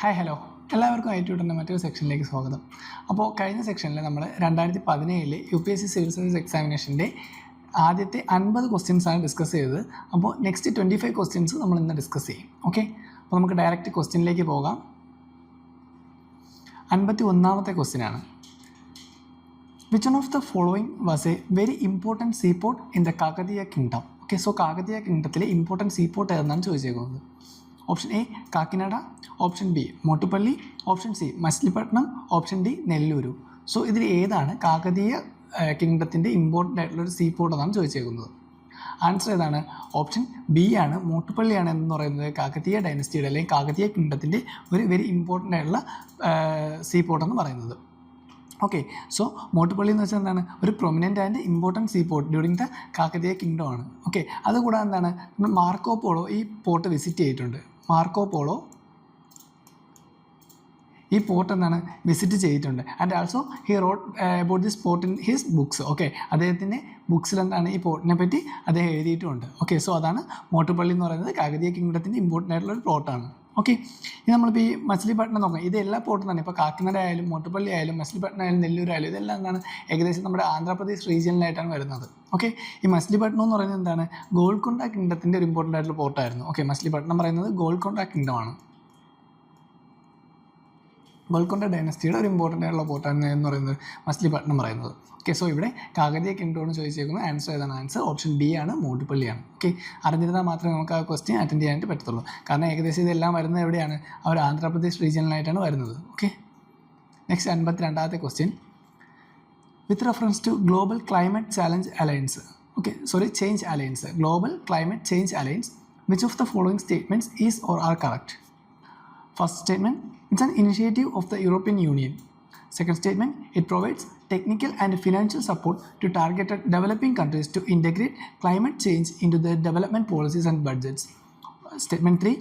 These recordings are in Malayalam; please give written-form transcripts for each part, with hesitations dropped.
ഹായ് ഹലോ എല്ലാവർക്കും ഐറ്റ്യൂട്ടറിൻ്റെ മറ്റൊരു സെക്ഷനിലേക്ക് സ്വാഗതം. അപ്പോൾ കഴിഞ്ഞ സെക്ഷനിൽ നമ്മൾ 2017 UPSC സിവിൽ സർവീസ് എക്സാമിനേഷൻ്റെ ആദ്യത്തെ 50 ക്വസ്റ്റ്യൻസാണ് ഡിസ്കസ് ചെയ്തത്. അപ്പോൾ നെക്സ്റ്റ് 25 ക്വസ്റ്റ്യൻസ് നമ്മൾ ഇന്ന് ഡിസ്കസ് ചെയ്യും. ഓക്കെ, അപ്പോൾ നമുക്ക് ഡയറക്റ്റ് ക്വസ്റ്റ്യനിലേക്ക് പോകാം. 51ാമത്തെ ക്വസ്റ്റ്യനാണ്. Which one of the following was a very important seaport in the Kakatiya Kingdom? Okay, so Kakatiya കിങ്ഡത്തിലെ ഇമ്പോർട്ടൻറ്റ് സീപോർട്ട് ഏതെന്നാണ് ചോദിച്ചേക്കുന്നത്. Option A Kakinada, option B Motupalli, option C Machilipatnam, option D Nellore. So ഇതിൽ ഏതാണ് കാക്കതീയ കിങ്ഡത്തിൻ്റെ ഇമ്പോർട്ടൻ്റ് ആയിട്ടുള്ളൊരു സീപോർട്ട് എന്നാണ് ചോദിച്ചേക്കുന്നത്. ആൻസർ ഏതാണ്? ഓപ്ഷൻ ബി ആണ്, മോട്ടുപള്ളിയാണ് എന്ന് പറയുന്നത് കാക്കതീയ ഡൈനസ്റ്റിയുടെ അല്ലെങ്കിൽ കാക്കതീയ കിങ്ഡത്തിൻ്റെ ഒരു വെരി ഇമ്പോർട്ടൻ്റ് ആയിട്ടുള്ള സീപോർട്ട് എന്ന് പറയുന്നത്. ഓക്കെ, സോ മോട്ടുപള്ളി എന്ന് വെച്ചാൽ എന്താണ്? ഒരു prominent and important sea port during the Kakatiya kingdom ആണ്. ഓക്കെ, അതുകൂടാതെ എന്താണ്, നമ്മൾ മാർക്കോ പോളോ ഈ പോർട്ട് വിസിറ്റ് ചെയ്തിട്ടുണ്ട്. മാർക്കോ പോളോ ഈ പോർട്ട് എന്താണ് വിസിറ്റ് ചെയ്തിട്ടുണ്ട്. And also he wrote about this port in his books. Okay, അദ്ദേഹത്തിൻ്റെ ബുക്സിൽ എന്താണ് ഈ പോർട്ടിനെ പറ്റി അദ്ദേഹം എഴുതിയിട്ടുമുണ്ട്. ഓക്കെ, സോ അതാണ് മോട്ടുപള്ളി എന്ന് പറയുന്നത് കാക്കതീയ കിങ്ഡത്തിൻ്റെ ഇമ്പോർട്ടൻ്റ് ആയിട്ടുള്ള ഒരു പോർട്ടാണ്. ഓക്കെ, ഇനി നമ്മളിപ്പോൾ ഈ മച്ചിലിപട്ടണം നോക്കാം. ഇത് എല്ലാ പോർട്ടും തന്നെ, ഇപ്പോൾ കാക്കിനാഡ ആയാലും മോട്ടുപള്ളി ആയാലും മച്ചിലിപട്ടണം ആയാലും നെല്ലൂർ ആയാലും ഇതെല്ലാം എന്താണ് ഏകദേശം നമ്മുടെ ആന്ധ്രാപ്രദേശ് റീജിയനിലായിട്ടാണ് വരുന്നത്. ഓക്കെ, ഈ മച്ചിലിപട്ടണം എന്ന് പറയുന്നത് എന്താണ് ഗോൾക്കൊണ്ട കിങ്ഡത്തിൻ്റെ ഒരു ഇമ്പോർട്ടൻ്റ് ആയിട്ടുള്ള പോർട്ടായിരുന്നു. ഓക്കെ, മച്ചിലിപട്ടണം പറയുന്നത് ഗോൾക്കൊണ്ട കിങ്ഡമാണ്, ഗോൾക്കൊണ്ട ഡൈനസ്റ്റിയുടെ ഒരു ഇമ്പോർട്ടൻ്റ് ആയിട്ടുള്ള പോർട്ടാണ് എന്ന് പറയുന്നത് മച്ചിലിപട്ടണം പറയുന്നത്. ഓക്കെ, സോ ഇവിടെ കാക്കതീയ കിങ്ഡമാണ് ചോദിച്ചേക്കുന്നത്. ആൻസർ ഏതാണ്? ആൻസർ ഓപ്ഷൻ ബി ആണ്, മോട്ടുപള്ളിയാണ്. ഓക്കെ, അറിഞ്ഞിരുന്നാൽ മാത്രമേ നമുക്ക് ആ ക്വസ്റ്റ്യൻ അറ്റൻഡ് ചെയ്യാനായിട്ട് പറ്റത്തുള്ളൂ. കാരണം ഏകദേശം ഇതെല്ലാം വരുന്നത് എവിടെയാണ്? അവർ ആന്ധ്രാപ്രദേശ് റീജിയനിലായിട്ടാണ് വരുന്നത്. ഓക്കെ, നെക്സ്റ്റ് 52ാമത്തെ question. With reference to global climate challenge alliance, change alliance, global climate change alliance, which of the following statements is or are correct? First statement, it's an initiative of the European Union. Second statement, it provides technical and financial support to targeted developing countries to integrate climate change into their development policies and budgets. Statement 3,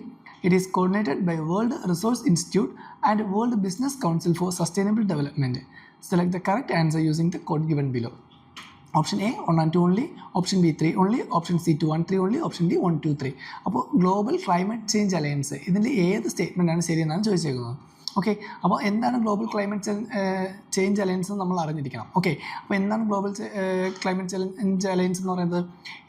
it is coordinated by World Resource Institute and World Business Council for Sustainable Development. Select the correct answer using the code given below. Option A 1 and 2 only, option B 3 only, option C 2 and 3 only, option D 1, 2, 3. അപ്പോൾ ഗ്ലോബൽ ക്ലൈമറ്റ് ചേഞ്ച് അലയൻസ് ഇതിൻ്റെ ഏത് സ്റ്റേറ്റ്മെൻറ്റാണ് ശരിയെന്നാണ് ചോദിച്ചേക്കുന്നത്. ഓക്കെ, അപ്പോൾ എന്താണ് ഗ്ലോബൽ ക്ലൈമറ്റ് ചേഞ്ച് അലയൻസ് നമ്മൾ അറിഞ്ഞിരിക്കണം. ഓക്കെ, അപ്പോൾ എന്താണ് ഗ്ലോബൽ ക്ലൈമറ്റ് ചേഞ്ച് അലയൻസ് എന്ന് പറയുന്നത്?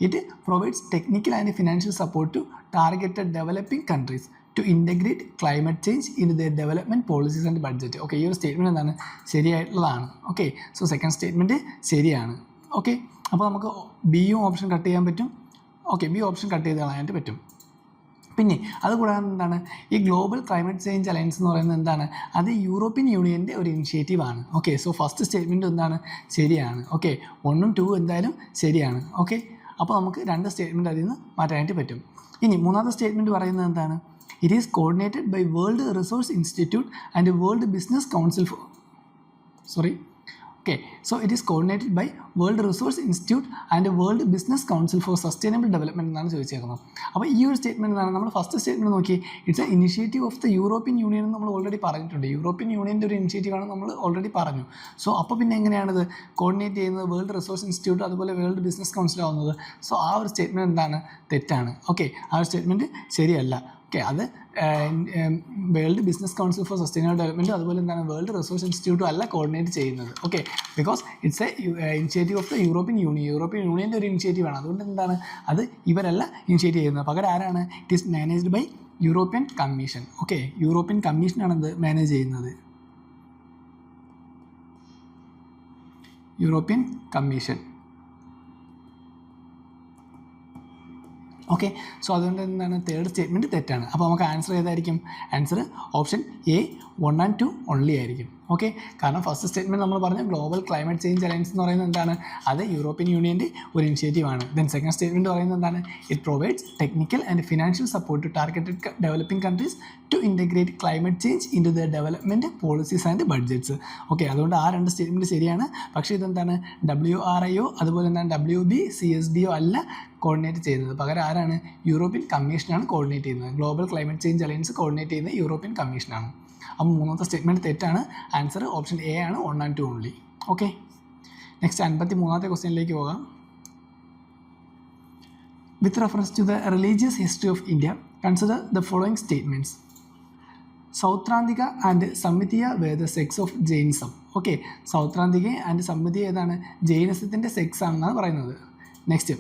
It provides technical and financial support to targeted developing countries to integrate climate change in the development policies and budget. Okay, ഈ ഒരു സ്റ്റേറ്റ്മെൻറ്റ് എന്താണ് ശരിയായിട്ടുള്ളതാണ്. ഓക്കെ, സോ സെക്കൻഡ് സ്റ്റേറ്റ്മെൻറ്റ് ശരിയാണ്. ഓക്കെ, അപ്പോൾ നമുക്ക് ബിയും ഓപ്ഷൻ കട്ട് ചെയ്യാൻ പറ്റും. ഓക്കെ, ബി ഓപ്ഷൻ കട്ട് ചെയ്ത് കളയാനായിട്ട് പറ്റും. പിന്നെ അതുകൂടാതെ എന്താണ് ഈ ഗ്ലോബൽ ക്ലൈമറ്റ് ചേഞ്ച് അലയൻസ് എന്ന് പറയുന്നത് എന്താണ്? അത് യൂറോപ്യൻ യൂണിയൻ്റെ ഒരു ഇനിഷ്യേറ്റീവാണ്. ഓക്കെ, സോ ഫസ്റ്റ് സ്റ്റേറ്റ്മെൻറ്റ് എന്താണ് ശരിയാണ്. ഓക്കെ, 1ഉം 2ഉം എന്തായാലും ശരിയാണ്. ഓക്കെ, അപ്പോൾ നമുക്ക് 2 സ്റ്റേറ്റ്മെൻറ്റ് അതിൽ നിന്ന് മാറ്റാനായിട്ട് പറ്റും. ഇനി മൂന്നാമത്തെ സ്റ്റേറ്റ്മെൻറ്റ് പറയുന്നത് എന്താണ്? It is coordinated by World Resource Institute and World business council for Okay, so it is coordinated by World Resource Institute and World Business Council for Sustainable Development എന്നാണ് ചോദിച്ചേക്കുന്നത്. അപ്പോൾ ഈ ഒരു സ്റ്റേറ്റ്മെൻറ്റ് എന്താണ്? നമ്മൾ ഫസ്റ്റ് സ്റ്റേറ്റ്മെൻറ്റ് നോക്കി, it's a initiative of the European union എന്ന് നമ്മൾ ഓൾറെഡി പറഞ്ഞിട്ടുണ്ട്. യൂറോപ്യൻ യൂണിയൻ്റെ ഒരു ഇനിഷ്യേറ്റീവാണ് നമ്മൾ ഓൾറെഡി പറഞ്ഞു. സോ അപ്പോൾ പിന്നെ എങ്ങനെയാണിത് കോർഡിനേറ്റ് ചെയ്യുന്നത്? വേൾഡ് റിസോഴ്സ് ഇൻസ്റ്റിറ്റ്യൂട്ട് അതുപോലെ വേൾഡ് ബിസിനസ് കൗൺസിൽ ആവുന്നത്. സോ ആ ഒരു സ്റ്റേറ്റ്മെൻറ്റ് എന്താണ്? തെറ്റാണ്. ഓക്കെ, ആ ഒരു സ്റ്റേറ്റ്മെൻറ്റ് ശരിയല്ല. ഓക്കെ, അത് world business council for sustainable ഡെവലപ്മെൻറ്റും അതുപോലെ എന്താണ് വേൾഡ് റിസോഴ്സ് ഇൻസ്റ്റിറ്റ്യൂട്ടും അല്ല കോർഡിനേറ്റ് ചെയ്യുന്നത്. Okay, because it's a initiative of the European യൂണിയൻ്റെ ഒരു ഇനിഷ്യേറ്റീവാണ്. അതുകൊണ്ട് എന്താണ് അത് ഇവരല്ല ഇനിഷ്യേറ്റ് ചെയ്യുന്നത്. പകരം ആരാണ്? It is managed by European commission. Okay, European കമ്മീഷനാണ് ഇത് മാനേജ് ചെയ്യുന്നത്. European commission. ഓക്കെ, സോ അതുകൊണ്ട് എന്താണ് തേർഡ് സ്റ്റേറ്റ്മെൻറ്റ് തെറ്റാണ്. അപ്പോൾ നമുക്ക് ആൻസർ ഏതായിരിക്കും? Answer option A 1 and 2 only ആയിരിക്കും. ഓക്കെ, കാരണം ഫസ്റ്റ് സ്റ്റേറ്റ്മെൻറ്റ് നമ്മൾ പറഞ്ഞ ഗ്ലോബൽ ക്ലൈമറ്റ് ചേഞ്ച് അലയൻസ് എന്ന് പറയുന്നത് എന്താണ്? അത് യൂറോപ്യൻ യൂണിയൻ്റെ ഒരു ഇനിഷ്യേറ്റീവാണ്. ദെൻ സെക്കൻഡ് സ്റ്റേറ്റ്മെൻറ്റ് പറയുന്നത് എന്താണ്? It provides technical and financial support to targeted developing countries to integrate climate change in to the development policies and budgets. Okay, അതുകൊണ്ട് ആ 2 സ്റ്റേറ്റ്മെൻറ്റ് ശരിയാണ്. പക്ഷേ ഇതെന്താണ് WRIO അതുപോലെ എന്താണ് WBCSD അല്ല കോർഡിനേറ്റ് ചെയ്യുന്നത്. പകരം ആരാണ്? യൂറോപ്യൻ കമ്മീഷനാണ് കോർഡിനേറ്റ് ചെയ്യുന്നത്. Global climate change alliance coordinate ചെയ്യുന്നത് യൂറോപ്യൻ കമ്മീഷനാണ്. അപ്പോൾ മൂന്നാമത്തെ സ്റ്റേറ്റ്മെൻറ്റ് തെറ്റാണ്. ആൻസർ ഓപ്ഷൻ എ ആണ്, 1 and 2 only. ഓക്കെ, നെക്സ്റ്റ് 53ാമത്തെ ക്വസ്റ്റ്യനിലേക്ക് പോകാം. With reference to the religious history of India consider the following statements. Sautrantika and Sammitiya were the sects of Jainism. Okay, Sautrantika and Sammitiya ഏതാണ്? ജൈനിസത്തിൻ്റെ സെക്സ് ആണെന്നാണ് പറയുന്നത്. Next,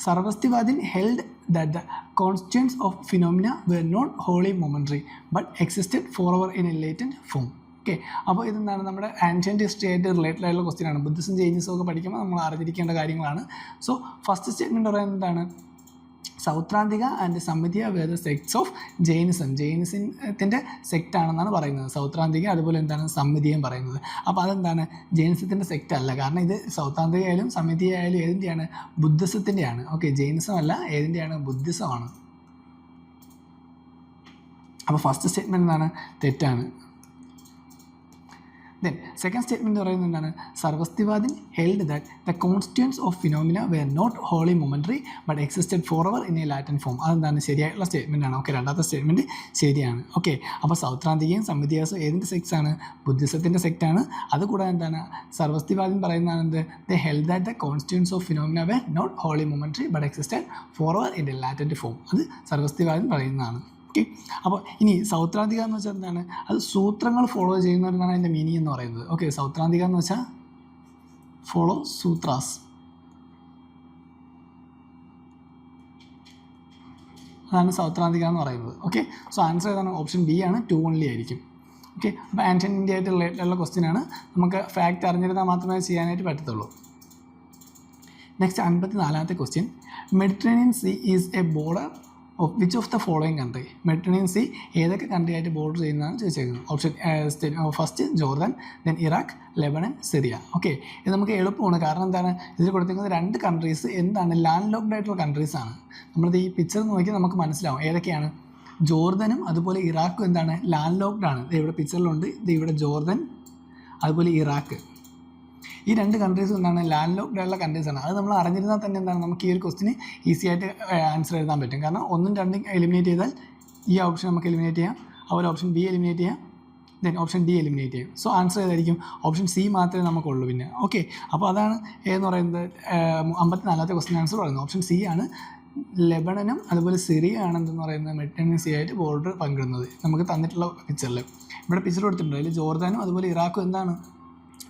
Sarvastivadin held that the constituents of phenomena were not wholly momentary but existed forever in a latent form. Okay, അപ്പോൾ ഇതെന്താണ് നമ്മുടെ ആൻഷ്യൻ്റ് ഹിസ്റ്ററി ആയിട്ട് റിലേറ്റഡ് ആയിട്ടുള്ള ക്വസ്റ്റ്യൻ ആണ്. ബുദ്ധിസം ജൈനിസം ഒക്കെ പഠിക്കുമ്പോൾ നമ്മൾ അറിഞ്ഞിരിക്കേണ്ട കാര്യങ്ങളാണ്. സോ ഫസ്റ്റ് സ്റ്റേറ്റ്മെൻറ്റ് പറയുന്നത് എന്താണ്? Sautrantika and Sammitiya were the sects of Jainism. ജൈനിസത്തിൻ്റെ സെക്റ്റ് ആണെന്നാണ് പറയുന്നത് സൗത്രാന്തിക, അതുപോലെ എന്താണ് സമ്മിതിയും പറയുന്നത്. അപ്പോൾ അതെന്താണ്? ജൈനിസത്തിൻ്റെ സെക്റ്റ് അല്ല. കാരണം ഇത് സൗത്രാന്തിക ആയാലും സമ്മിതി ആയാലും ഏതിൻ്റെയാണ്? ബുദ്ധിസത്തിൻ്റെയാണ്. ഓക്കെ, ജൈനിസം അല്ല, ഏതിൻ്റെയാണ്? ബുദ്ധിസമാണ്. അപ്പോൾ ഫസ്റ്റ് സ്റ്റേറ്റ്മെൻറ്റ് എന്താണ്? തെറ്റാണ്. ദെൻ സെക്കൻഡ് സ്റ്റേറ്റ്മെൻറ്റ് പറയുന്നത് എന്താണ്? Sarvastivadin held that the constituents of phenomena were not wholly momentary but existed for ever in a latent form. അതെന്താണ്? ശരിയായിട്ടുള്ള സ്റ്റേറ്റ്മെൻ്റ് ആണ്. ഓക്കെ, രണ്ടാമത്തെ സ്റ്റേറ്റ്മെൻറ്റ് ശരിയാണ്. ഓക്കെ, അപ്പോൾ സൗത്രാന്തികയും സമ്മിതിയാസും ഏതിൻ്റെ സെക്സ് ആണ്? ബുദ്ധിസത്തിൻ്റെ സെക്റ്റാണ്. അതുകൂടാതെ എന്താണ്? സർവസ്തിവാദിൻ പറയുന്നതാണ് എന്ത്? The held that the constituents of phenomena were not wholly momentary but existed for ever in a latent form. അത് സർവസ്തിവാദിൻ പറയുന്നതാണ്. ഓക്കെ, അപ്പോൾ ഇനി സൗത്രാന്തിക എന്ന് വെച്ചാൽ എന്താണ്? അത് സൂത്രങ്ങൾ ഫോളോ ചെയ്യുന്നവരെന്നാണ് അതിൻ്റെ മീനിങ് എന്ന് പറയുന്നത്. ഓക്കെ, സൗത്രാന്തിക എന്ന് വെച്ചാൽ ഫോളോ സൂത്രാസ്. അതാണ് സൗത്രാന്തിക എന്ന് പറയുന്നത്. ഓക്കെ, സോ ആൻസർ ഏതാണ്? ഓപ്ഷൻ ബി ആണ്, 2 ഓൺലി ആയിരിക്കും. ഓക്കെ, അപ്പോൾ ആൻഷ്യൻ്റ് ഇന്ത്യ ആയിട്ട് റിലേറ്റഡുള്ള ക്വസ്റ്റ്യൻ ആണ്. നമുക്ക് ഫാക്റ്റ് അറിഞ്ഞിരുന്നാൽ മാത്രമേ ചെയ്യാനായിട്ട് പറ്റത്തുള്ളൂ. നെക്സ്റ്റ് 54ാമത്തെ question, Mediterranean sea is a border of which of the following country? Mediterranean sea ഏതൊക്കെ കൺട്രി ആയിട്ട് ബോർഡർ ചെയ്യുന്നതാണ് ചോദിച്ചേക്കുന്നത്. Option first Jordan, then Iraq, Lebanon, Syria. Okay, ഇത് നമുക്ക് എളുപ്പമാണ്. കാരണം എന്താണ്? ഇതിൽ കൊടുത്തിരിക്കുന്നത് 2 കൺട്രീസ് എന്താണ്? ലാൻഡ് ലോക്ക്ഡ് ആയിട്ടുള്ള കൺട്രീസാണ്. നമ്മളിത് ഈ പിക്ചർ നോക്കി നമുക്ക് മനസ്സിലാവും ഏതൊക്കെയാണ്. ജോർദനും അതുപോലെ ഇറാഖും എന്താണ്? ലാൻഡ് ലോക്ക്ഡ് ആണ്. ഇത് ഇവിടെ പിക്ചറിലുണ്ട്. ഇത് ഇവിടെ ജോർദൻ, അതുപോലെ ഇറാഖ്. ഈ 2 കൺട്രീസും എന്താണ്? ലാൻഡ് ലോക്ക്ഡ് ആയിട്ടുള്ള കൺട്രീസാണ്. അത് നമ്മൾ അറിഞ്ഞിരുന്നാൽ തന്നെ എന്താണ്? നമുക്ക് ഈ ഒരു ക്വസ്റ്റിന് ഈസി ആയിട്ട് ആൻസർ എഴുതാൻ പറ്റും. കാരണം 1ഉം 2ഉം എലിമിനേറ്റ് ചെയ്താൽ ഈ ഓപ്ഷൻ നമുക്ക് എലിമിനേറ്റ് ചെയ്യാം, അതുപോലെ ഓപ്ഷൻ ബി എലിമിനേറ്റ് ചെയ്യാം, ദെൻ ഓപ്ഷൻ ഡി എലിമിനേറ്റ് ചെയ്യും. സോ ആൻസർ ഏതായിരിക്കും? ഓപ്ഷൻ സി മാത്രമേ നമുക്കുള്ളൂ പിന്നെ. ഓക്കെ, അപ്പോൾ അതാണ് എന്ന് പറയുന്നത് 54ാമത്തെ ക്വസ്റ്റ്യൻ ആൻസർ പറയുന്നത്. ഓപ്ഷൻ സി ആണ്. ലെബനനും അതുപോലെ സിറിയ ആണ് എന്തെന്ന് പറയുന്നത് മെഡിറ്ററേനിയൻ സീ ആയിട്ട് ബോർഡർ പങ്കിടുന്നത്. നമുക്ക് തന്നിട്ടുള്ള പിക്ചറിൽ ഇവിടെ പിക്ചർ കൊടുത്തിട്ടുണ്ട്. അതിൽ ജോർദാനും അതുപോലെ ഇറാഖും എന്താണ്?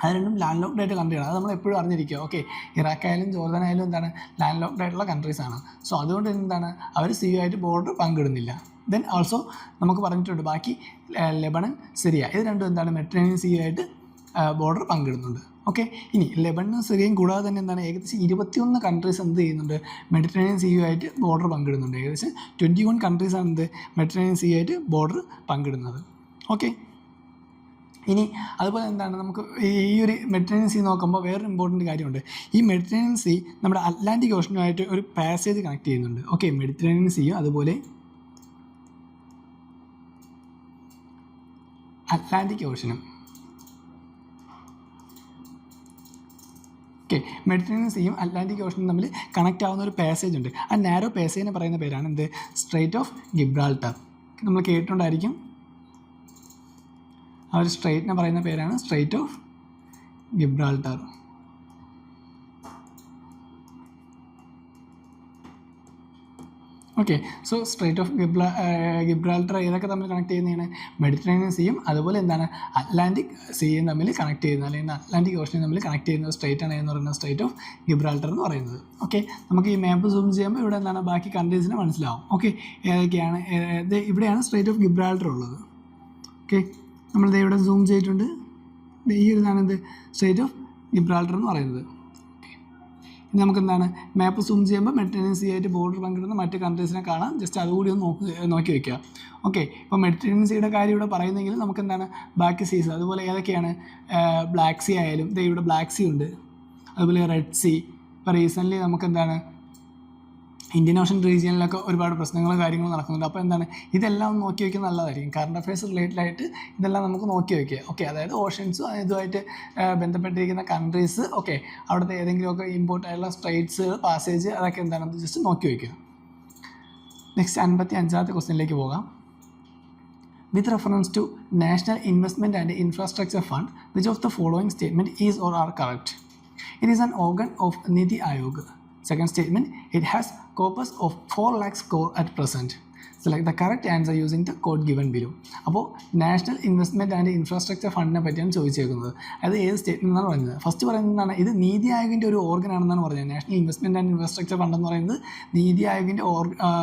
അത് രണ്ടും ലാൻഡ് ലോക്ക്ഡ് ആയിട്ട് കൺട്രിയാണ്. അത് നമ്മൾ എപ്പോഴും അറിഞ്ഞിരിക്കുക. ഓക്കെ, ഇറാഖായാലും ജോർദാനായാലും എന്താണ്? ലാൻഡ് ലോക്ക്ഡ് ആയിട്ടുള്ള കൺട്രീസാണ്. സോ അതുകൊണ്ട് എന്താണ്? അവർ സി ആയിട്ട് ബോർഡർ പങ്കിടുന്നില്ല. ദെൻ ഓൾസോ നമുക്ക് പറഞ്ഞിട്ടുണ്ട് ബാക്കി ലെബനൻ, സിറിയ ഇത് രണ്ടും എന്താണ്? മെഡിറ്ററേനിയൻ സീ ആയിട്ട് ബോർഡർ പങ്കിടുന്നുണ്ട്. ഓക്കെ, ഇനി ലെബനും സിറിയയും കൂടാതെ തന്നെ എന്താണ്? ഏകദേശം 21 കൺട്രീസ് എന്ത് ചെയ്യുന്നുണ്ട്? മെഡിറ്ററേനിയൻ സീ ആയിട്ട് ബോർഡർ പങ്കിടുന്നുണ്ട്. ഏകദേശം 21 കൺട്രീസാണ് എന്ത്? മെഡിറ്ററേനിയൻ സീ ആയിട്ട് ബോർഡർ പങ്കിടുന്നത്. ഓക്കെ, ഇനി അതുപോലെ എന്താണ്? നമുക്ക് ഈ ഒരു മെഡിറ്ററേനിയൻ സീ നോക്കുമ്പോൾ വേറൊരു ഇമ്പോർട്ടൻറ്റ് കാര്യമുണ്ട്. ഈ മെഡിറ്ററേനിയൻ സീ നമ്മുടെ അറ്റ്ലാന്റിക് ഓഷനുമായിട്ട് ഒരു പാസേജ് കണക്ട് ചെയ്യുന്നുണ്ട്. ഓക്കെ, മെഡിറ്ററേനിയൻ സീയും അതുപോലെ അറ്റ്ലാന്റിക് ഓഷനും. ഓക്കെ, മെഡിറ്ററേനിയൻ സീയും അറ്റ്ലാന്റിക് ഓഷനും തമ്മിൽ കണക്റ്റ് ആവുന്ന ഒരു പാസേജ് ഉണ്ട്. ആ നാരോ പാസേജിനെ പറയുന്ന പേരാണ് എന്ത്? Strait of Gibraltar. നമ്മൾ കേട്ടിട്ടുണ്ടായിരിക്കും. ആ ഒരു സ്ട്രെയിറ്റിനെ പറയുന്ന പേരാണ് strait of Gibraltar. Okay, so strait of Gibraltar ഏതൊക്കെ തമ്മിൽ കണക്ട് ചെയ്യുന്നതാണ്? മെഡിറ്ററേനിയൻ സീയും അതുപോലെ എന്താണ്? അറ്റ്ലാന്റിക് സീയും തമ്മിൽ കണക്ട് ചെയ്യുന്നത്, അല്ലെങ്കിൽ അറ്റ്ലാന്റിക് ഓഷനും തമ്മിൽ കണക്ട് ചെയ്യുന്ന സ്ട്രെയിറ്റ് ആണ് എന്ന് പറയുന്നത് സ്ട്രെയിറ്റ് ഓഫ് ഗിബ്രാൾട്ടർ എന്ന് പറയുന്നത്. ഓക്കെ, നമുക്ക് ഈ മാപ്പ് സൂം ചെയ്യുമ്പോൾ ഇവിടെ എന്താണ്? ബാക്കി കൺട്രീസിനെ മനസ്സിലാവും. ഓക്കെ, ഏതൊക്കെയാണ്? ഇവിടെയാണ് സ്ട്രെയിറ്റ് ഓഫ് ഗിബ്രാൾട്ടർ ഉള്ളത്. ഓക്കെ, നമ്മളിത് ഇവിടെ സൂം ചെയ്തിട്ടുണ്ട്. ഈ ഒരു ഇതാണ് എന്ത്? സ്ട്രെയിറ്റ് ഓഫ് ഗിബ്രാൾട്ടർ എന്ന് പറയുന്നത്. ഇനി നമുക്ക് എന്താണ്? മാപ്പ് സൂം ചെയ്യുമ്പോൾ മെഡിറ്ററേനിയൻ സീ ആയിട്ട് ബോർഡർ പങ്കിടുന്ന മറ്റ് കൺട്രീസിനെ കാണാം. ജസ്റ്റ് അതുകൂടി ഒന്ന് നോക്കി വയ്ക്കുക. ഓക്കെ, ഇപ്പോൾ മെഡിറ്ററേനിയൻ സീയുടെ കാര്യം ഇവിടെ പറയുന്നെങ്കിൽ നമുക്ക് എന്താണ്? ബാക്കി സീസ് അതുപോലെ ഏതൊക്കെയാണ്? ബ്ലാക്ക് സീ ആയാലും ഇവിടെ ബ്ലാക്ക് സീ ഉണ്ട്, അതുപോലെ റെഡ് സീ. ഇപ്പോൾ റീസെൻ്റ്ലി നമുക്ക് എന്താണ്? ഇന്ത്യൻ ഓഷൻ റീജിയനിലൊക്കെ ഒരുപാട് പ്രശ്നങ്ങളും കാര്യങ്ങളും നടക്കുന്നുണ്ട്. അപ്പോൾ എന്താണ്? ഇതെല്ലാം ഒന്ന് നോക്കി വയ്ക്കുന്നത് നല്ലതായിരിക്കും. കറണ്ട് അഫയേഴ്സ് റിലേറ്റഡ് ആയിട്ട് ഇതെല്ലാം നമുക്ക് നോക്കി വയ്ക്കുക. ഓക്കെ, അതായത് ഓഷൻസും ഇതുമായിട്ട് ബന്ധപ്പെട്ടിരിക്കുന്ന കൺട്രീസ്, ഓക്കെ, അവിടുത്തെ ഏതെങ്കിലുമൊക്കെ ഇമ്പോർട്ട് ആയിട്ടുള്ള സ്ട്രെയിറ്റ്സ്, പാസേജ്, അതൊക്കെ എന്താണെന്ന് ജസ്റ്റ് നോക്കി വയ്ക്കുക. നെക്സ്റ്റ് 55ാമത്തെ ക്വസ്റ്റ്യനിലേക്ക് പോകാം. With reference to National Investment and Infrastructure Fund, which of the following statement is or are correct? It is an organ of Niti Aayog. Second statement, it has corpus of 4 lakh crore at present. Select the correct answer using the code given below. അപ്പോൾ നാഷണൽ ഇൻവെസ്റ്റ്മെൻറ്റ് ആൻഡ് ഇൻഫ്രാസ്ട്രക്ചർ ഫണ്ടിനെ പറ്റിയാണ് ചോദിച്ചേക്കുന്നത്. അത് ഏത് സ്റ്റേറ്റ്മെൻറ്റ് എന്നാണ് പറയുന്നത്? ഫസ്റ്റ് പറയുന്നതാണ് ഇത് നീതി ആയോഗിൻ്റെ ഒരു ഓർഗൻ ആണെന്നാണ് പറയുന്നത്. National investment and infrastructure fund എന്ന് പറയുന്നത് നീതി ആയോഗിൻ്റെ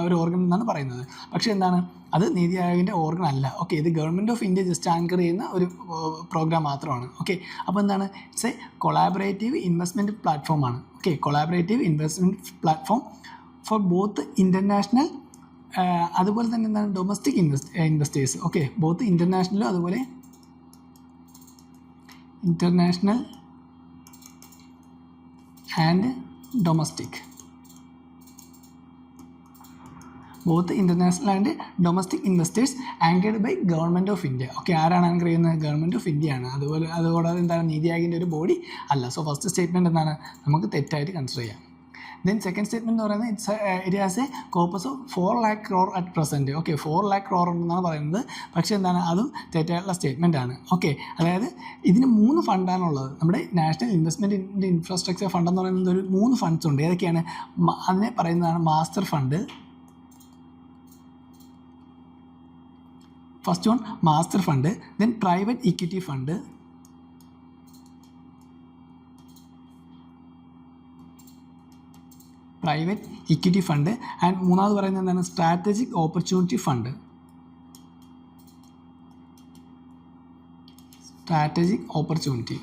ഒരു ഓർഗൻ എന്നാണ് പറയുന്നത്. പക്ഷേ എന്താണ്, അത് നീതി ആയോഗിൻ്റെ ഓർഗൻ അല്ല. ഓക്കെ, ഇത് government of India just anchor ചെയ്യുന്ന ഒരു പ്രോഗ്രാം മാത്രമാണ്. ഓക്കെ, അപ്പോൾ എന്താണ്, ഇറ്റ്സ് എ കൊളാബറേറ്റീവ് ഇൻവെസ്റ്റ്മെൻറ്റ് പ്ലാറ്റ്ഫോമാണ്. Okay, collaborative investment platform for both international അതുപോലെ തന്നെ എന്താണ് ഡൊമസ്റ്റിക് ഇൻവെസ്റ്റേഴ്സ്. ഓക്കെ, ബോത്ത് ഇൻ്റർനാഷണലും അതുപോലെ international and domestic, both international and domestic investors anchored by government of India. Okay, ആരാണ് ആങ്കർ ചെയ്യുന്നത്? ഗവൺമെൻറ് ഓഫ് ഇന്ത്യയാണ്. അതുകൂടാതെ എന്താണ് നീതി ആയോഗിൻ്റെ ഒരു ബോഡി അല്ല. സോ ഫസ്റ്റ് സ്റ്റേറ്റ്മെൻറ്റ് എന്താണ്, നമുക്ക് തെറ്റായിട്ട് കൺസിഡർ ചെയ്യാം. ദെൻ സെക്കൻഡ് സ്റ്റേറ്റ്മെൻറ്റ് എന്ന് പറയുന്നത് it has A corpus of 4 lakh crore at present. Okay, 4 lakh crore എന്നാണ് പറയുന്നത്. പക്ഷേ എന്താണ്, അതും തെറ്റായിട്ടുള്ള സ്റ്റേറ്റ്മെൻ്റ് ആണ്. ഓക്കെ, അതായത് ഇതിന് 3 ഫണ്ടാണുള്ളത്. നമ്മുടെ നാഷണൽ ഇൻവെസ്റ്റ്മെൻറ്റ് ഇൻഫ്രാസ്ട്രക്ചർ ഫണ്ട് എന്ന് പറയുന്നത് ഒരു 3 ഫണ്ട്സ് ഉണ്ട്. ഏതൊക്കെയാണ്? അതിനെ പറയുന്നതാണ് master fund. First one master fund, then private equity fund, private equity fund and മൂന്നാമത് പറയുന്നത് എന്താണ്? Strategic opportunity fund. Strategic opportunity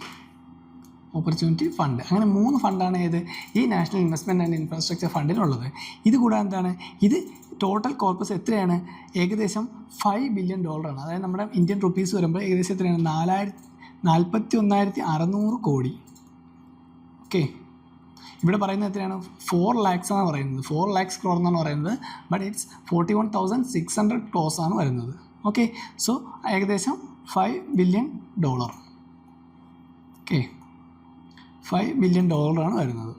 fund. അങ്ങനെ 3 ഫണ്ടാണ് ഏത് ഈ നാഷണൽ ഇൻവെസ്റ്റ്മെൻറ്റ് ആൻഡ് ഇൻഫ്രാസ്ട്രക്ചർ ഫണ്ടിലുള്ളത്. ഇത് കൂടാതെ എന്താണ്, ഇത് ടോട്ടൽ കോർപ്പസ് എത്രയാണ്? ഏകദേശം $5 billion. അതായത് നമ്മുടെ ഇന്ത്യൻ റുപ്പീസ് വരുമ്പോൾ ഏകദേശം എത്രയാണ്? 41,600 കോടി. ഓക്കെ, ഇവിടെ പറയുന്നത് എത്രയാണ്? 4 lakhs ആണ് പറയുന്നത്. 4 lakhs crore എന്നാണ് പറയുന്നത്. ബട്ട് ഇറ്റ്സ് 41,600 crores ആണ് വരുന്നത്. ഓക്കെ, സോ ഏകദേശം $5 billion. ഓക്കെ, $5 billion ആണ് വരുന്നത്.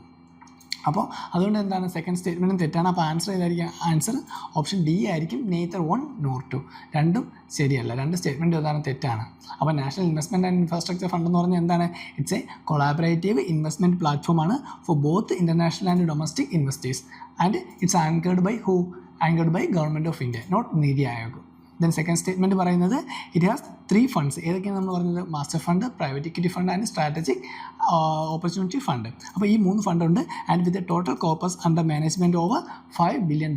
അപ്പോൾ അതുകൊണ്ട് എന്താണ്, സെക്കൻഡ് സ്റ്റേറ്റ്മെൻറ്റും തെറ്റാണ്. അപ്പോൾ ആൻസർ ഏതായിരിക്കും? ആൻസർ ഓപ്ഷൻ ഡി ആയിരിക്കും. Neither 1 nor 2. രണ്ടും ശരിയല്ല. 2 സ്റ്റേറ്റ്മെൻറ്റ് ഏതാണ്? തെറ്റാണ്. അപ്പോൾ national investment and infrastructure fund എന്ന് പറഞ്ഞാൽ എന്താണ്? ഇറ്റ്സ് എ കൊളാബറേറ്റീവ് ഇൻവെസ്റ്റ്മെൻറ്റ് പ്ലാറ്റ്ഫോമാണ് for both international and domestic investors and it's anchored by anchored by government of India, not NITI Aayog. Then second statement പറയുന്നത് ഇറ്റ് ഹാസ് 3 ഫണ്ട്സ്. ഏതൊക്കെയാണ് നമ്മൾ പറഞ്ഞത്? Master fund, private equity fund and strategic opportunity fund. അപ്പോൾ ഈ 3 ഫണ്ടുണ്ട്. And with a total corpus under management over $5 billion.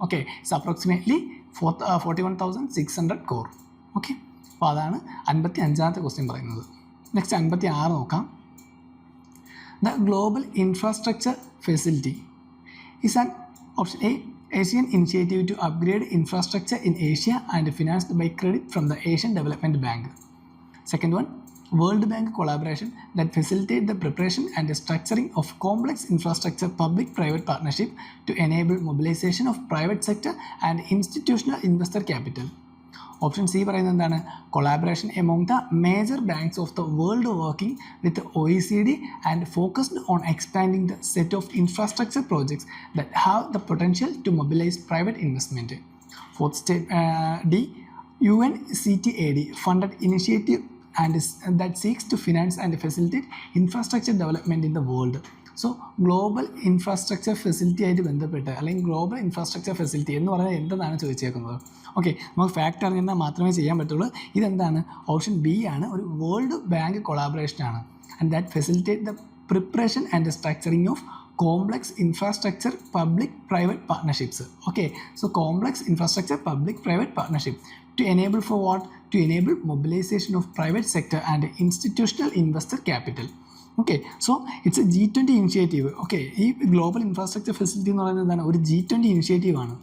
Okay, it's approximately 41,600 crore. Okay, അപ്പോൾ അതാണ് 55ാമത്തെ ക്വസ്റ്റ്യൻ പറയുന്നത്. നെക്സ്റ്റ് 56 നോക്കാം. The global infrastructure facility is an option A Asian initiative to upgrade infrastructure in Asia and financed by credit from the Asian Development Bank. Second one, World Bank collaboration that facilitate the preparation and structuring of complex infrastructure public-private partnership to enable mobilization of private sector and institutional investor capital. Option C പറയുന്നത് എന്താണ്? Collaboration among the major banks of the world working with OECD and focused on expanding the set of infrastructure projects that have the potential to mobilise private investment. Fourth state D UNCTAD funded initiative and that seeks to finance and facilitate infrastructure development in the world. So global infrastructure facility ആയിട്ട് ബന്ധപ്പെട്ട് അല്ലെങ്കിൽ ഗ്ലോബൽ ഇൻഫ്രാസ്ട്രക്ചർ ഫെസിലിറ്റി എന്ന് പറയുന്നത് എന്തെന്നാണ് ചോദിച്ചേക്കുന്നത്? ഓക്കെ, നമുക്ക് ഫാക്ട് അറിഞ്ഞാൽ മാത്രമേ ചെയ്യാൻ പറ്റുള്ളൂ. ഇതെന്താണ്? ഓപ്ഷൻ ബി ആണ്. ഒരു വേൾഡ് ബാങ്ക് കൊളാബറേഷനാണ്. And that facilitate the preparation and structuring of complex infrastructure public private partnerships. Okay, so complex infrastructure public private partnership to enable for what? To enable mobilization of private sector and institutional investor capital. Okay, so it's A G20 initiative. Okay, ഈ ഗ്ലോബൽ ഇൻഫ്രാസ്ട്രക്ചർ ഫെസിലിറ്റി എന്ന് പറയുന്നത് എന്താണ്? ഒരു G20 ഇനിഷ്യേറ്റീവാണ്.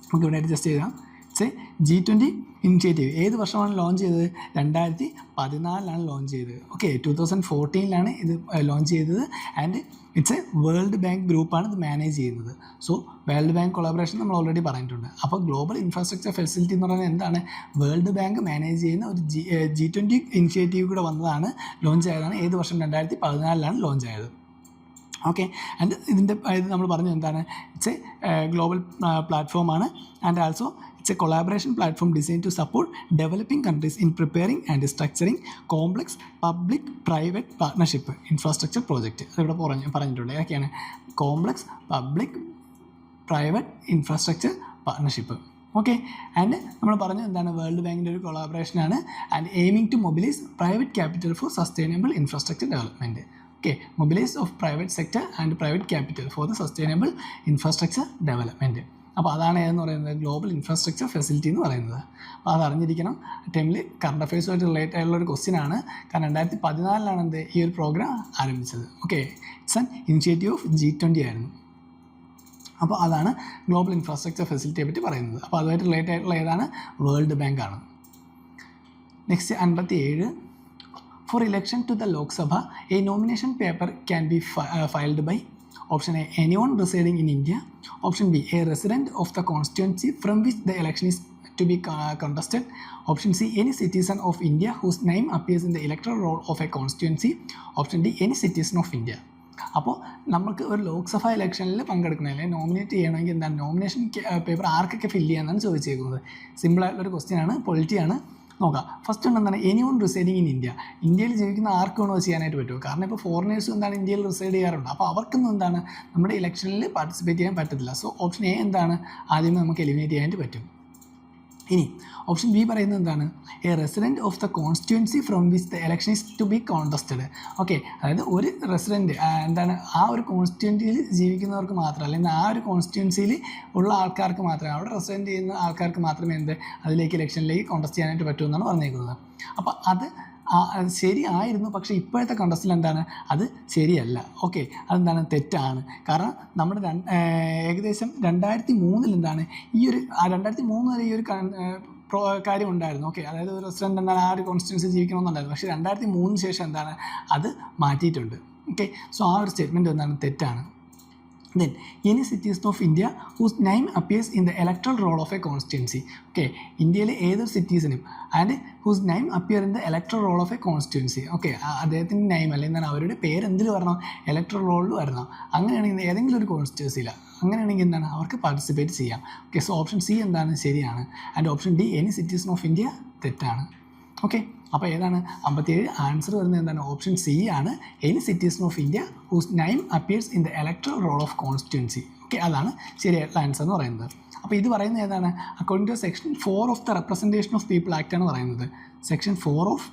നമുക്ക് ഇവിടെ അഡ്ജസ്റ്റ് ചെയ്യാം. It's A G20 initiative. ഏത് വർഷമാണ് ലോഞ്ച് ചെയ്തത്? 2014 ലോഞ്ച് ചെയ്തത്. ഓക്കെ, 2014 ഇത് ലോഞ്ച് ചെയ്തത്. And it's A world bank ഗ്രൂപ്പാണ് ഇത് മാനേജ് ചെയ്യുന്നത്. സോ വേൾഡ് ബാങ്ക് കൊളാബറേഷൻ നമ്മൾ ഓൾറെഡി പറഞ്ഞിട്ടുണ്ട്. അപ്പോൾ ഗ്ലോബൽ ഇൻഫ്രാസ്ട്രക്ചർ ഫെസിലിറ്റി എന്ന് പറയുന്നത് എന്താണ്? വേൾഡ് ബാങ്ക് മാനേജ് ചെയ്യുന്ന ഒരു G20 ഇനിഷ്യേറ്റീവ് കൂടെ വന്നതാണ്, ലോഞ്ച് ആയതാണ്. ഏത് വർഷം? 2014 ലോഞ്ച് ആയത്. ഓക്കെ, ആൻഡ് ഇതിൻ്റെ ഇത് നമ്മൾ പറഞ്ഞു എന്താണ്? ഇറ്റ്സ് എ ഗ്ലോബൽ പ്ലാറ്റ്ഫോമാണ്. And also it's a collaboration platform design to support developing countries in preparing and structuring complex public private partnership infrastructure project. അതിവിടെ പറഞ്ഞിട്ടുണ്ട്. ഏതൊക്കെയാണ്? Complex public private infrastructure partnership. Okay. And നമ്മൾ പറഞ്ഞു എന്താണ് വേൾഡ് ബാങ്കിൻ്റെ ഒരു കൊളാബറേഷനാണ്. And aiming to mobilise private capital for sustainable infrastructure development. Okay, mobilise of private sector and private capital for the sustainable infrastructure development. അപ്പോൾ അതാണ് ഏതെന്ന് പറയുന്നത് ഗ്ലോബൽ ഇൻഫ്രാസ്ട്രക്ചർ ഫെസിലിറ്റി എന്ന് പറയുന്നത്. അപ്പോൾ അത് അറിഞ്ഞിരിക്കണം. ടൈമിൽ കറണ്ട് അഫയേഴ്സുമായിട്ട് റിലേറ്റഡ് ആയിട്ടുള്ള ഒരു ക്വസ്റ്റ്യൻ ആണ്. കാരണം 2014 എന്ത് ഈ ഒരു പ്രോഗ്രാം ആരംഭിച്ചത്. Okay, it's an initiative of G20 ആയിരുന്നു. അപ്പോൾ അതാണ് ഗ്ലോബൽ ഇൻഫ്രാസ്ട്രക്ചർ ഫെസിലിറ്റിയെ പറ്റി പറയുന്നത്. അപ്പോൾ അതുമായിട്ട് റിലേറ്റഡ് ആയിട്ടുള്ള ഏതാണ് വേൾഡ് ബാങ്ക് ആണ്. Next 57. For election to the Lok Sabha a nomination paper can be filed by option a anyone residing in India, option B a resident of the constituency from which the election is to be contested, option C any citizen of India whose name appears in the electoral roll of a constituency, option D any citizen of India. അപ്പോൾ നമുക്ക് ഒരു ലോക്സഭ ഇലക്ഷനിൽ പങ്കെടുക്കണം അല്ലെങ്കിൽ നോമിനേറ്റ് ചെയ്യണമെങ്കിൽ എന്താണ് നോമിനേഷൻ പേപ്പർ ആർക്കൊക്കെ ഫില്ല് ചെയ്യാമെന്നാണ് ചോദിച്ചേക്കുന്നത്. സിമ്പിളായിട്ടുള്ളൊരു ക്വസ്റ്റ്യൻ ആണ്, പൊളിറ്റിയാണ്. നോക്കാം. ഫസ്റ്റ് എന്താണ് എനിവൺ റിസൈഡിങ് ഇൻ ഇന്ത്യ. ഇന്ത്യയിൽ ജീവിക്കുന്ന ആർക്ക് വേണോ ചെയ്യാനായിട്ട് പറ്റുമോ? കാരണം ഇപ്പോൾ ഫോറിനേഴ്സും എന്താണ് ഇന്ത്യയിൽ റിസൈഡ് ചെയ്യാറുണ്ട്. അപ്പോൾ അവർക്കൊന്നും എന്താണ് നമ്മുടെ ഇലക്ഷനിൽ പാർട്ടിസിപ്പേറ്റ് ചെയ്യാൻ പറ്റത്തില്ല. സോ ഓപ്ഷൻ എ എന്താണ് ആദ്യമേ നമുക്ക് എലിമിനേറ്റ് ചെയ്യാനായിട്ട് പറ്റും. ഇനി ഓപ്ഷൻ ബി പറയുന്നത് എന്താണ് a resident of the constituency from which the election is to be contested. Okay, അതായത് ഒരു റെസിഡൻറ്റ് എന്താണ് ആ ഒരു കോൺസ്റ്റിറ്റ്യുവൻസിയിൽ ജീവിക്കുന്നവർക്ക് മാത്രം അല്ലെങ്കിൽ ആ ഒരു കോൺസ്റ്റിറ്റ്യുവൻസിയിൽ ഉള്ള ആൾക്കാർക്ക് മാത്രമേ അവിടെ റെസിഡൻറ്റ് ചെയ്യുന്ന ആൾക്കാർക്ക് മാത്രമേ അതിലേക്ക് ഇലക്ഷനിലേക്ക് കോണ്ടസ്റ്റ് ചെയ്യാനായിട്ട് പറ്റുമെന്നാണ് പറഞ്ഞേക്കുന്നത്. അപ്പോൾ അത് ശരിയായിരുന്നു. പക്ഷേ ഇപ്പോഴത്തെ കണ്ടസ്റ്റിൽ എന്താണ് അത് ശരിയല്ല. ഓക്കെ, അതെന്താണ് തെറ്റാണ്. കാരണം നമ്മുടെ ഏകദേശം 2003 എന്താണ് ഈ ഒരു 2003 വരെ ഈ ഒരു കാര്യം ഉണ്ടായിരുന്നു. ഓക്കെ, അതായത് ഒരു റെസിഡൻറ്റ് എന്താണ് ആ ഒരു കോൺസ്റ്റിറ്റ്യുവൻസി ജീവിക്കണമെന്നുണ്ടായിരുന്നു. പക്ഷേ 2003 ശേഷം എന്താണ് അത് മാറ്റിയിട്ടുണ്ട്. ഓക്കെ, സോ ആ ഒരു സ്റ്റേറ്റ്മെൻറ്റ് എന്താണ് തെറ്റാണ്. Then any citizen of India whose name appears in the electoral roll of a constituency. Okay, ഇന്ത്യയിലെ ഏതൊരു സിറ്റീസനും and whose name appear in the electoral roll of a constituency. Okay, അദ്ദേഹത്തിൻ്റെ നെയിം അല്ലെങ്കിൽ എന്താണ് അവരുടെ പേര് എന്തിൽ വരണം ഇലക്ട്രൽ റോളിൽ വരണം. അങ്ങനെയാണെങ്കിൽ ഏതെങ്കിലും ഒരു കോൺസ്റ്റിറ്റ്യുവൻസിയില്ല. അങ്ങനെയാണെങ്കിൽ എന്താണ് അവർക്ക് പാർട്ടിസിപ്പേറ്റ് ചെയ്യാം. ഓക്കെ, സോ ഓപ്ഷൻ സി എന്താണ് ശരിയാണ്. And option D any citizen of India തെറ്റാണ്. ഓക്കെ, അപ്പോൾ ഏതാണ് 57 ആൻസർ വരുന്നത് എന്താണ് ഓപ്ഷൻ സി ആണ് any citizen of India whose name appears in the electoral roll of constituency. Okay, അതാണ് ശരിയായിട്ടുള്ള ആൻസർ എന്ന് പറയുന്നത്. അപ്പോൾ ഇത് പറയുന്നത് ഏതാണ് according to section 4 of the representation of people act ആണ് പറയുന്നത്. Section 4 of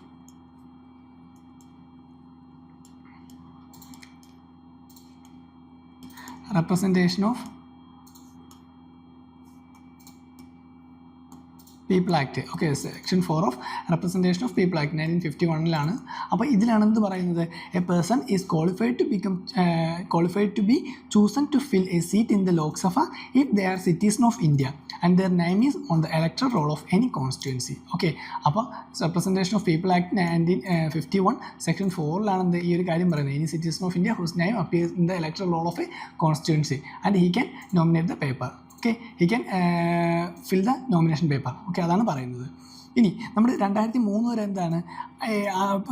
representation of people act. Okay, section 4 of representation of people act 1951 അപ്പോൾ ഇതിലാണെന്ത് പറയുന്നത് a person is qualified to be chosen to fill a seat in the Lok Sabha if they are citizen of India and their name is on the electoral roll of any constituency. Okay, അപ്പോൾ representation of people act 1951 section 4 ഈ ഒരു കാര്യം പറയുന്നത് any citizen of India whose name appears in the electoral roll of a constituency and he can nominate the paper. Okay, he can fill the nomination paper. Okay, അതാണ് പറയുന്നത്. ഇനി നമ്മൾ 2003 വരെ എന്താണ്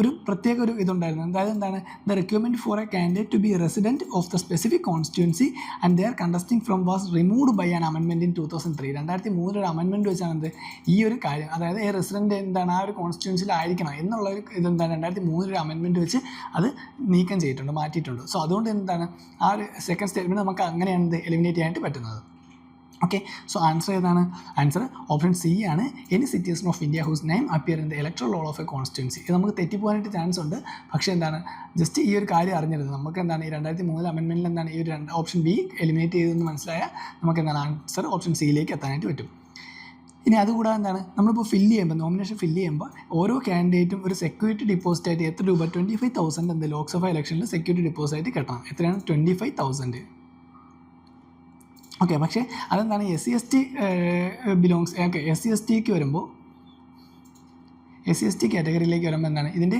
ഒരു പ്രത്യേക ഒരു ഇതുണ്ടായിരുന്നു. അതായത് എന്താണ് the requirement for a candidate to be resident of the specific constituency and they are contesting from was removed by an amendment in 2003. 2003 ഒരു അമെൻമെൻറ്റ് വെച്ചാണ് ഈ ഒരു കാര്യം, അതായത് ഈ റെസിഡൻറ്റ് എന്താണ് ആ ഒരു കോൺസ്റ്റിറ്റ്യുവൻസിയിലായിരിക്കണം എന്നുള്ളൊരു ഇതെന്താണ് 2003 ഒരു അമെൻമെൻറ്റ് വെച്ച് അത് നീക്കം ചെയ്തിട്ടുണ്ട്, മാറ്റിയിട്ടുണ്ട്. സോ അതുകൊണ്ട് എന്താണ് ആ ഒരു സെക്കൻഡ് സ്റ്റേറ്റ്മെൻറ്റ് നമുക്ക് അങ്ങനെയാണ് എലിമിനേറ്റ് ചെയ്യാനായിട്ട് പറ്റുന്നത്. ഓക്കെ, സോ ആൻസർ ഏതാണ് ആൻസർ ഓപ്ഷൻ സി ആണ് any citizen of India whose name appear in the electoral roll of a constituency. ഇത് നമുക്ക് തെറ്റിപ്പോകാനായിട്ട് ചാൻസ് ഉണ്ട്. പക്ഷേ എന്താണ് ജസ്റ്റ് ഈ ഒരു കാര്യം അറിഞ്ഞിരുന്നത് നമുക്ക് എന്താണ് ഈ 2003 അമെൻമെൻറ്റിൽ എന്താണ് ഈ ഒരു ഓപ്ഷൻ ബി എലിമിനേറ്റ് ചെയ്തതെന്ന് മനസ്സിലായാൽ നമുക്ക് എന്താണ് ആൻസർ ഓപ്ഷൻ സിയിലേക്ക് എത്താനായിട്ട് പറ്റും. ഇനി അതുകൂടാതെ എന്താണ് നമ്മളിപ്പോൾ നോമിനേഷൻ ഫില്ല് ചെയ്യുമ്പോൾ ഓരോ കാൻഡിഡേറ്റും ഒരു സെക്യൂരിറ്റി ഡെപ്പോസിറ്റ് ആയിട്ട് എത്ര രൂപ 25,000 ലോക്സഭ ഇലക്ഷനിൽ സെക്യൂരിറ്റി ഡെപ്പോസിറ്റ് ആയിട്ട് കെട്ടണം. എത്രയാണ് 25,000. ഓക്കെ, പക്ഷേ അതെന്താണ് SC/ST ബിലോങ്സ്. ഓക്കെ, SC/STക്ക് വരുമ്പോൾ SC/ST കാറ്റഗറിയിലേക്ക് വരുമ്പോൾ എന്താണ് ഇതിൻ്റെ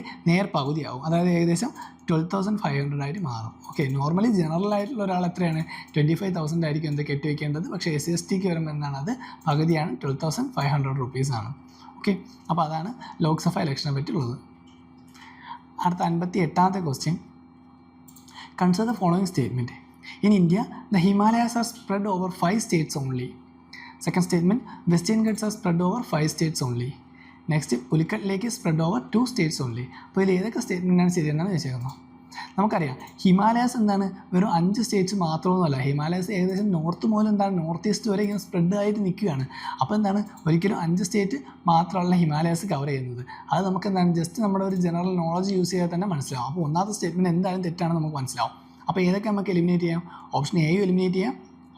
പകുതിയാവും. അതായത് ഏകദേശം 12,500 ആയിട്ട് മാറും. ഓക്കെ, നോർമലി ജനറലായിട്ടുള്ള ഒരാൾ എത്രയാണ് 25,000 ആയിരിക്കും കെട്ടിവെക്കേണ്ടത്. പക്ഷേ SC/STക്ക് വരുമ്പോൾ എന്താണ് അത് പകുതിയാണ് 12,500 റുപ്പീസാണ്. ഓക്കെ, അപ്പോൾ അതാണ് ലോക്സഭ ഇലക്ഷനെ പറ്റിയുള്ളത്. അടുത്ത 58ാമത്തെ question. Consider the following statement. In India, the Himalayas are spread over 5 states only. Second statement, Western Ghats are spread over 5 states only. Next, Pulicat Lake is spread over 2 states only. അപ്പോൾ ഇതിൽ ഏതൊക്കെ സ്റ്റേറ്റ്മെൻറ്റാണ് ശരിയെന്നാണ് ചോദിച്ചേക്കുന്നത്. നമുക്കറിയാം ഹിമാലയാസ് എന്താണ് വെറും 5 സ്റ്റേറ്റ്സ് മാത്രമൊന്നുമല്ല. ഹിമാലയാസ് ഏകദേശം നോർത്ത് മുതൽ എന്താണ് നോർത്ത് ഈസ്റ്റ് വരെ ഇങ്ങനെ സ്പ്രെഡ് ആയിട്ട് നിൽക്കുകയാണ്. അപ്പോൾ എന്താണ് ഒരിക്കലും 5 സ്റ്റേറ്റ് മാത്രമല്ല ഹിമാലയാസ് കവർ ചെയ്യുന്നത്. അത് നമുക്ക് എന്താണ് ജസ്റ്റ് നമ്മുടെ ഒരു ജനറൽ നോളജ് യൂസ് ചെയ്താൽ തന്നെ മനസ്സിലാവും. അപ്പോൾ ഒന്നാമത്തെ സ്റ്റേറ്റ്മെൻറ്റ് എന്തായാലും തെറ്റാണെന്ന് നമുക്ക് മനസ്സിലാവും. അപ്പോൾ ഏതൊക്കെ നമുക്ക് എലിമിനേറ്റ് ചെയ്യാം? ഓപ്ഷൻ എയും എലിമിനേറ്റ് ചെയ്യാം,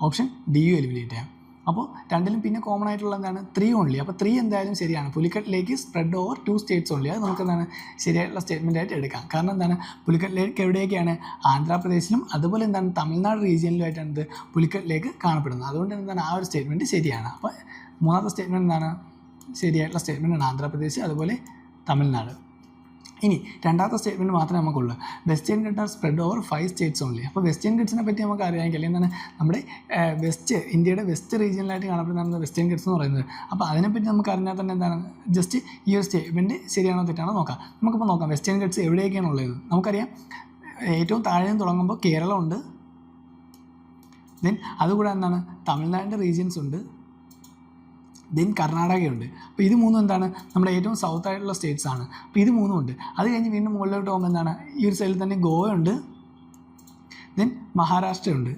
ഓപ്ഷൻ ഡിയും എലിമിനേറ്റ് ചെയ്യാം. അപ്പോൾ രണ്ടിലും പിന്നെ കോമൺ ആയിട്ടുള്ള എന്താണ് 3 ഓൺലി. അപ്പോൾ 3 എന്തായാലും ശരിയാണ്. പുലിക്കട്ട് ലേക്ക് സ്പ്രെഡ് ഓവർ 2 സ്റ്റേറ്റ്സ് ഓൺലി. അത് നമുക്ക് എന്താണ് ശരിയായിട്ടുള്ള സ്റ്റേറ്റ്മെൻ്റ് ആയിട്ട് എടുക്കാം. കാരണം എന്താണ് പുലിക്കട്ട് ലേക്ക് എവിടെയൊക്കെയാണ്? ആന്ധ്രാപ്രദേശിലും അതുപോലെ എന്താണ് തമിഴ്നാട് റീജിയനിലുമായിട്ടാണ് ഇത് പുലിക്കട്ട് ലേക്ക് കാണപ്പെടുന്നത്. അതുകൊണ്ട് എന്താണ് ആ ഒരു സ്റ്റേറ്റ്മെൻറ്റ് ശരിയാണ്. അപ്പോൾ മൂന്നാമത്തെ സ്റ്റേറ്റ്മെൻറ്റ് എന്താണ് ശരിയായിട്ടുള്ള സ്റ്റേറ്റ്മെൻറ്റാണ് ആന്ധ്രാപ്രദേശ് അതുപോലെ തമിഴ്നാട്. ഇനി രണ്ടാമത്തെ സ്റ്റേറ്റ്മെൻറ്റ് മാത്രമേ നമുക്കുള്ളൂ. Western ghats are spread over 5 states only. അപ്പോൾ വെസ്റ്റേൺ ഗട്ട്സിനെ പറ്റി നമുക്ക് അറിയാമെങ്കിൽ എന്താണ് നമ്മുടെ ഇന്ത്യയുടെ വെസ്റ്റ് റീജിയനിലായിട്ട് കാണപ്പെടുന്നതാണ് വെസ്റ്റേൺ ഗട്ട്സ് എന്ന് പറയുന്നത്. അപ്പോൾ അതിനെപ്പറ്റി നമുക്ക് അറിഞ്ഞാൽ തന്നെ എന്താണ് ജസ്റ്റ് ഈ ഒരു സ്റ്റേറ്റ്മെൻറ്റ് ശരിയാണോ തെറ്റാണോ നോക്കാം. നമുക്കിപ്പോൾ നോക്കാം വെസ്റ്റേൺ ഗട്ട്സ് എവിടെയൊക്കെയാണ് ഉള്ളത്. നമുക്കറിയാം ഏറ്റവും താഴെ തുടങ്ങുമ്പോൾ കേരളമുണ്ട്, ദെൻ അതുകൂടെ എന്താണ് തമിഴ്നാടിൻ്റെ റീജിയൻസ് ഉണ്ട്, ദെൻ കർണാടകയുണ്ട്. അപ്പോൾ ഇത് മൂന്നും എന്താണ് നമ്മുടെ ഏറ്റവും സൗത്ത് ആയിട്ടുള്ള സ്റ്റേറ്റ്സ് ആണ്. അപ്പോൾ ഇത് മൂന്നും ഉണ്ട്. അത് കഴിഞ്ഞ് വീണ്ടും മുകളിലോട്ട് പോകുമ്പോൾ എന്താണ് ഈ ഒരു സൈഡിൽ തന്നെ ഗോവ ഉണ്ട്, ദെൻ മഹാരാഷ്ട്രയുണ്ട്.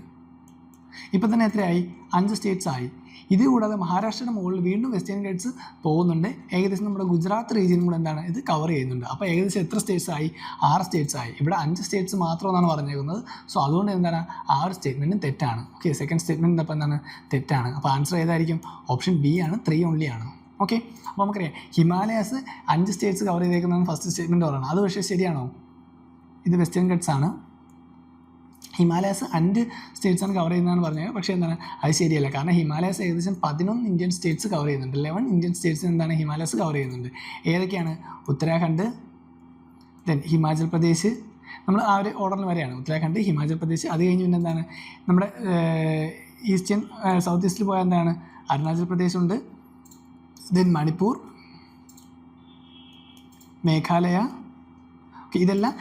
ഇപ്പം തന്നെ എത്രയായി? 5 സ്റ്റേറ്റ്സ് ആയി. ഇത് കൂടാതെ മഹാരാഷ്ട്രയുടെ മുകളിൽ വീണ്ടും വെസ്റ്റേൺ ഗട്ട്സ് പോകുന്നുണ്ട്. ഏകദേശം നമ്മുടെ ഗുജറാത്ത് റീജിയൻ കൂടെ എന്താണ് ഇത് കവർ ചെയ്യുന്നുണ്ട്. അപ്പോൾ ഏകദേശം എത്ര സ്റ്റേറ്റ്സ് ആയി? 6 സ്റ്റേറ്റ്സ് ആയി. ഇവിടെ 5 സ്റ്റേറ്റ്സ് മാത്രമെന്നാണ് പറഞ്ഞേക്കുന്നത്. സോ അതുകൊണ്ട് എന്താണ് ആ ഒരു സ്റ്റേറ്റ്മെൻറ്റും തെറ്റാണ്. ഓക്കെ, സെക്കൻഡ് സ്റ്റേറ്റ്മെൻറ്റ് അപ്പോൾ എന്താണ് തെറ്റാണ്. അപ്പോൾ ആൻസർ ഏതായിരിക്കും? ഓപ്ഷൻ ബി ആണ്, 3 ഓൺലി ആണ്. ഓക്കെ, അപ്പോൾ നമുക്കറിയാം ഹിമാലയാസ് 5 സ്റ്റേറ്റ്സ് കവർ ചെയ്തേക്കുന്നതാണ് ഫസ്റ്റ് സ്റ്റേറ്റ്മെൻറ്റ് പറയുന്നത്. അത് പക്ഷേ ശരിയാണോ? ഇത് വെസ്റ്റേൺ ഗട്ട്സ് ആണ്. ഹിമാലയാസ് 5 സ്റ്റേറ്റ്സാണ് കവർ ചെയ്യുന്നതെന്ന് പറഞ്ഞത്. പക്ഷേ എന്താണ് അത് ശരിയല്ല. കാരണം ഹിമാലയാസ് ഏകദേശം 11 ഇന്ത്യൻ സ്റ്റേറ്റ്സ് കവർ ചെയ്യുന്നുണ്ട്. 11 ഇന്ത്യൻ സ്റ്റേറ്റ്സ് എന്താണ് ഹിമാലയാസ് കവർ ചെയ്യുന്നുണ്ട്. ഏതൊക്കെയാണ്? ഉത്തരാഖണ്ഡ്, ദെൻ ഹിമാചൽ പ്രദേശ്. നമ്മൾ ആ ഒരു ഓർഡറിൽ വരെയാണ്. ഉത്തരാഖണ്ഡ്, ഹിമാചൽ പ്രദേശ്. അത് കഴിഞ്ഞ് പിന്നെ എന്താണ് നമ്മുടെ ഈസ്റ്റേൺ സൗത്ത് ഈസ്റ്റിൽ പോയാൽ എന്താണ് അരുണാചൽ പ്രദേശ് ഉണ്ട്, ദെൻ മണിപ്പൂർ, മേഘാലയ. ഓക്കെ, ഇതെല്ലാം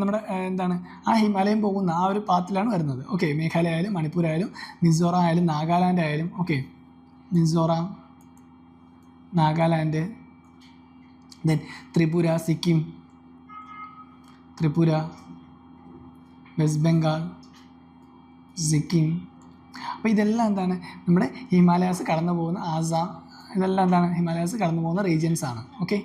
നമ്മുടെ എന്താണ് ആ ഹിമാലയം പോകുന്ന ആ ഒരു പാത്തിലാണ് വരുന്നത്. ഓക്കെ, മേഘാലയ ആയാലും മണിപ്പൂർ ആയാലും മിസോറാം ആയാലും നാഗാലാൻഡ് ആയാലും. Okay, Mizoram, Nagaland, then Tripura, Sikkim, Tripura, west Bengal, Sikkim. അപ്പോൾ ഇതെല്ലാം എന്താണ് നമ്മുടെ ഹിമാലയാസ് കടന്നു പോകുന്ന ആസാം. ഇതെല്ലാം എന്താണ് ഹിമാലയാസ് കടന്നു പോകുന്ന റീജിയൻസ് ആണ്. Okay,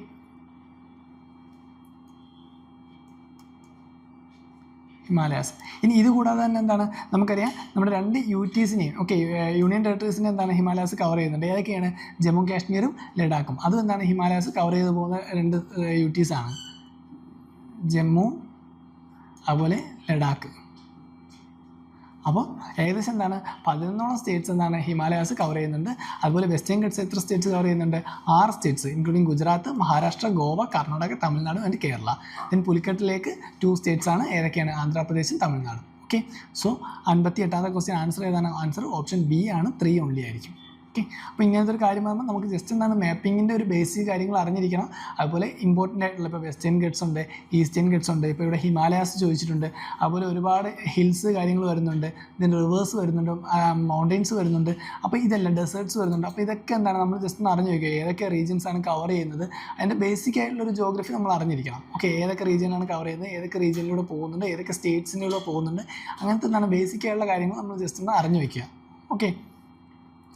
Himalayas. ഇനി ഇത് കൂടാതെ തന്നെ എന്താണ് നമുക്കറിയാം നമ്മുടെ 2 UTസിനെയും ഓക്കെ യൂണിയൻ ടെറിട്ടറീസിനെ എന്താണ് ഹിമാലയാസ് കവർ ചെയ്യുന്നുണ്ട്. ഏതൊക്കെയാണ്? ജമ്മു കാശ്മീരും ലഡാക്കും. അതും എന്താണ് ഹിമാലയാസ് കവർ ചെയ്ത് പോകുന്ന 2 UTs ആണ്, ജമ്മു അതുപോലെ ലഡാക്ക്. അപ്പോൾ ഏകദേശം എന്താണ് 11ഓളം സ്റ്റേറ്റ്സ് എന്താണ് ഹിമാലയാസ് കവർ ചെയ്യുന്നുണ്ട്. അതുപോലെ വെസ്റ്റേൺ ഗട്ട്സ് എത്ര സ്റ്റേറ്റ്സ് കവർ ചെയ്യുന്നുണ്ട്? 6 States including Gujarat, Maharashtra, Goa, Karnataka, Tamil Nadu and Kerala. Then പുലിക്കട്ടിലേക്ക് 2 States ആണ്. ഏതൊക്കെയാണ്? ആന്ധ്രാപ്രദേശും തമിഴ്നാടും. ഓക്കെ, സോ 58ാമത്തെ ക്വസ്റ്റ്യൻ ആൻസർ ഏതാണ്? ആൻസർ ഓപ്ഷൻ ബി ആണ്, 3 ഓൺലി ആയിരിക്കും. ഓക്കെ, അപ്പോൾ ഇങ്ങനത്തെ ഒരു കാര്യം പറയുമ്പോൾ നമുക്ക് ജസ്റ്റ് എന്താണ് മാപ്പിങ്ങിൻ്റെ ഒരു ബേസിക് കാര്യങ്ങൾ അറിഞ്ഞിരിക്കണം. അതുപോലെ ഇമ്പോർട്ടൻ്റ് ആയിട്ടുള്ള ഇപ്പോൾ വെസ്റ്റേൺ ഗട്ട്സ് ഉണ്ട്, ഈസ്റ്റേൺ ഗട്ട്സ് ഉണ്ട്, ഇപ്പോൾ ഇവിടെ ഹിമാലയാസ് ചോദിച്ചിട്ടുണ്ട്. അതുപോലെ ഒരുപാട് ഹിൽസ് കാര്യങ്ങൾ വരുന്നുണ്ട്, ഇതിൻ്റെ റിവേഴ്സ് വരുന്നുണ്ട്, മൗണ്ടെയ്ൻസ് വരുന്നുണ്ട്, അപ്പോൾ ഇതെല്ലാം ഡെസേർട്ട്സ് വരുന്നുണ്ട്. അപ്പോൾ ഇതൊക്കെ എന്താണ് നമ്മൾ ജസ്റ്റ് ഒന്ന് അറിഞ്ഞു വയ്ക്കുക. ഏതൊക്കെ റീജിയൻസ് ആണ് കവർ ചെയ്യുന്നത്, അതിൻ്റെ ബേസിക് ആയിട്ടുള്ളൊരു ജോഗ്രഫി നമ്മൾ അറിഞ്ഞിരിക്കണം. ഓക്കെ, ഏതൊക്കെ റീജിയനാണ് കവർ ചെയ്യുന്നത്, ഏതൊക്കെ റീജിയനിലൂടെ പോകുന്നുണ്ട്, ഏതൊക്കെ സ്റ്റേറ്റ്സിലൂടെ പോകുന്നുണ്ട്, അങ്ങനത്തെ എന്താണ് ബേസിക് ആയിട്ടുള്ള കാര്യങ്ങൾ നമ്മൾ ജസ്റ്റ് ഒന്ന് അറിഞ്ഞു വയ്ക്കുക. ഓക്കെ,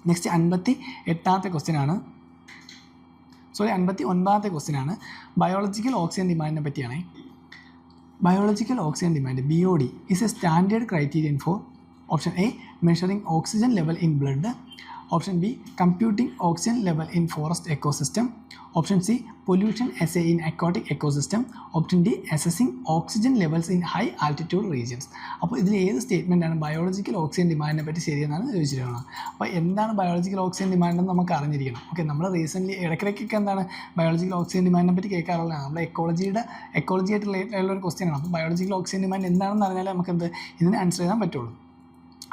നെക്സ്റ്റ് 58ാമത്തെ ക്വസ്റ്റ്യൻ ആണ്. 59ാമത്തെ ക്വസ്റ്റ്യൻ ആണ്. ബയോളജിക്കൽ ഓക്സിജൻ ഡിമാൻഡിനെ പറ്റിയാണ്. Biological oxygen demand BOD is a standard criterion for option A measuring oxygen level in blood, option B computing oxygen level in forest ecosystem, option C pollution assay in aquatic ecosystem, option D assessing oxygen levels in high altitude regions. അപ്പോൾ ഇതിൽ ഏത് സ്റ്റേറ്റ്മെൻറ്റാണ് ബയോളജിക്കൽ ഓക്സിജൻ ഡിമാൻഡിനെ പറ്റി ശരിയെന്നാണ് ചോദിച്ചിരിക്കുന്നത്. അപ്പോൾ എന്താണ് ബയോളജിക്കൽ ഓക്സിജൻ ഡിമാൻഡ് എന്ന് നമുക്ക് അറിഞ്ഞിരിക്കണം. ഓക്കെ, നമ്മൾ റീസെൻ്റ്ലി ഇടയ്ക്കിടയ്ക്കൊക്കെ എന്താണ് ബയോളജിക്കൽ ഓക്സിജൻ ഡിമാൻഡിനെ പറ്റി കേൾക്കാറുള്ളതാണ്. നമ്മുടെ എക്കോളജിയായിട്ട് റിലേറ്റഡ് ആയിട്ടുള്ള ഒരു ക്വസ്റ്റ്യൻ ആണ്. അപ്പോൾ ബയോളജിക്കൽ ഓക്സിജൻ ഡിമാൻഡ് എന്താണെന്ന് അറിഞ്ഞാലേ നമുക്ക് ഇതിന് ആൻസർ ചെയ്യാൻ പറ്റുള്ളൂ.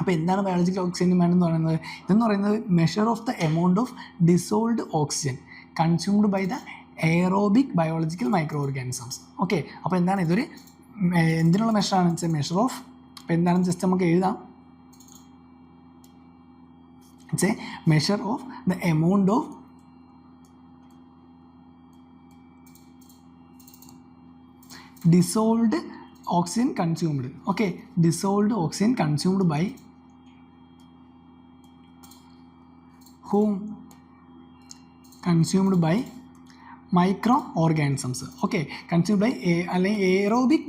അപ്പോൾ എന്താണ് ബയോളജിക്കൽ ഓക്സിജൻ ഡിമാൻഡ് എന്ന് പറയുന്നത്? ഇതെന്ന് പറയുന്നത് measure of the amount of dissolved oxygen consumed by the aerobic biological micro organisms. Okay, അപ്പോൾ എന്താണ് ഇതൊരു എന്തിനുള്ള മെഷറാണ്? It's a measure of. അപ്പോൾ എന്താണെന്ന് ജസ്റ്റ് നമുക്ക് എഴുതാം. It's a measure of the amount of dissolved oxygen consumed. Okay, dissolved oxygen consumed by whom? Consumed by microorganisms. Okay, consumed by aerobic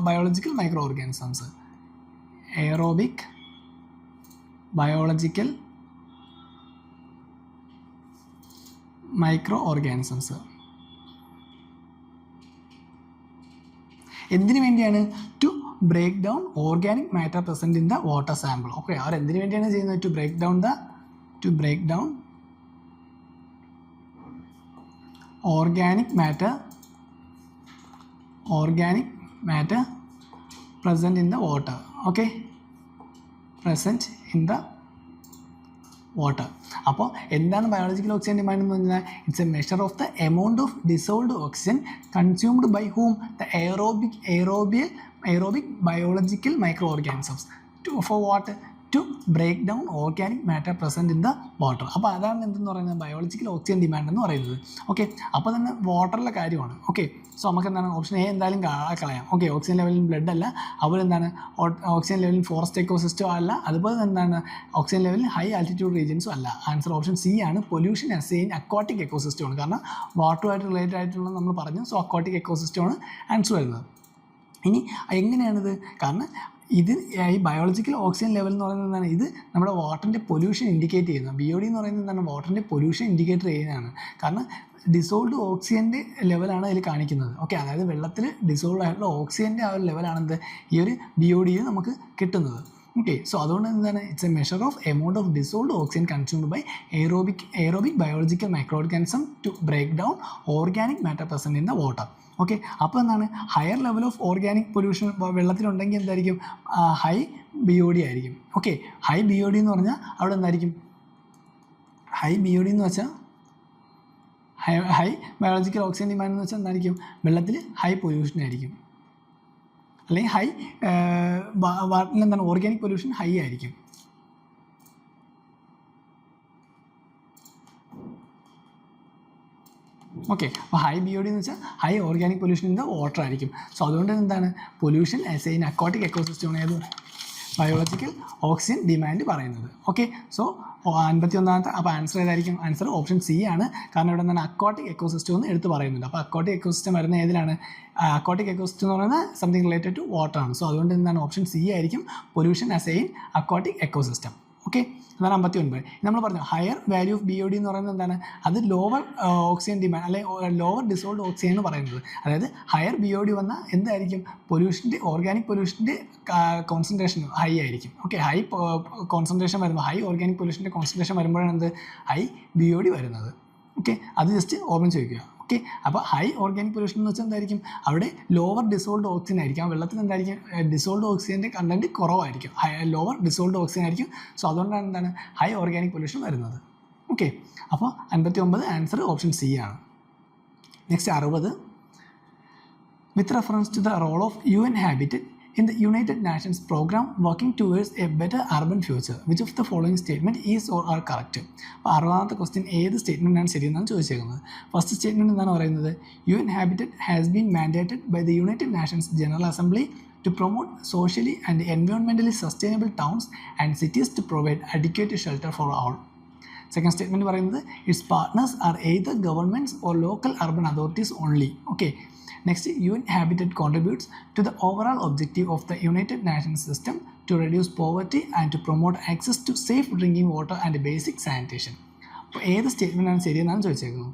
biological microorganisms. Aerobic biological microorganisms. എന്തിനു വേണ്ടിയാണ്? To break down organic matter present in the water sample. Okay, അവർ എന്തിനു വേണ്ടിയാണ് ചെയ്യുന്നത്? To break down organic matter present in the water. Okay, present in the water. അപ്പോൾ എന്താണ് ബയോളജിക്കൽ ഓക്സിജൻ ഡിമാൻഡ് എന്ന് പറഞ്ഞാൽ? It's a measure of the amount of dissolved oxygen consumed by whom? The aerobic biological microorganisms. For what? To break down organic matter present in the water. അപ്പോൾ അതാണ് എന്തെന്ന് പറയുന്നത്? ബയോളജിക്കൽ ഓക്സിജൻ ഡിമാൻഡ് എന്ന് പറയുന്നത്. ഓക്കെ, അപ്പോൾ തന്നെ വാട്ടറിലെ കാര്യമാണ്. ഓക്കെ, സോ നമുക്ക് എന്താണ്? ഓപ്ഷൻ എ എന്തായാലും കളയാം. ഓക്കെ, ഓക്സിജൻ ലെവലിൽ ബ്ലഡ് അല്ല, അതുപോലെ എന്താണ്? ഓക്സിജൻ ലെവലിൽ ഫോറസ്റ്റ് എക്കോസിസ്റ്റം അല്ല, അതുപോലെ എന്താണ്? ഓക്സിജൻ ലെവലിൽ ഹൈ ആൾട്ടിറ്റ്യൂഡ് റീജിയൻസും അല്ല. ആൻസർ ഓപ്ഷൻ സി ആണ്. Pollution as A aquatic ecosystem ആണ്. കാരണം വാട്ടറുമായിട്ട് റിലേറ്റഡ് ആയിട്ടുള്ള നമ്മൾ പറഞ്ഞു. സോ അക്വാട്ടിക് എക്കോസിസ്റ്റം ആണ് ആൻസർ വരുന്നത്. ഇനി എങ്ങനെയാണിത്? കാരണം ഇത് ഈ ബയോളജിക്കൽ ഓക്സിജൻ ലെവൽ എന്ന് പറയുന്നത് എന്താണ്? ഇത് നമ്മുടെ വാട്ടറിൻ്റെ പൊല്യൂഷൻ ഇൻഡിക്കേറ്റ് ചെയ്യുന്നത്. BOD എന്ന് പറയുന്നത് എന്താണ്? വാട്ടറിൻ്റെ പൊല്യൂഷൻ ഇൻഡിക്കേറ്റർ ചെയ്യുന്നതാണ്. കാരണം ഡിസോൾവ്ഡ് ഓക്സിജൻ്റെ ലെവലാണ് അതിൽ കാണിക്കുന്നത്. ഓക്കെ, അതായത് വെള്ളത്തിൽ ഡിസോൾവ് ആയിട്ടുള്ള ഓക്സിജൻ്റെ ആ ഒരു ലെവലാണെന്ത് ഈ ഒരു BODയിൽ നമുക്ക് കിട്ടുന്നത്. ഓക്കെ, സോ അതുകൊണ്ട് എന്താണ്? It's a measure of amount of dissolved oxygen consumed by aerobic biological microorganism to break down organic matter present in the water. Okay, അപ്പോൾ എന്താണ്? Higher level of organic pollution വെള്ളത്തിലുണ്ടെങ്കിൽ എന്തായിരിക്കും? ഹൈ BOD ആയിരിക്കും. ഓക്കെ, ഹൈ BOD എന്ന് പറഞ്ഞാൽ അവിടെ എന്തായിരിക്കും? ഹൈ BOD എന്ന് വെച്ചാൽ ഹൈ ബയോളജിക്കൽ ഓക്സിജൻ ഡിമാൻഡ് എന്ന് വെച്ചാൽ എന്തായിരിക്കും? വെള്ളത്തിൽ ഹൈ പൊല്യൂഷൻ ആയിരിക്കും. അല്ലെങ്കിൽ ഹൈ വാട്ടറിൽ എന്താണ്? ഓർഗാനിക് പൊല്യൂഷൻ ഹൈ ആയിരിക്കും. ഓക്കെ, അപ്പോൾ ഹൈ BOD എന്ന് വെച്ചാൽ high organic pollution in the water ആയിരിക്കും. സോ അതുകൊണ്ട് എന്താണ്? Pollution as A aquatic ecosystem ആണ് ഏത് ബയോളജിക്കൽ ഓക്സിജൻ ഡിമാൻഡ് പറയുന്നത്. ഓക്കെ, സോ 51ാമത്തെ അപ്പോൾ ആൻസർ ഏതായിരിക്കും? ആൻസർ ഓപ്ഷൻ സി ആണ്. കാരണം ഇവിടെ എന്താണ്? അക്വാട്ടിക് എക്കോസിസ്റ്റം എന്ന് എടുത്ത് പറയുന്നുണ്ട്. അപ്പോൾ അക്വാട്ടിക് എക്കോസിസ്റ്റം വരുന്ന ഏതിലാണ്? അക്വാട്ടിക് എക്കോസിസ്റ്റം എന്ന് പറയുന്നത് സംതിങ് റിലേറ്റഡ് ടു വാട്ടർ ആണ്. സോ അതുകൊണ്ട് എന്താണ്? ഓപ്ഷൻ സി ആയിരിക്കും. Pollution as A aquatic ecosystem. Okay, അതാണ് 59. നമ്മൾ പറഞ്ഞു ഹയർ വാല്യൂ ഓഫ് BOD എന്ന് പറയുന്നത് എന്താണ്? അത് ലോവർ ഓക്സിജൻ ഡിമാൻഡ് അല്ലെങ്കിൽ ലോവർ ഡിസോൾവ്ഡ് ഓക്സിജൻ എന്ന് പറയുന്നത്. അതായത് ഹയർ BOD വന്നാൽ എന്തായിരിക്കും? പൊല്യൂഷൻ്റെ ഓർഗാനിക് പൊല്യൂഷൻ്റെ കോൺസെൻട്രേഷൻ ഹൈ ആയിരിക്കും. ഓക്കെ, ഹൈ കോൺസെൻട്രേഷൻ വരുമ്പോൾ ഹൈ ഓർഗാനിക് പൊല്യൂഷൻ്റെ കോൺസെൻട്രേഷൻ വരുമ്പോഴാണ് എന്ത്? ഹൈ BOD വരുന്നത്. ഓക്കെ, അത് ജസ്റ്റ് ഓർമ്മ ചോദിക്കുക. ഓക്കെ, അപ്പോൾ ഹൈ ഓർഗാനിക് പൊല്യൂഷൻ എന്ന് വെച്ചാൽ എന്തായിരിക്കും? അവിടെ ലോവർ ഡിസോൾവ്ഡ് ഓക്സിജൻ ആയിരിക്കും. ആ വെള്ളത്തിൽ എന്തായിരിക്കും? ഡിസോൾവ്ഡ് ഓക്സിജൻ്റെ കണ്ടൻറ്റ് കുറവായിരിക്കും. ലോവർ ഡിസോൾവ്ഡ് ഓക്സിജൻ ആയിരിക്കും. സോ അതുകൊണ്ടാണ് എന്താണ്? ഹൈ ഓർഗാനിക് പൊല്യൂഷൻ വരുന്നത്. ഓക്കെ, അപ്പോൾ 59 ആൻസർ ഓപ്ഷൻ സി ആണ്. Next 60. With reference to the role of UN Habitat in the United Nations program working towards a better urban future, which of the following statement is or are correct? അപ്പോൾ 60ാമത്തെ ക്വസ്റ്റ്യൻ ഏത് സ്റ്റേറ്റ്മെൻറ്റാണ് ശരിയെന്നാണ് ചോദിച്ചേക്കുന്നത്. ഫസ്റ്റ് സ്റ്റേറ്റ്മെൻറ്റ് എന്താണ് പറയുന്നത്? UN Habitat has been mandated by the United Nations General Assembly to promote socially and environmentally sustainable towns and cities to provide adequate shelter for all. Second statement പറയുന്നത് it's partners are either governments or local urban authorities only. Okay, next, UN Habitat contributes to the overall objective of the United Nations system to reduce poverty and to promote access to safe drinking water and basic sanitation. അപ്പോൾ ഏത് സ്റ്റേറ്റ്മെൻറ്റാണ് ശരിയെന്നാണ് ചോദിച്ചേക്കുന്നത്.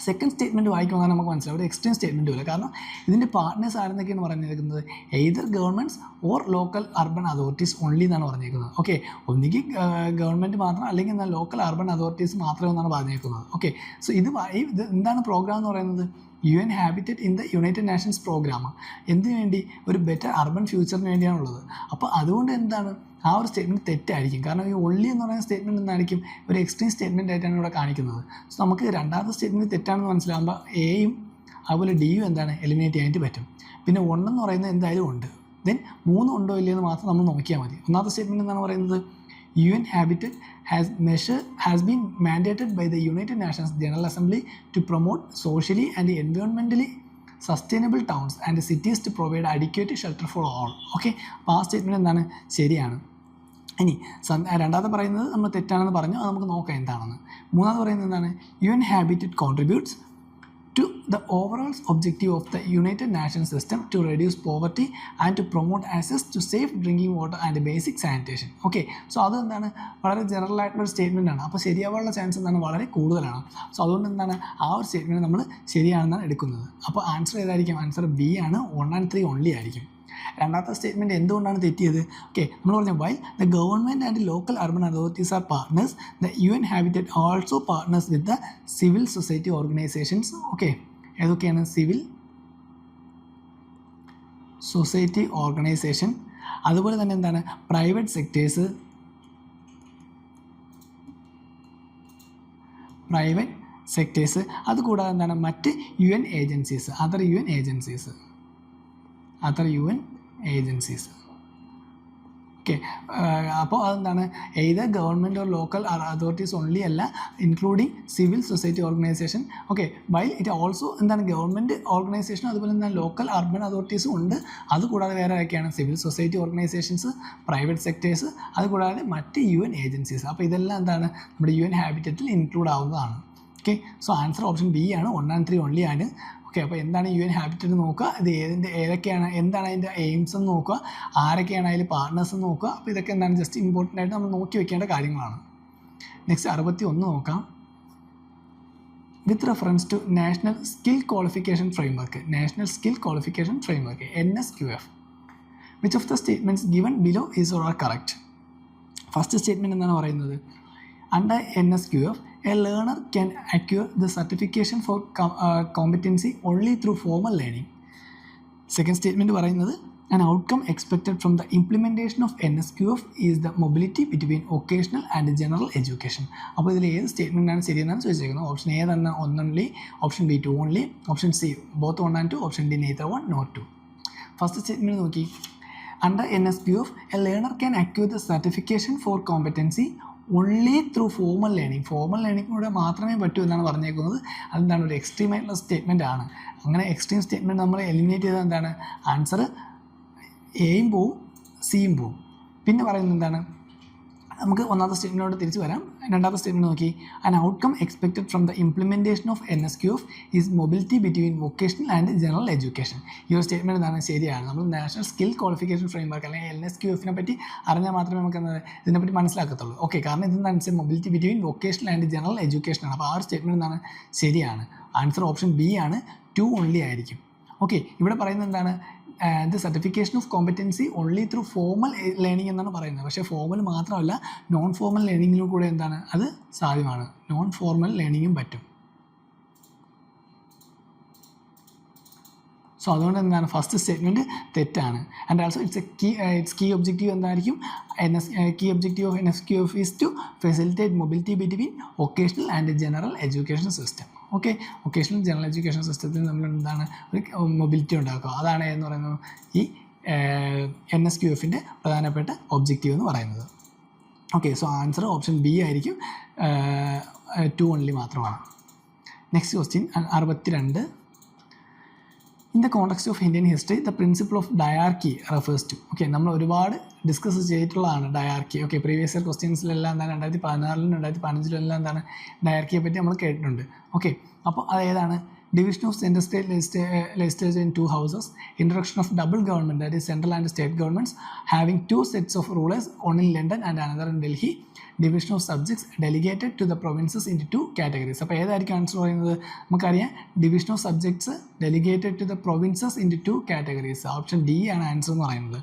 സെക്കൻഡ് സ്റ്റേറ്റ്മെൻറ്റ് വായിക്കുമ്പോൾ നമുക്ക് മനസ്സിലാവും ഒരു എക്സ്ട്രീം സ്റ്റേറ്റ്മെൻറ്റ് പോലെ. കാരണം ഇതിൻ്റെ പാർട്ട്നേഴ്സ് ആരെന്നൊക്കെയാണ് പറഞ്ഞിരിക്കുന്നത്? Either governments or local urban authorities only എന്നാണ് പറഞ്ഞിരിക്കുന്നത്. ഓക്കെ, ഒന്നുകിൽ ഗവൺമെൻറ് മാത്രം അല്ലെങ്കിൽ എന്നാൽ ലോക്കൽ അർബൻ അതോറിറ്റീസ് മാത്രമേ എന്നാണ് പറഞ്ഞിരിക്കുന്നത്. ഓക്കെ, സോ ഇത് എന്താണ് പ്രോഗ്രാം എന്ന് പറയുന്നത്? UN Habitat in the United Nations programme. എന്തിനു വേണ്ടി? ഒരു ബെറ്റർ അർബൻ ഫ്യൂച്ചറിന് വേണ്ടിയാണുള്ളത്. അപ്പോൾ അതുകൊണ്ട് എന്താണ്? ആ ഒരു സ്റ്റേറ്റ്മെൻറ്റ് തെറ്റായിരിക്കും. കാരണം ഈ ഒള്ളി എന്ന് പറയുന്ന സ്റ്റേറ്റ്മെൻറ്റ് എന്തായിരിക്കും? ഒരു എക്സ്ട്രീം സ്റ്റേറ്റ്മെൻറ്റ് ആയിട്ടാണ് ഇവിടെ കാണിക്കുന്നത്. സോ നമുക്ക് രണ്ടാമത്തെ സ്റ്റേറ്റ്മെൻറ്റ് തെറ്റാണെന്ന് മനസ്സിലാകുമ്പോൾ എയും അതുപോലെ ഡിയും എന്താണ്? എലിമിനേറ്റ് ചെയ്യാനായിട്ട് പറ്റും. പിന്നെ 1 എന്ന് പറയുന്നത് എന്തായാലും ഉണ്ട്. ദെൻ 3 ഉണ്ടോ ഇല്ലയെന്ന് മാത്രം നമ്മൾ നോക്കിയാൽ മതി. ഒന്നാമത്തെ സ്റ്റേറ്റ്മെൻറ്റ് എന്താണ് പറയുന്നത്? UN Habitat has been mandated by the United Nations General Assembly to promote socially and environmentally sustainable towns and cities to provide adequate shelter for all. Okay, അപ്പോൾ ആ സ്റ്റേറ്റ്മെൻറ്റ് എന്താണ്, ശരിയാണ്. ഇനി രണ്ടാമത്തെ പറയുന്നത് നമ്മൾ തെറ്റാണെന്ന് പറഞ്ഞു, അത് നമുക്ക് നോക്കാം എന്താണെന്ന്. മൂന്നാമത് പറയുന്നത് എന്താണ്, UN Habitat contributes to the overall objective of the United Nations system to reduce poverty and to promote access to safe drinking water and basic sanitation. Okay, so അത് എന്താണ്, വളരെ ജനറൽ ആയിട്ടുള്ളൊരു സ്റ്റേറ്റ്മെൻ്റ് ആണ്. അപ്പോൾ ശരിയാവാനുള്ള ചാൻസ് എന്താണ്, വളരെ കൂടുതലാണ്. സോ അതുകൊണ്ട് എന്താണ്, ആ ഒരു സ്റ്റേറ്റ്മെൻറ്റ് നമ്മൾ ശരിയാണെന്നാണ് എടുക്കുന്നത്. അപ്പോൾ ആൻസർ ഏതായിരിക്കും, ആൻസർ ബി ആണ്, 1 and 3 ഓൺലി ആയിരിക്കും. രണ്ടാമത്തെ സ്റ്റേറ്റ്മെൻറ്റ് എന്തുകൊണ്ടാണ് തെറ്റിയത്? ഓക്കെ, നമ്മൾ പറഞ്ഞു while the government and local urban authorities are partners, the UN Habitat also partners with the civil society organisations. Okay, ഏതൊക്കെയാണ്, സിവിൽ സൊസൈറ്റി ഓർഗനൈസേഷൻ, അതുപോലെ തന്നെ എന്താണ്, പ്രൈവറ്റ് സെക്ടേഴ്സ്, അതുകൂടാതെ എന്താണ്, മറ്റ് UN agencies, other UN agencies. Okay, അപ്പോൾ അതെന്താണ്, either government or local authorities only അല്ല, including civil society organisation. Okay, while it also എന്താണ്, ഗവൺമെൻറ് ഓർഗനൈസേഷനും അതുപോലെ എന്താണ് ലോക്കൽ അർബൻ അതോറിറ്റീസും ഉണ്ട്. അതുകൂടാതെ വേറെ ആരൊക്കെയാണ്, civil society organisations, private sectors, അതുകൂടാതെ മറ്റ് UN ഏജൻസീസ്. അപ്പോൾ ഇതെല്ലാം എന്താണ്, നമ്മുടെ UN ഹാബിറ്ററ്റിൽ ഇൻക്ലൂഡ് ആവുന്നതാണ്. Okay, so answer option B ആണ്, 1 and 3 ഓൺലി ആണ്. ഓക്കെ, അപ്പോൾ എന്താണ് UN ഹാബിറ്ററ്റ് നോക്കുക, ഇത് ഏതൊക്കെയാണ്, എന്താണ് അതിൻ്റെ എയിംസ് എന്ന് നോക്കുക, ആരൊക്കെയാണ് അതിൽ പാർട്ട്നേഴ്സ് എന്ന് നോക്കുക. അപ്പോൾ ഇതൊക്കെ എന്താണ്, ജസ്റ്റ് ഇമ്പോർട്ടൻ്റ് ആയിട്ട് നമ്മൾ നോക്കി വെക്കേണ്ട കാര്യങ്ങളാണ്. നെക്സ്റ്റ് 61 നോക്കാം. With reference to national skill qualification framework, NSQF, which of the statements given below is or are correct? First statement എന്താണ് പറയുന്നത്, under NSQF a learner can acquire the certification for competency only through formal learning. Second statement പറയുന്നത്, an outcome expected from the implementation of NSQF is the mobility between vocational and general education. അപ്പോൾ ഇതിൽ ഏത് സ്റ്റേറ്റ്മെൻ്റ് ആണ് ശരിയെന്നാണ് ചോദിച്ചിരിക്കുന്നത്. ഓപ്ഷൻ എ തന്നെ 1 only, option B 2 only, option C both 1 and 2, option D neither 1 nor 2. First statement നോക്കി, under NSQF a learner can acquire the certification for competency only through formal learning. Formal ലേണിങ്ങിലൂടെ മാത്രമേ പറ്റൂ എന്നാണ് പറഞ്ഞേക്കുന്നത്. അതെന്താണ്, ഒരു എക്സ്ട്രീം ആയിട്ടുള്ള സ്റ്റേറ്റ്മെൻ്റ് ആണ്. അങ്ങനെ എക്സ്ട്രീം സ്റ്റേറ്റ്മെൻറ്റ് നമ്മൾ എലിമിനേറ്റ് ചെയ്താൽ എന്താണ്, ആൻസർ എയും പോവും സിയും പോവും. പിന്നെ പറയുന്നത് എന്താണ്, നമുക്ക് ഒന്നാമത്തെ സ്റ്റേറ്റ്മെൻറ്റിനോട് തിരിച്ച് വരാം. രണ്ടാമത്തെ സ്റ്റേറ്റ്മെൻറ്റ് നോക്കി, an outcome expected from the implementation of NSQF is mobility between vocational and general education. ഈ ഒരു സ്റ്റേറ്റ്മെൻറ്റ് എന്താണ്, ശരിയാണ്. നമ്മൾ നാഷണൽ സ്കിൽ ക്വാളിഫിക്കേഷൻ ഫ്രെയിംവർക്ക് അല്ലെങ്കിൽ NSQFനെ പറ്റി അറിഞ്ഞാൽ മാത്രമേ നമുക്ക് ഇതിനെപ്പറ്റി മനസ്സിലാക്കത്തുള്ളൂ. ഓക്കെ, കാരണം ഇതെന്താണ്, mobility between vocational and general എഡ്യൂക്കേഷനാണ്. അപ്പോൾ ആ ഒരു സ്റ്റേറ്റ്മെൻറ്റ് എന്താണ്, ശരിയാണ്. ആൻസർ ഓപ്ഷൻ ബി ആണ്, 2 ഓൺലി ആയിരിക്കും. ഓക്കെ, ഇവിടെ പറയുന്നത് എന്താണ്, the certification of competency only through formal learning എന്നാണ് പറയുന്നത്. പക്ഷേ ഫോർമൽ മാത്രമല്ല, നോൺ ഫോർമൽ ലേണിങ്ങിലും കൂടെ എന്താണ്, അത് സാധ്യമാണ്. നോൺ ഫോർമൽ ലേണിങ്ങും പറ്റും. സോ അതുകൊണ്ട് എന്താണ്, ഫസ്റ്റ് സ്റ്റേറ്റ്മെൻറ്റ് തെറ്റാണ്. And also it's key objective എന്തായിരിക്കും, key objective of NSQF is to facilitate mobility between vocational and general education system. Okay, vocational general education സിസ്റ്റത്തിൽ നമ്മൾ എന്താണ്, ഒരു മൊബിലിറ്റി ഉണ്ടാക്കുക. അതാണ് എന്ന് പറയുന്നത് ഈ NSQFൻ്റെ പ്രധാനപ്പെട്ട ഒബ്ജക്റ്റീവ് എന്ന് പറയുന്നത്. Okay, so answer option B ആയിരിക്കും, 2 ഓൺലി മാത്രമാണ്. Next question 62. In the context of Indian history the principle of diarchy refers to. Okay, നമ്മൾ ഒരുപാട് ഡിസ്കസ് ചെയ്തിട്ടുള്ളതാണ് ഡയാർക്കി. ഓക്കെ, പ്രീവിയസ് ഇയർ ക്വസ്റ്റ്യൻസിലെല്ലാം എന്താണ്, 2016 2015 എന്താണ് ഡയാർക്കിയെ പറ്റി നമ്മൾ കേട്ടിട്ടുണ്ട്. ഓക്കെ, അപ്പോൾ അതേതാണ്, division of central state legislature in 2 houses, introduction of double government, that is central and state governments having 2 sets of rulers, one in London and another in Delhi, division of subjects delegated to the provinces in 2 categories. അപ്പോൾ ഏതായിരിക്കും ആൻസർ പറയുന്നത്, നമുക്കറിയാം division of subjects delegated to the provinces in 2 categories. Option D ആണ് ആൻസർ എന്ന് പറയുന്നത്.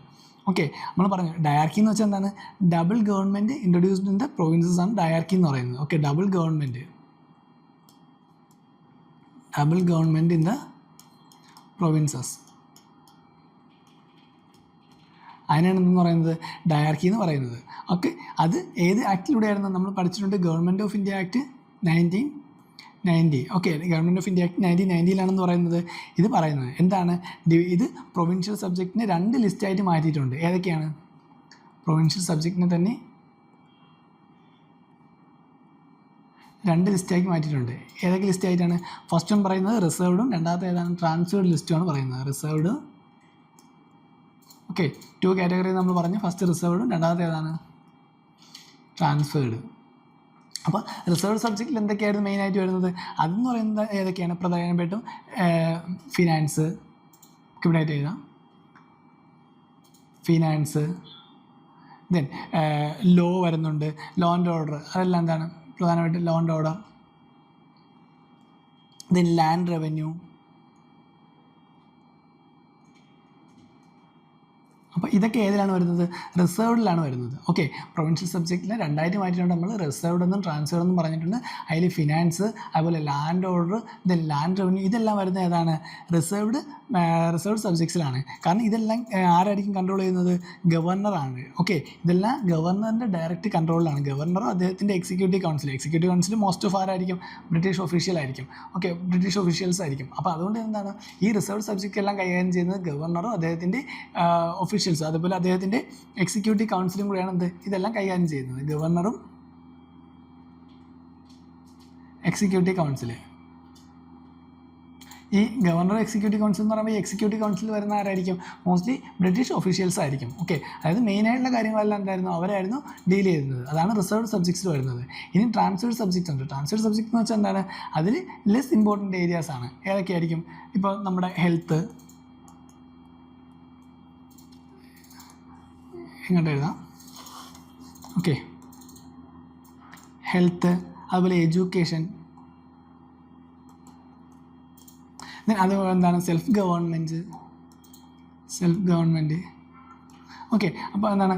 ഓക്കെ, നമ്മൾ പറഞ്ഞു ഡയാർക്കി എന്ന് വെച്ചാൽ എന്താണ്, double government introduced in the provinces ആണ് ഡയാർക്കി എന്ന് പറയുന്നത്. Okay, double government in the provinces, അതിനാണ് എന്തെന്ന് പറയുന്നത്, ഡയാർക്കി എന്ന് പറയുന്നത്. ഓക്കെ, അത് ഏത് ആക്ടിലൂടെയായിരുന്നു നമ്മൾ പഠിച്ചിട്ടുണ്ട്, government of India act 1990. Okay, government of India act 1990 പറയുന്നത്. ഇത് പറയുന്നത് എന്താണ്, ഇത് പ്രൊവിൻഷ്യൽ സബ്ജക്റ്റിനെ 2 ലിസ്റ്റായിട്ട് മാറ്റിയിട്ടുണ്ട്. ഏതൊക്കെയാണ്, പ്രൊവിൻഷ്യൽ സബ്ജക്റ്റിനെ തന്നെ 2 ലിസ്റ്റാക്കി മാറ്റിയിട്ടുണ്ട്. ഏതൊക്കെ ലിസ്റ്റ് ആയിട്ടാണ്? ഫസ്റ്റ് വൺ പറയുന്നത് റിസർവ്ഡും, രണ്ടാമത്തെ ഏതാണ്? ട്രാൻസ്ഫേർഡ് ലിസ്റ്റുമാണ് പറയുന്നത്. റിസർവ്ഡ്, ഓക്കെ, 2 കാറ്റഗറി നമ്മൾ പറഞ്ഞു. ഫസ്റ്റ് റിസർവ്ഡും, രണ്ടാമത്തെ ഏതാണ്? ട്രാൻസ്ഫേർഡ്. അപ്പോൾ റിസർവ്ഡ് സബ്ജക്റ്റിൽ എന്തൊക്കെയായിരുന്നു മെയിനായിട്ട് വരുന്നത്? അതെന്ന് പറയുന്നത് ഏതൊക്കെയാണ്? പ്രധാനമായിട്ടും ഫിനാൻസ്, ഇവിടെ ആയിട്ട് എഴുതാം, ഫിനാൻസ്, ദെൻ ലോ വരുന്നുണ്ട്, ലോ ആൻഡ് ഓർഡർ, അതെല്ലാം എന്താണ് പ്രധാനമായിട്ടും? Law and order. Then land revenue. അപ്പോൾ ഇതൊക്കെ ഏതിലാണ് വരുന്നത്? റിസർവ്ഡിലാണ് വരുന്നത്. ഓക്കെ, പ്രൊവിൻഷ്യൽ സബ്ജക്റ്റിൽ 2 മാറ്റിയിട്ടുണ്ട് നമ്മൾ. റിസർവ്ഡ് എന്നും ട്രാൻസ്ഫേർഡ് എന്നും പറഞ്ഞിട്ടുണ്ട്. അതിൽ ഫിനാൻസ്, അതുപോലെ land order, then land revenue, ഇതെല്ലാം വരുന്നത് ഏതാണ്? റിസർവ്ഡ് സബ്ജക്ട്സിലാണ്. കാരണം ഇതെല്ലാം ആരായിരിക്കും കൺട്രോൾ ചെയ്യുന്നത്? ഗവർണറാണ്. ഓക്കെ, ഇതെല്ലാം ഗവർണറിൻ്റെ ഡയറക്റ്റ് കൺട്രോളിലാണ്. ഗവർണറും അദ്ദേഹത്തിൻ്റെ എക്സിക്യൂട്ടീവ് കൗൺസിൽ മോസ്റ്റ് ഓഫ് ആരായിരിക്കും? ബ്രിട്ടീഷ് ഒഫീഷ്യൽ ആയിരിക്കും. ഓക്കെ, ബ്രിട്ടീഷ് ഒഫീഷ്യൽസ് ആയിരിക്കും. അപ്പോൾ അതുകൊണ്ട് എന്താണ് ഈ റിസർവ്ഡ് സബ്ജക്റ്റ് എല്ലാം കൈകാര്യം ചെയ്യുന്നത് ഗവർണറും അദ്ദേഹത്തിൻ്റെ ഒഫീഷ്യൽസ്, അതുപോലെ അദ്ദേഹത്തിൻ്റെ എക്സിക്യൂട്ടീവ് കൗൺസിലും കൂടെയാണ് ഇതെല്ലാം കൈകാര്യം ചെയ്യുന്നത്. ഗവർണറും എക്സിക്യൂട്ടീവ് കൗൺസിൽ. ഈ ഗവർണർ എക്സിക്യൂട്ടീവ് കൗൺസിൽ എന്ന് പറയുമ്പോൾ ഈ എക്സിക്യൂട്ടീവ് കൗൺസിൽ വരുന്ന ആരായിരിക്കും? മോസ്റ്റ്ലി ബ്രിട്ടീഷ് ഒഫീഷ്യൽസ് ആയിരിക്കും. ഓക്കെ, അതായത് മെയിനായിട്ടുള്ള കാര്യങ്ങളെല്ലാം എന്തായിരുന്നു? അവരായിരുന്നു ഡീൽ ചെയ്യുന്നത്. അതാണ് റിസർവ്ഡ് സബ്ജക്ട്സിൽ വരുന്നത്. ഇനി ട്രാൻസ്ഫേർഡ് സബ്ജക്റ്റ് ഉണ്ട്. ട്രാൻസ്ഫേർഡ് സബ്ജക്റ്റ് എന്ന് വെച്ചാൽ എന്താണ്? അതിൽ ലെസ് ഇമ്പോർട്ടൻറ്റ് ഏരിയാസ് ആണ്. ഏതൊക്കെയായിരിക്കും? ഇപ്പോൾ നമ്മുടെ ഹെൽത്ത്, ഇങ്ങോട്ട് എഴുതാം. ഓക്കെ, ഹെൽത്ത്, അതുപോലെ എഡ്യൂക്കേഷൻ, അതുപോലെ എന്താണ്? Self government. ഓക്കെ, അപ്പോൾ എന്താണ്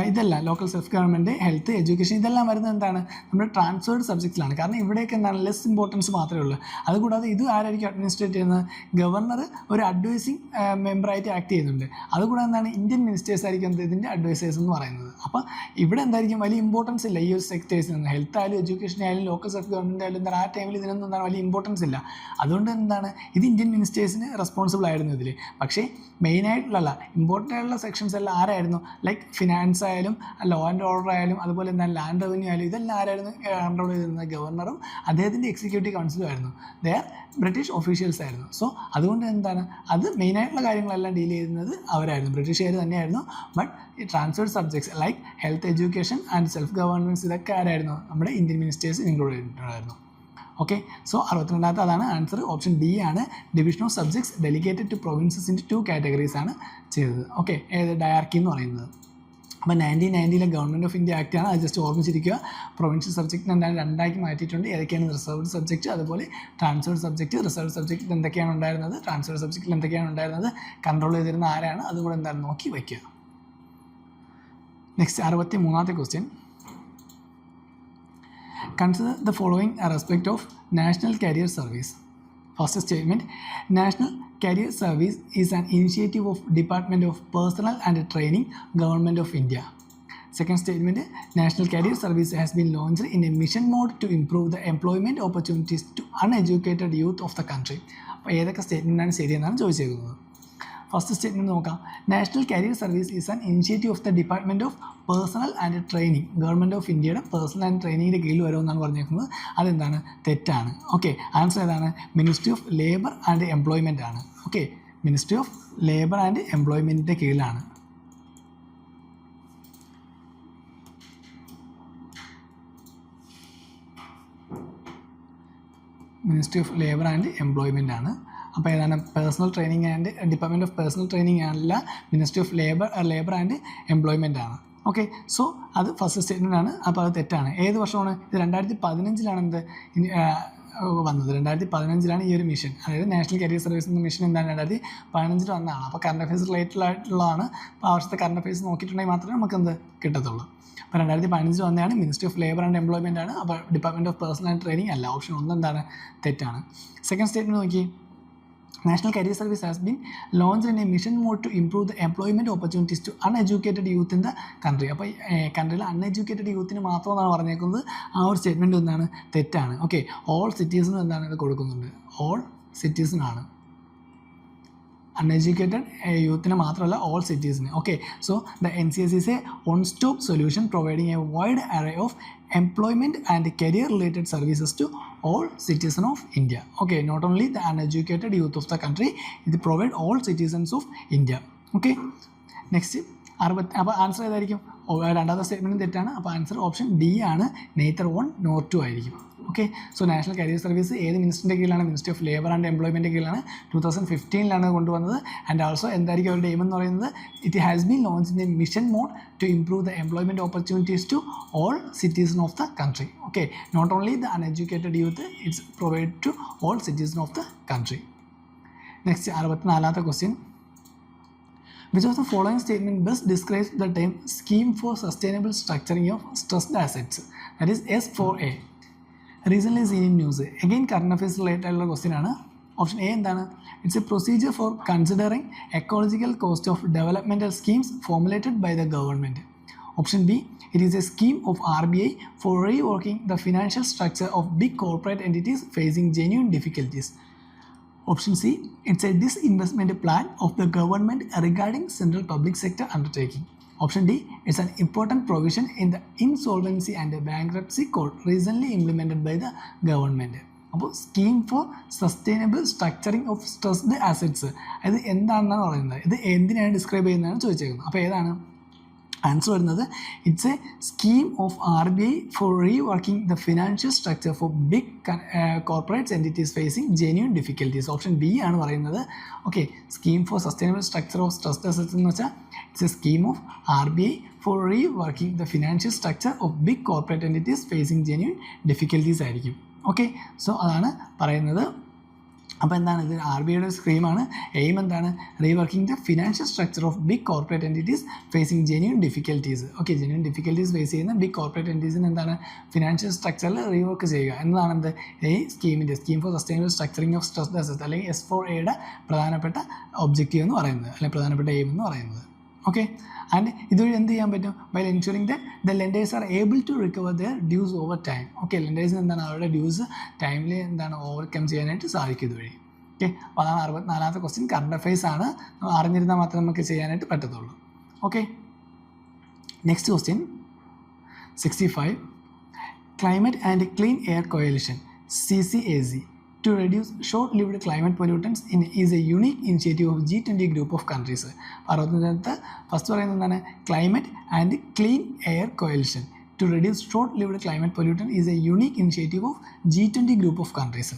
ഇതെല്ലാം local self government, health, education, ഇതെല്ലാം വരുന്നത് എന്താണ്? നമ്മുടെ ട്രാൻസ്ഫേർഡ് സബ്ജക്റ്റിലാണ്. കാരണം ഇവിടെയൊക്കെ എന്താണ്? ലെസ് ഇമ്പോർട്ടൻസ് മാത്രമേ ഉള്ളൂ. അതുകൂടാതെ ഇത് ആരായിരിക്കും അഡ്മിനിസ്ട്രേറ്റ് ചെയ്യുന്നത്? ഗവർണർ ഒരു അഡ്വൈസിങ് മെമ്പറായിട്ട് ആക്ട് ചെയ്യുന്നുണ്ട്. അതുകൂടാതെ എന്താണ്? ഇന്ത്യൻ മിനിസ്റ്റേഴ്സ് ആയിരിക്കും ഇതിൻ്റെ അഡ്വൈസേഴ്സ് എന്ന് പറയുന്നത്. അപ്പോൾ ഇവിടെ എന്തായിരിക്കും? വലിയ ഇമ്പോർട്ടൻസ് ഇല്ല ഈ ഒരു സെക്ടേഴ്സിൽ നിന്ന്. ഹെൽത്ത് ആയാലും എഡ്യൂക്കേഷൻ ആയാലും ലോക്കൽ സെൽഫ് ഗവൺമെൻറ് ആയാലും എന്താണ് ആ ടൈമിൽ ഇതിനൊന്നും എന്താണ് വലിയ ഇമ്പോർട്ടൻസ് ഇല്ല. അതുകൊണ്ട് എന്താണ് ഇത് ഇന്ത്യൻ മിനിസ്റ്റേഴ്സിന് റെസ്പോൺസിബിൾ ആയിരുന്നു ഇതിൽ. പക്ഷേ മെയിനായിട്ടുള്ള ഇമ്പോർട്ടൻ്റ് ആയിട്ടുള്ള സെക്ഷൻസ് എല്ലാം ആരായിരുന്നു? ലൈക്ക് ഫിനാൻസ് ആയാലും ലോ ആൻഡ് ഓർഡർ ആയാലും അതുപോലെ എന്താണ് ലാൻഡ് റവന്യൂ ആയാലും ഇതെല്ലാം ആരായിരുന്നു കൺട്രോൾ ചെയ്തിരുന്നത്? ഗവർണറും അദ്ദേഹത്തിൻ്റെ എക്സിക്യൂട്ടീവ് കൗൺസിലും ആയിരുന്നു. ദേ ആർ ബ്രിട്ടീഷ് ഒഫീഷ്യൽസ് ആയിരുന്നു. സോ അതുകൊണ്ട് എന്താണ് അത് മെയിനായിട്ടുള്ള കാര്യങ്ങളെല്ലാം ഡീൽ ചെയ്യുന്നത് അവരായിരുന്നു, ബ്രിട്ടീഷുകാർ തന്നെയായിരുന്നു. ബട്ട് ഈ transferred subjects like health, education and self governments ഇതൊക്കെ ആരായിരുന്നു? നമ്മുടെ ഇന്ത്യൻ മിനിസ്റ്റേഴ്സ് ഇൻക്ലൂഡ് ചെയ്തിട്ടുണ്ടായിരുന്നു. ഓക്കെ, സോ 62ാമത്തെ അതാണ് ആൻസർ. ഓപ്ഷൻ ഡി ആണ്. Division of subjects delegated to provinces in 2 categories ആണ് ചെയ്തത്. ഓക്കെ, ഏത് ഡയാർക്കി എന്ന് പറയുന്നത്. അപ്പോൾ 1990 ഗവൺമെൻറ് ഓഫ് ഇന്ത്യ ആക്ട് ആണ്. അത് ജസ്റ്റ് ഓർമ്മിച്ചിരിക്കുക. പ്രൊവിൻഷ്യൽ സബ്ജക്റ്റിന് എന്താണ് 2 മാറ്റിയിട്ടുണ്ട്. ഏതൊക്കെയാണ്? റിസർവ്ഡ് സബ്ജക്റ്റ്, അതുപോലെ ട്രാൻസ്ഫേർഡ് സബ്ജക്റ്റ്. റിസർവ്ഡ് സബ്ജക്റ്റിൽ എന്തൊക്കെയാണ് ഉണ്ടായിരുന്നത്? ട്രാൻസ്ഫേർഡ് സബ്ജക്റ്റിൽ എന്തൊക്കെയാണ് ഉണ്ടായിരുന്നത്? കൺട്രോൾ ചെയ്തിരുന്ന ആരാണ്? അതുകൂടെ എന്താണ് നോക്കി വയ്ക്കുക. നെക്സ്റ്റ് 63ാമത്തെ question. Consider the following respect of National Career Service. First statement, National Career Service is an initiative of Department of Personnel and Training, Government of India. Second statement, National Career Service has been launched in a mission mode to improve the employment opportunities to uneducated youth of the country. അപ്പോൾ ഏതൊക്കെ സ്റ്റേറ്റ്മെൻറ്റാണ് ശരിയെന്നാണ് ചോദിച്ചിരിക്കുന്നത്. ഫസ്റ്റ് സ്റ്റേറ്റ്മെൻറ്റ് നോക്കാം. National career service is an initiative of the department of personnel and training, government of ഇന്ത്യയുടെ പേഴ്സണൽ ആൻഡ് ട്രെയിനിങ്ങിൻ്റെ കീഴിൽ വരുമെന്നാണ് പറഞ്ഞിരിക്കുന്നത്. അതെന്താണ്? തെറ്റാണ്. ഓക്കെ, ആൻസർ ഏതാണ്? Ministry of labour and employment ആണ്. Okay, ministry of labour and എംപ്ലോയ്മെൻറ്റിൻ്റെ കീഴിലാണ്. Ministry of labour and employment ആണ്. അപ്പോൾ ഏതാണ്? Personnel training and department of personnel training അല്ല, ministry of labour and employment ആണ്. ഓക്കെ, സോ അത് ഫസ്റ്റ് സ്റ്റേറ്റ്മെൻ്റ് ആണ്. അപ്പോൾ അത് തെറ്റാണ്. ഏത് വർഷമാണ് ഇത്? 2015 എന്ത് വന്നത്? 2015 ഈ ഒരു മിഷൻ, അതായത് നാഷണൽ കരിയർ സർവീസ് എന്ന മിഷൻ എന്താണ് 2015 വന്നതാണ്. അപ്പോൾ കറണ്ട് അഫയേഴ്സ് റിലേറ്റഡ് ആയിട്ടുള്ളതാണ്. അപ്പോൾ ആ വർഷത്തെ കറണ്ട് അഫയേഴ്സ് നോക്കിയിട്ടുണ്ടെങ്കിൽ മാത്രമേ നമുക്ക് എന്ത് കിട്ടത്തുള്ളൂ. അപ്പോൾ 2015 വന്നതാണ്. Ministry of labour and employment ആണ്. അപ്പോൾ department of personnel and training അല്ല. ഓപ്ഷൻ 1 എന്താണ്? തെറ്റാണ്. സെക്കൻഡ് സ്റ്റേറ്റ്മെൻറ്റ് നോക്കി. National Career Service has been launched in a mission mode to improve the employment opportunities to uneducated youth in the country. അപ്പോൾ കൺട്രിയിലെ അൺഎഡ്യൂക്കേറ്റഡ് യൂത്തിന് മാത്രമെന്നാണ് പറഞ്ഞേക്കുന്നത്. ആ ഒരു സ്റ്റേറ്റ്മെൻറ്റ് എന്താണ്? തെറ്റാണ്. ഓക്കെ, ഓൾ സിറ്റീസിനും എന്താണ് ഇത് കൊടുക്കുന്നുണ്ട്? ഓൾ സിറ്റീസിനാണ്. അൺഎഡ്യൂക്കേറ്റഡ് യൂത്തിന് മാത്രമല്ല ഓൾ സിറ്റീസിന്. Okay, so the NCS is a one-stop solution providing a wide array of employment and career-related services to all citizens of India. Okay, not only the uneducated youth of the country, it provide all citizens of India. Okay, next അപ്പോൾ ആൻസർ ഏതായിരിക്കും? രണ്ടാമത്തെ സ്റ്റേറ്റ്മെൻറ്റും തെറ്റാണ്. അപ്പോൾ ആൻസർ ഓപ്ഷൻ ഡി ആണ്, നെയ്തർ 1 nor 2 ആയിരിക്കും. Okay, so national career service ഏത് മിനിസ്റ്ററിൻ്റെ കീഴിലാണ്? Ministry of labour and employment കീഴിലാണ്. 2015 കൊണ്ടുവന്നത്. ആൻഡ് ഓൾസോ എന്തായിരിക്കും അവരുടെ എയിം എന്ന് പറയുന്നത്? It has been launch in a mission mode to improve the employment opportunities to all citizen of the country. Okay, not only the uneducated youth, it's provide to all citizen of the country. Next 64ാമത്തെ question. Which of the following statement best describes the term scheme for sustainable structuring of stressed assets? That is S4A. Recently seen in news. Again current affairs related question ആണ്. Option A എന്താണ്? It's a procedure for considering ecological cost of developmental schemes formulated by the government. Option B, it is a scheme of RBI for reworking the financial structure of big corporate entities facing genuine difficulties. Option C, it's a disinvestment plan of the government regarding central public sector undertaking. Option D, it's an important provision in the insolvency and bankruptcy code recently implemented by the government. അപ്പോൾ scheme for sustainable structuring of stressed assets, അത് എന്താണെന്നാണ് പറയുന്നത്. ഇത് എന്തിനാണ് ഡിസ്ക്രൈബ് ചെയ്യുന്നതാണ് ചോദിച്ചേക്കുന്നത്. അപ്പോൾ ഏതാണ് ആൻസർ വരുന്നത്? It's a scheme of RBI for reworking the financial structure for big corporates entities facing genuine difficulties. Option B ആണ് പറയുന്നത്. Okay, scheme for sustainable structure of stressed assets എന്ന് വെച്ചാൽ it's a scheme of RBI for reworking the financial structure of big corporate entities facing genuine difficulties ആയിരിക്കും. ഓക്കെ, സോ അതാണ് പറയുന്നത്. അപ്പോൾ എന്താണ് ഇത്? RBIയുടെ സ്കീമാണ്. എയിം എന്താണ്? Reworking the financial structure of big corporate entities facing genuine difficulties. Okay, genuine difficulties face ചെയ്യുന്ന ബിഗ് കോർപ്പറേറ്റ് എൻറ്റിറ്റീസിന് എന്താണ്? ഫിനാൻഷ്യൽ സ്ട്രക്ചറിൽ റീവർക്ക് ചെയ്യുക എന്നതാണ് എന്ത് ഈ സ്കീമിൻ്റെ scheme for sustainable structuring of stressed assets അല്ലെങ്കിൽ S4Aയുടെ പ്രധാനപ്പെട്ട ഒബ്ജക്റ്റീവ് എന്ന് പറയുന്നത്, അല്ലെങ്കിൽ പ്രധാനപ്പെട്ട എയിം എന്ന് പറയുന്നത്. ഓക്കെ, ആൻഡ് ഇതുവഴി എന്ത് ചെയ്യാൻ പറ്റും? By ensuring that the lenders are able to recover their dues over time. Okay, ലെൻഡേഴ്സിന് എന്താണ് അവരുടെ ഡ്യൂസ് ടൈമിൽ എന്താണ് ഓവർകം ചെയ്യാനായിട്ട് സാധിക്കും ഇതുവഴി. ഓക്കെ, അപ്പോൾ അതാണ് 64ാമത്തെ ക്വസ്റ്റ്യൻ. കറണ്ട് അഫയേഴ്സ് ആണ്, അറിഞ്ഞിരുന്നാൽ മാത്രമേ നമുക്ക് ചെയ്യാനായിട്ട് പറ്റത്തുള്ളൂ. Okay, next question 65. Climate and clean air coalition CCAC to reduce short-lived climate pollutants is a unique initiative of G20 group of countries. 65 first പറയുന്നത് എന്താണ്? Climate and clean air coalition to reduce short-lived climate pollutant is a unique initiative of G20 group of countries.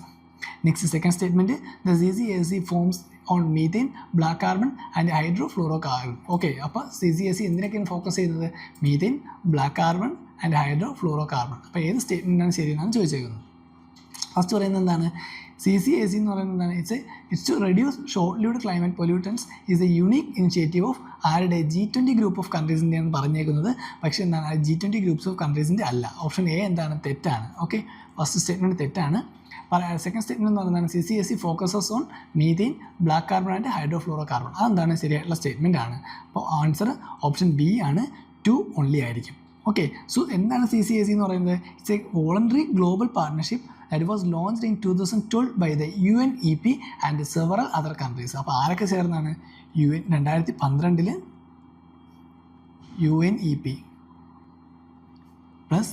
Next, second statement, the CCAC forms on methane, black carbon and hydrofluorocarbon. Okay, അപ്പോൾ CCAC എന്തിനൊക്കെയാണ് ഫോക്കസ് ചെയ്യുന്നത്? Methane, black carbon and hydrofluorocarbon. അപ്പോൾ ഏത് സ്റ്റേറ്റ്മെൻറ്റാണ് ശരിയെന്നാണ് ചോദിച്ചേക്കുന്നത്. ഫസ്റ്റ് പറയുന്നത് എന്താണ്? CCAC എന്ന് പറയുന്നത് എന്താണ്? It's to reduce short lived climate pollutants is a unique initiative of ആരുടെ? G20 ഗ്രൂപ്പ് ഓഫ് കൺട്രീസിൻ്റെ ആണ് പറഞ്ഞേക്കുന്നത്. പക്ഷേ എന്താണ്? G20 ഗ്രൂപ്പ്സ് ഓഫ് കൺട്രീസിൻ്റെ അല്ല. ഓപ്ഷൻ എ എന്താണ്? തെറ്റാണ്. ഓക്കെ, ഫസ്റ്റ് സ്റ്റേറ്റ്മെൻറ്റ് തെറ്റാണ്. സെക്കൻഡ് സ്റ്റേറ്റ്മെൻറ്റ് എന്ന് പറയുന്നത് CCAC focuses on methane, black carbon and hydrofluorocarbon. അതെന്താണ്? ശരിയായിട്ടുള്ള സ്റ്റേറ്റ്മെൻറ്റ് ആണ്. അപ്പോൾ ആൻസർ ഓപ്ഷൻ ബി ആണ്, 2 ഓൺലി ആയിരിക്കും. ഓക്കെ, സോ എന്താണ് CCAC എന്ന് പറയുന്നത്? It's A voluntary global partnership that was launched in 2012 by the UNEP and several other countries. അപ്പോൾ ആരൊക്കെ ചേർന്നാണ്? 2012 UNEP പ്ലസ്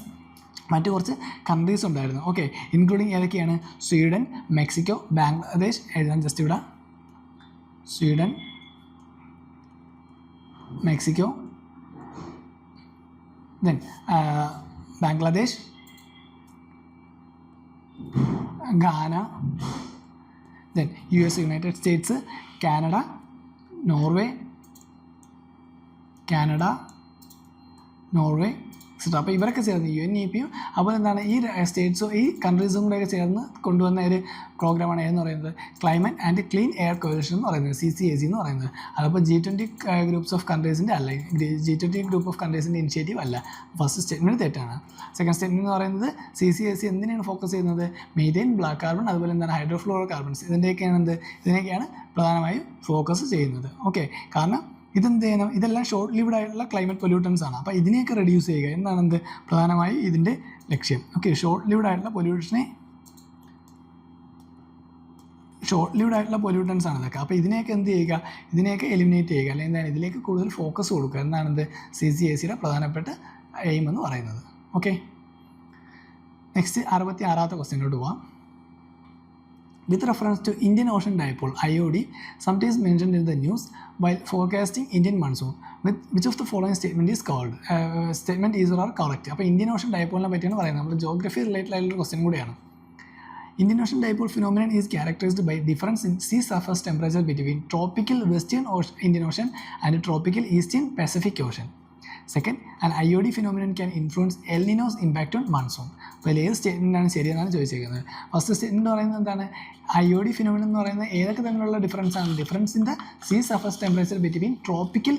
മറ്റു കുറച്ച് കൺട്രീസ് ഉണ്ടായിരുന്നു. ഓക്കെ, ഇൻക്ലൂഡിങ് ഏതൊക്കെയാണ്? Sweden, Mexico, Bangladesh. എഴുതാൻ ജസ്റ്റ് ഇവിടെ സ്വീഡൻ, മെക്സിക്കോ, ദെൻ ബാംഗ്ലാദേശ്, ഗാന, then US, United States, Canada, Norway, etcetera. അപ്പോൾ ഇവരൊക്കെ ചേർന്ന് UNEPയും അപ്പോൾ എന്താണ് ഈ സ്റ്റേറ്റ്സും ഈ കൺട്രീസും കൂടെയൊക്കെ ചേർന്ന് കൊണ്ടുവന്ന ഒരു പ്രോഗ്രാമാണ് എന്ന് പറയുന്നത് ക്ലൈമറ്റ് ആൻഡ് ക്ലീൻ എയർ കോalition എന്ന് പറയുന്നത്, CCAC എന്ന് പറയുന്നത്. അതപ്പോൾ G20 ഗ്രൂപ്പ്സ് ഓഫ് കൺട്രീസിൻ്റെ അല്ല, G20 ഗ്രൂപ്പ് ഓഫ് കൺട്രീസിൻ്റെ ഇനിഷ്യേറ്റീവ് അല്ല. ഫസ്റ്റ് സ്റ്റേറ്റ്മെൻറ്റ് തെറ്റാണ്. സെക്കൻഡ് സ്റ്റേറ്റ്മെൻറ്റ് എന്ന് പറയുന്നത് CCAC എന്തിനാണ് ഫോക്കസ് ചെയ്യുന്നത്? മീഥേൻ, ബ്ലാക്ക് കാർബൺ, അതുപോലെ എന്താണ് ഹൈഡ്രോഫ്ലൂറോ കാർബൺസ്. ഇതിനൊക്കെയാണ് പ്രധാനമായും ഫോക്കസ് ചെയ്യുന്നത്. ഓക്കെ, കാരണം ഇതെന്ത് ചെയ്യണം? ഇതെല്ലാം ഷോർട്ട് ലിവ്ഡ് ആയിട്ടുള്ള ക്ലൈമറ്റ് പൊല്യൂട്ടൻസ് ആണ്. അപ്പോൾ ഇതിനെയൊക്കെ റെഡ്യൂസ് ചെയ്യുക എന്നാണ് പ്രധാനമായും ഇതിൻ്റെ ലക്ഷ്യം. ഓക്കെ, ഷോർട്ട് ലിവ്ഡ് ആയിട്ടുള്ള ഷോർട്ട് ലിവ്ഡ് ആയിട്ടുള്ള പൊല്യൂട്ടൻസ് ആണ് ഇതൊക്കെ. അപ്പോൾ ഇതിനെയൊക്കെ എന്ത് ചെയ്യുക, ഇതിനെയൊക്കെ എലിമിനേറ്റ് ചെയ്യുക, അല്ലെങ്കിൽ എന്താണ് ഇതിലേക്ക് കൂടുതൽ ഫോക്കസ് കൊടുക്കുക എന്നാണ് CCACയുടെ പ്രധാനപ്പെട്ട എയിം എന്ന് പറയുന്നത്. ഓക്കെ, നെക്സ്റ്റ് 66ാമത്തെ ക്വസ്റ്റ്യനിലോട്ട് പോവാം. With reference to Indian Ocean Dipole (IOD), sometimes mentioned in the news while forecasting Indian monsoon, which of the following statement is called? Statement is or are correct. അപ്പോൾ ഇന്ത്യൻ ഓഷൻ ഡൈപോളിനെ പറ്റിയാണ് പറയുന്നത്. നമ്മൾ ജോഗ്രഫി റിലേറ്റഡ് ആയിട്ടുള്ള ക്വസ്റ്റ്യൻ കൂടിയാണ്. Indian Ocean Dipole phenomenon is characterized by difference in sea surface temperature between tropical Western Indian Ocean and tropical Eastern Pacific Ocean. Second, an IOD phenomenon can influence El Nino's impact on monsoon. അപ്പോൾ ഏത് സ്റ്റേറ്റ്മെൻറ്റാണ് ശരിയെന്നാണ് ചോദിച്ചിരിക്കുന്നത്. ഫസ്റ്റ് സ്റ്റേറ്റ്മെൻറ്റ് പറയുന്നത് എന്താണ്, IOD ഫിനോമിനൻ എന്ന് പറയുന്നത് ഏതൊക്കെ തമ്മിലുള്ള ഡിഫറൻസ് ആണ്? Difference in the sea surface temperature between tropical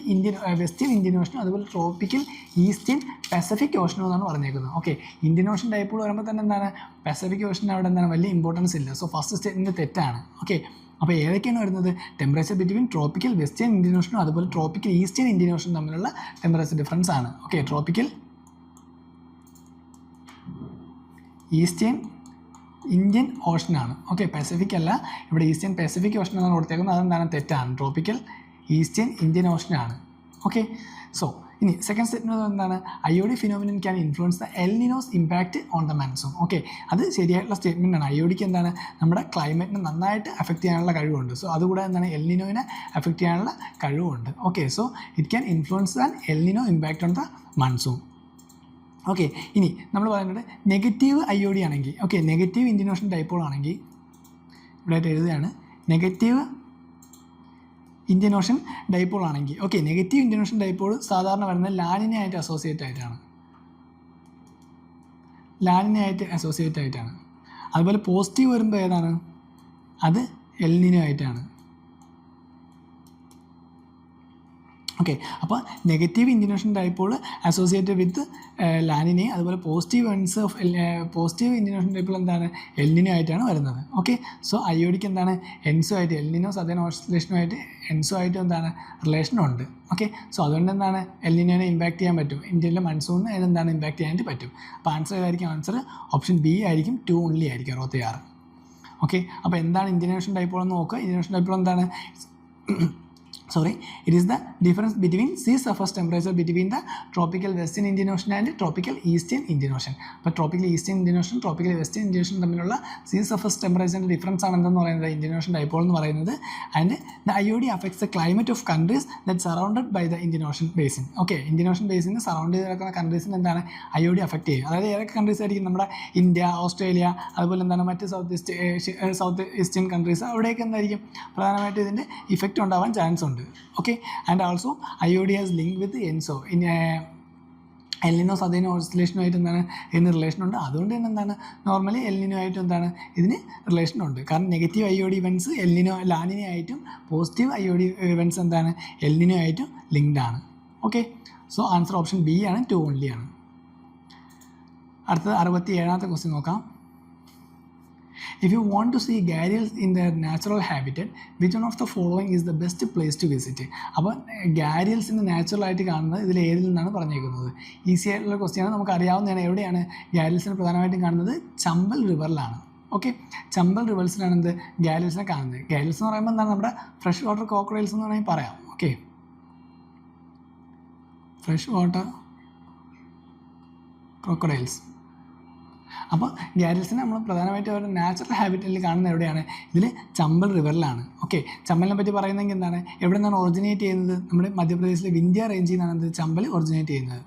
western Indian ഓഷനും അതുപോലെ ട്രോപ്പിക്കൽ ഈസ്റ്റേൺ പസഫിക് ഓഷനും എന്നാണ് പറഞ്ഞേക്കുന്നത്. ഓക്കെ, ഇന്ത്യൻ ഓഷൻ ഡൈപോൾ വരുമ്പോൾ തന്നെ എന്താണ്, പസഫിക് ഓഷന് അവിടെ എന്താണ് വലിയ ഇമ്പോർട്ടൻസ് ഇല്ല. സോ ഫസ്റ്റ് സ്റ്റേറ്റ്മെൻറ്റ് തെറ്റാണ്. ഓക്കെ, അപ്പോൾ ഏതൊക്കെയാണ് വരുന്നത്? Temperature between tropical western Indian ഓഷനും അതുപോലെ ട്രോപ്പിക്കൽ ഈസ്റ്റേൺ ഇന്ത്യൻ ഓഷനും തമ്മിലുള്ള ടെമ്പറേച്ചർ ഡിഫറൻസ് ആണ്. ഓക്കെ, ട്രോപ്പിക്കൽ ഈസ്റ്റേൺ ഇന്ത്യൻ ഓഷനാണ്. ഓക്കെ, പസഫിക് അല്ല, ഇവിടെ ഈസ്റ്റേൺ പസഫിക് ഓഷൻ എന്നാണ് കൊടുത്തേക്കുന്നത്. അതെന്താണ്, തെറ്റാണ്. ട്രോപ്പിക്കൽ ഈസ്റ്റേൺ ഇന്ത്യൻ ഓഷനാണ്. ഓക്കെ, സോ ഇനി സെക്കൻഡ് സ്റ്റേറ്റ്മെൻറ്റ് എന്താണ്, IOD phenomenon can influence the El Nino's impact on the monsoon. Okay, അത് ശരിയായിട്ടുള്ള സ്റ്റേറ്റ്മെൻ്റ് ആണ്. IODക്ക് എന്താണ്, നമ്മുടെ ക്ലൈമറ്റിനെ നന്നായിട്ട് അഫക്റ്റ് ചെയ്യാനുള്ള കഴിവുണ്ട്. സോ അതുകൂടെ എന്താണ്, എൽ നിനോയിനെ അഫക്റ്റ് ചെയ്യാനുള്ള കഴിവുണ്ട്. Okay, so it can influence the El Nino impact on the monsoon. Okay, ഇനി നമ്മൾ പറയുന്നത് നെഗറ്റീവ് IOD ആണെങ്കിൽ, okay, negative Indian ocean dipole ആണെങ്കിൽ ഇവിടെ ആയിട്ട് എഴുതുകയാണ്, നെഗറ്റീവ് ഇന്ത്യൻ ഓഷൻ ഡൈപോൾ ആണെങ്കിൽ, okay, negative Indian ocean dipole സാധാരണ വരുന്നത് ലാനിനെ ആയിട്ട് അസോസിയേറ്റ് ആയിട്ടാണ്. അതുപോലെ പോസിറ്റീവ് വരുമ്പോൾ ഏതാണ്, അത് എൽ നിനോ ആയിട്ടാണ്. ഓക്കെ, അപ്പോൾ negative Indian ocean dipole associated with La Nina, അതുപോലെ positive ends of positive Indian ocean dipole എന്താണ്, എൽ നിനോ ആയിട്ടാണ് വരുന്നത്. ഓക്കെ, സോ IODക്ക് എന്താണ്, എൻസോ ആയിട്ട്, എൽ നിനോ സദേൺ ഓസിലേഷനുമായിട്ട് എൻസോ ആയിട്ട് എന്താണ് റിലേഷനുണ്ട്. ഓക്കെ, സോ അതുകൊണ്ട് എന്താണ് എൽ നിനോനെ ഇമ്പാക്ട് ചെയ്യാൻ പറ്റും, ഇന്ത്യയിലെ മൺസൂണിന് അതിനെന്താണ് ഇമ്പാക്ട് ചെയ്യാനായിട്ട് പറ്റും. അപ്പോൾ ആൻസർ ഏതായിരിക്കും? ആൻസർ ഓപ്ഷൻ ബി ആയിരിക്കും, 2 ഓൺലി ആയിരിക്കും, 66. ഓക്കെ, അപ്പോൾ എന്താണ് ഇന്ത്യൻ ഓഷൻ ഡൈപോൾ എന്ന് നോക്കുക. ഇന്ത്യൻ ഓഷൻ ഡൈപോൾ എന്താണ്, it is the difference between sea surface temperature between the tropical Western Indian Ocean and tropical Eastern Indian Ocean. അപ്പോൾ tropical Eastern Indian Ocean, tropical Western Indian Ocean തമ്മിലുള്ള sea surface temperature ഡിഫറൻസ് ആണ് എന്തെന്ന് പറയുന്നത് ഇന്ത്യൻ ഓഷൻ ഡൈപോൾ എന്ന് പറയുന്നത്. And the IOD affects the climate of countries that surrounded by the Indian Ocean basin. Okay, Indian Ocean basin surround ചെയ്ത് കിടക്കുന്ന കൺട്രീസിന് എന്താണ് IOD അഫക്റ്റ് ചെയ്യും. അതായത് ഏതൊക്കെ കൺട്രീസ് ആയിരിക്കും, നമ്മുടെ ഇന്ത്യ, ഓസ്ട്രേലിയ, അതുപോലെ എന്താണ് മറ്റ് സൗത്ത് ഈസ്റ്റേൺ കൺട്രീസ്, അവിടെയൊക്കെ എന്തായിരിക്കും പ്രധാനമായിട്ട് ഇതിൻ്റെ ഇഫക്റ്റ് ഉണ്ടാവാൻ ചാൻസ് ഉണ്ട്. Okay, and also IOD has linked with ENSO in El Nino southern ഓസിലേഷനുമായിട്ട് എന്താണ് ഇതിന് റിലേഷനുണ്ട്. അതുകൊണ്ട് തന്നെ എന്താണ് നോർമലി എൽ നിനോ ആയിട്ട് എന്താണ് ഇതിന് റിലേഷനുണ്ട്. കാരണം negative IOD events El Nino La Nina ആയിട്ടും പോസിറ്റീവ് IOD ഇവൻറ്റ്സ് എന്താണ് എൽ നിനോ ആയിട്ടും ലിങ്ക്ഡ് ആണ്. Okay, so answer option B ആണ്, 2 ഓൺലി ആണ്. അടുത്തത് 67ാമത്തെ ക്വസ്റ്റ്യൻ നോക്കാം. If you want to see gharials in their natural habitat, which one of the following is the best place to visit? അപ്പോൾ ഘാരിയൽസിന് നാച്ചുറലായിട്ട് കാണുന്നത് ഇതിൽ ഏതിൽ നിന്നാണ് പറഞ്ഞേക്കുന്നത്? ഈസി ആയിട്ടുള്ള ക്വസ്റ്റ്യാണ്, നമുക്ക് അറിയാവുന്നതാണ്. എവിടെയാണ് ഘാരിയൽസിനെ പ്രധാനമായിട്ടും കാണുന്നത്? ചമ്പൽ റിവറിലാണ്. ഓക്കെ, ചമ്പൽ റിവേഴ്സിലാണ് എന്ത് ഘാരിയൽസിനെ കാണുന്നത്. ഘാരിയൽസ് എന്ന് പറയുമ്പോൾ എന്താണ് നമ്മുടെ ഫ്രഷ് വാട്ടർ ക്രോക്കഡൈൽസ് എന്ന് വേണമെങ്കിൽ പറയാം. Okay, fresh water crocodiles. അപ്പോൾ ഘാരിയൽസിനെ നമ്മൾ പ്രധാനമായിട്ട് അവരുടെ നാച്ചുറൽ ഹാബിറ്ററ്റിൽ കാണുന്നത് എവിടെയാണ്? ഇതിൽ ചമ്പൽ റിവറിലാണ്. ഓക്കെ, ചമ്പലിനെ പറ്റി പറയുന്നെങ്കിൽ എന്താണ്, എവിടെ നിന്നാണ് ഒറിജിനേറ്റ് ചെയ്യുന്നത്? നമ്മുടെ മധ്യപ്രദേശിലെ വിന്ധ്യ റേഞ്ചിൽ നിന്നാണ് എന്ത് ചമ്പൽ ഒറിജിനേറ്റ് ചെയ്യുന്നത്.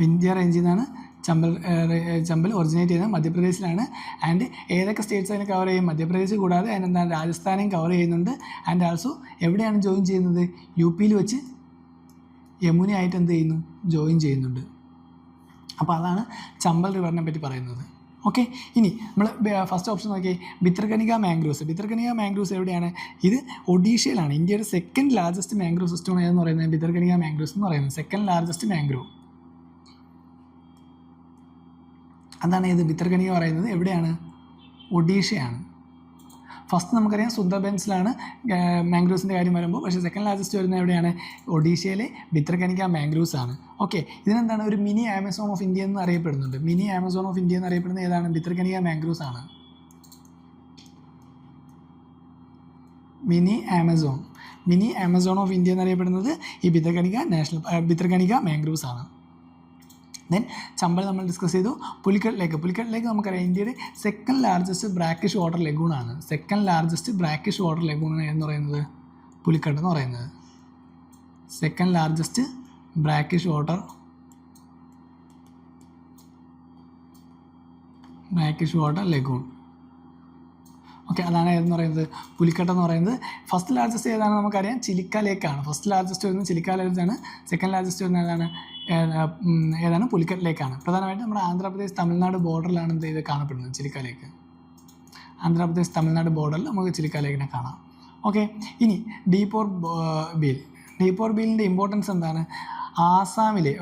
വിന്ധ്യ റേഞ്ചിൽ നിന്നാണ് ചമ്പൽ ഒറിജിനേറ്റ് ചെയ്യുന്നത്, മധ്യപ്രദേശിലാണ്. ആൻഡ് ഏതൊക്കെ സ്റ്റേറ്റ്സ് അതിനെ കവർ ചെയ്യും? മധ്യപ്രദേശ് കൂടാതെ അതിനെന്താണ് രാജസ്ഥാനും കവർ ചെയ്യുന്നുണ്ട്. ആൻഡ് ആൾസോ എവിടെയാണ് ജോയിൻ ചെയ്യുന്നത്? UP വെച്ച് യമുനയായിട്ട് എന്ത് ചെയ്യുന്നു? ജോയിൻ ചെയ്യുന്നുണ്ട്. അപ്പോൾ അതാണ് ചമ്പൽ റിവറിനെ പറ്റി പറയുന്നത്. ഓക്കെ, ഇനി നമ്മൾ ഫസ്റ്റ് ഓപ്ഷൻ നോക്കിയാൽ ഭിത്രകനിക മാംഗ്രൂവ്സ് എവിടെയാണ്? ഇത് ഒഡീഷയിലാണ്. ഇന്ത്യയുടെ സെക്കൻഡ് ലാർജസ്റ്റ് മാംഗ്രൂവ് സിസ്റ്റം ഏതെന്ന് പറയുന്നത് ഭിത്രകനിക മാംഗ്രൂവ്സ് എന്ന് പറയുന്നത്. സെക്കൻഡ് ലാർജസ്റ്റ് മാംഗ്രൂവ് അതാണ് ഇത് ഭിത്രകനിക പറയുന്നത്. എവിടെയാണ്? ഒഡീഷയാണ്. ഫസ്റ്റ് നമുക്കറിയാം സുന്ദർബൻസിലാണ് മാംഗ്രൂവ്സിൻ്റെ കാര്യം വരുമ്പോൾ, പക്ഷേ സെക്കൻഡ് ലാർജസ്റ്റ് വരുന്നത് എവിടെയാണ്? ഒഡീഷയിലെ ഭിത്രകനിക മാംഗ്രൂവ്സ് ആണ്. ഓക്കെ, ഇതിനെന്താണ് ഒരു മിനി ആമസോൺ ഓഫ് ഇന്ത്യ എന്ന് അറിയപ്പെടുന്നുണ്ട്. മിനി ആമസോൺ ഓഫ് ഇന്ത്യ എന്ന് അറിയപ്പെടുന്നത് ഏതാണ്? ഭിത്രകനിക മാംഗ്രൂവ്സ് ആണ്. മിനി ആമസോൺ ഓഫ് ഇന്ത്യ എന്നറിയപ്പെടുന്നത് ഈ ഭിത്രകനിക മാംഗ്രൂവ്സ് ആണ്. ദെൻ ചമ്പൽ നമ്മൾ ഡിസ്കസ് ചെയ്തു. പുലിക്കട്ട് ലേക്ക് നമുക്കറിയാം ഇന്ത്യയുടെ സെക്കൻഡ് ലാർജസ്റ്റ് ബ്രാക്കിഷ് വാട്ടർ ലഗൂണാണ്. Second largest brackish water lagoon എന്ന് പറയുന്നത് പുലിക്കട്ട് എന്ന് പറയുന്നത്. Second largest brackish water lagoon. Okay, അതാണ് ഏതെന്ന് പറയുന്നത്? പുലിക്കട്ട് എന്ന് പറയുന്നത്. ഫസ്റ്റ് ലാർജസ്റ്റ് ഏതാണ് നമുക്കറിയാം? ചിലിക്ക ലേക്കാണ്. ഫസ്റ്റ് ലാർജസ്റ്റ് വരുന്നത് ചിലിക്ക ലേക്കാണ്. സെക്കൻഡ് ലാർജസ്റ്റ് വരുന്നത് ഏതാണ്? പുലിക്കട്ട് ലേക്കാണ്. പ്രധാനമായിട്ടും നമ്മുടെ ആന്ധ്രാപ്രദേശ് തമിഴ്നാട് ബോർഡറിലാണ് എന്ത് ചെയ്ത് കാണപ്പെടുന്നത്? ചിലിക്ക ലേക്ക്. ആന്ധ്രാപ്രദേശ് തമിഴ്നാട് ബോർഡറിൽ നമുക്ക് ചിലിക്ക ലേക്കിനെ കാണാം. ഓക്കെ, ഇനി ഡീപോർ ബീലിൻ്റെ ഇമ്പോർട്ടൻസ് എന്താണ്? ആസാമിലെ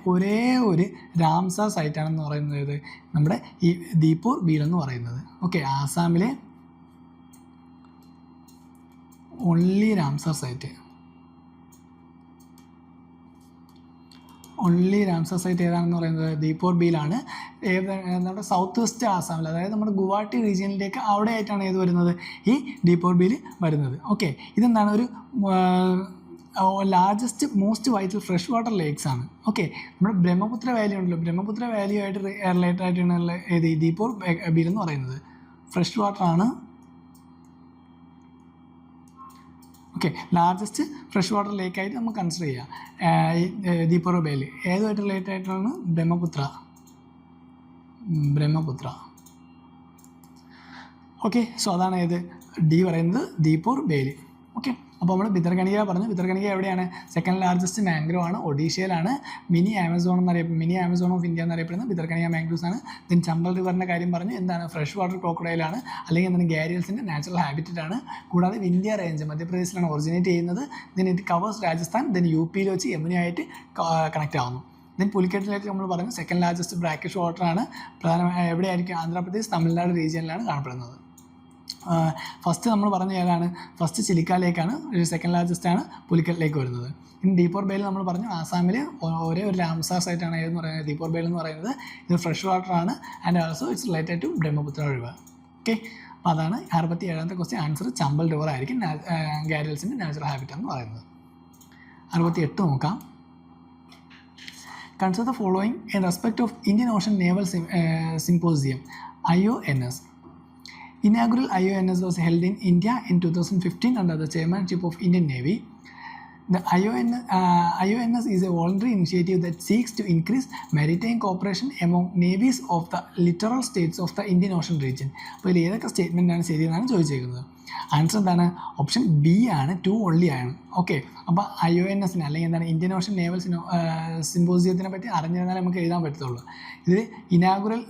ഒരേ ഒരു റാംസാർ സൈറ്റാണെന്ന് പറയുന്നത് നമ്മുടെ ഈ ദീപോർ ബീൽ എന്ന് പറയുന്നത്. ഓക്കെ, ആസാമിലെ ഓൺലി റാംസാർ സൈറ്റ് ഏതാണെന്ന് പറയുന്നത് ദീപോർ ബീലാണ്. നമ്മുടെ സൗത്ത് വെസ്റ്റ് ആസാമിൽ, അതായത് നമ്മുടെ ഗുവാഹട്ടി റീജിയനിലേക്ക് അവിടെ ആയിട്ടാണ് ഏത് വരുന്നത്? ഈ ദീപോർ ബീൽ വരുന്നത്. ഓക്കെ, ഇതെന്താണ്? ഒരു largest most vital fresh water lakes ആണ്. ഓക്കെ, നമ്മുടെ ബ്രഹ്മപുത്ര വാലി ഉണ്ടല്ലോ, ബ്രഹ്മപുത്ര വാലിയുമായിട്ട് റിലേറ്റഡ് ആയിട്ടാണ് ഏത് ദീപോർ ബീൽ എന്ന് പറയുന്നത്. ഫ്രഷ് വാട്ടർ ആണ്. ഓക്കെ, ലാർജസ്റ്റ് ഫ്രഷ് വാട്ടർ ലേക്കായിട്ട് നമുക്ക് കൺസിഡർ ചെയ്യാം ദീപോർ ബീൽ. ഏതുമായിട്ട് റിലേറ്റഡ് ആയിട്ടാണ്? ബ്രഹ്മപുത്ര. ഓക്കെ, സോ അതാണ് ഏത് ഡി പറയുന്നത് ദീപോർ ബീൽ. ഓക്കെ, അപ്പോൾ നമ്മൾ ഭിത്രകനിക പറഞ്ഞു. ഭിത്രകനിക എവിടെയാണ്? സെക്കൻഡ് ലാർജസ്റ്റ് മാംഗ്രൂവ് ആണ്, ഒഡീഷയിലാണ്. മിനി ആമസോൺ ഓഫ് ഇന്ത്യ എന്നറിയപ്പെടുന്നത് ഭിത്രകനിക മാംഗ്രൂവ്സ് ആണ്. ദെൻ ചമ്പൽ റിവറിൻ്റെ കാര്യം പറഞ്ഞു. എന്താണ്? ഫ്രഷ് വാട്ടർ ക്രോക്കഡൈലാണ്, അല്ലെങ്കിൽ എന്താണ്? ഗാരിയൽസിൻ്റെ നാച്ചുറൽ ഹാബിറ്ററ്റ് ആണ്. കൂടാതെ വിന്ധ്യ റേഞ്ച് മധ്യപ്രദേശിലാണ് ഒറിജിനേറ്റ് ചെയ്യുന്നത്. Then it covers Rajasthan. Then you പിയിൽ വെച്ച് യമുനയായിട്ട് കണക്റ്റ് ആവുന്നു. ദെൻ പുലിക്കട്ടിലേക്ക് നമ്മൾ പറഞ്ഞു സെക്കൻഡ് ലാർജസ്റ്റ് ബ്രാക്കിഷ് വാട്ടർ ആണ്. പ്രധാനമായും എവിടെയായിരിക്കും? ആന്ധ്രാപ്രദേശ് തമിഴ്നാട് റീജിയനിലാണ് കാണപ്പെടുന്നത്. ഫസ്റ്റ് നമ്മൾ പറഞ്ഞ ഏതാണ്? ഫസ്റ്റ് ചിലിക്ക ലേക്കാണ്. സെക്കൻഡ് ലാർജസ്റ്റ് ആണ് പുലിക്കട്ട് ലേക്ക് വരുന്നത്. ഇനി ദീപോർ ബീൽ നമ്മൾ പറഞ്ഞു ആസാമിൽ ഒരേ ഒരു റാംസാർ സൈറ്റാണ് ഏതെന്ന് പറയുന്നത് ദീപോർ ബീൽ എന്ന് പറയുന്നത്. ഇത് ഫ്രഷ് വാട്ടർ ആണ് and also it's related to Brahmaputra river. Okay, അപ്പോൾ അതാണ് 67ാമത്തെ ക്വസ്റ്റ്യൻ. ആൻസർ ചമ്പൽ റിവർ ആയിരിക്കും ഗാരിയൽസിൻ്റെ നാച്ചുറൽ ഹാബിറ്റ് എന്ന് പറയുന്നത്. 68 നോക്കാം. Consider the following in respect of Indian Ocean Naval Symposium, IONS. Inaugural IONS was held in India in 2015 under the chairmanship of Indian Navy. The IONS is a voluntary initiative that seeks to increase maritime cooperation among navies of the littoral states of the Indian Ocean region. അപ്പോൾ ഇതിൽ ഏതൊക്കെ സ്റ്റേറ്റ്മെൻറ്റാണ് ശരിയെന്നാണ് ചോദിച്ചേക്കുന്നത്. ആൻസർ എന്താണ്? ഓപ്ഷൻ ബി ആണ്, 2 only ആണ്. ഓക്കെ, അപ്പോൾ IONSന് അല്ലെങ്കിൽ എന്താണ് ഇന്ത്യൻ ഓഷൻ നേവൽ സിമ്പോസിയത്തിനെ പറ്റി അറിഞ്ഞിരുന്നാൽ നമുക്ക് എഴുതാൻ പറ്റത്തുള്ളൂ. ഇത് ഇനാഗുറൽ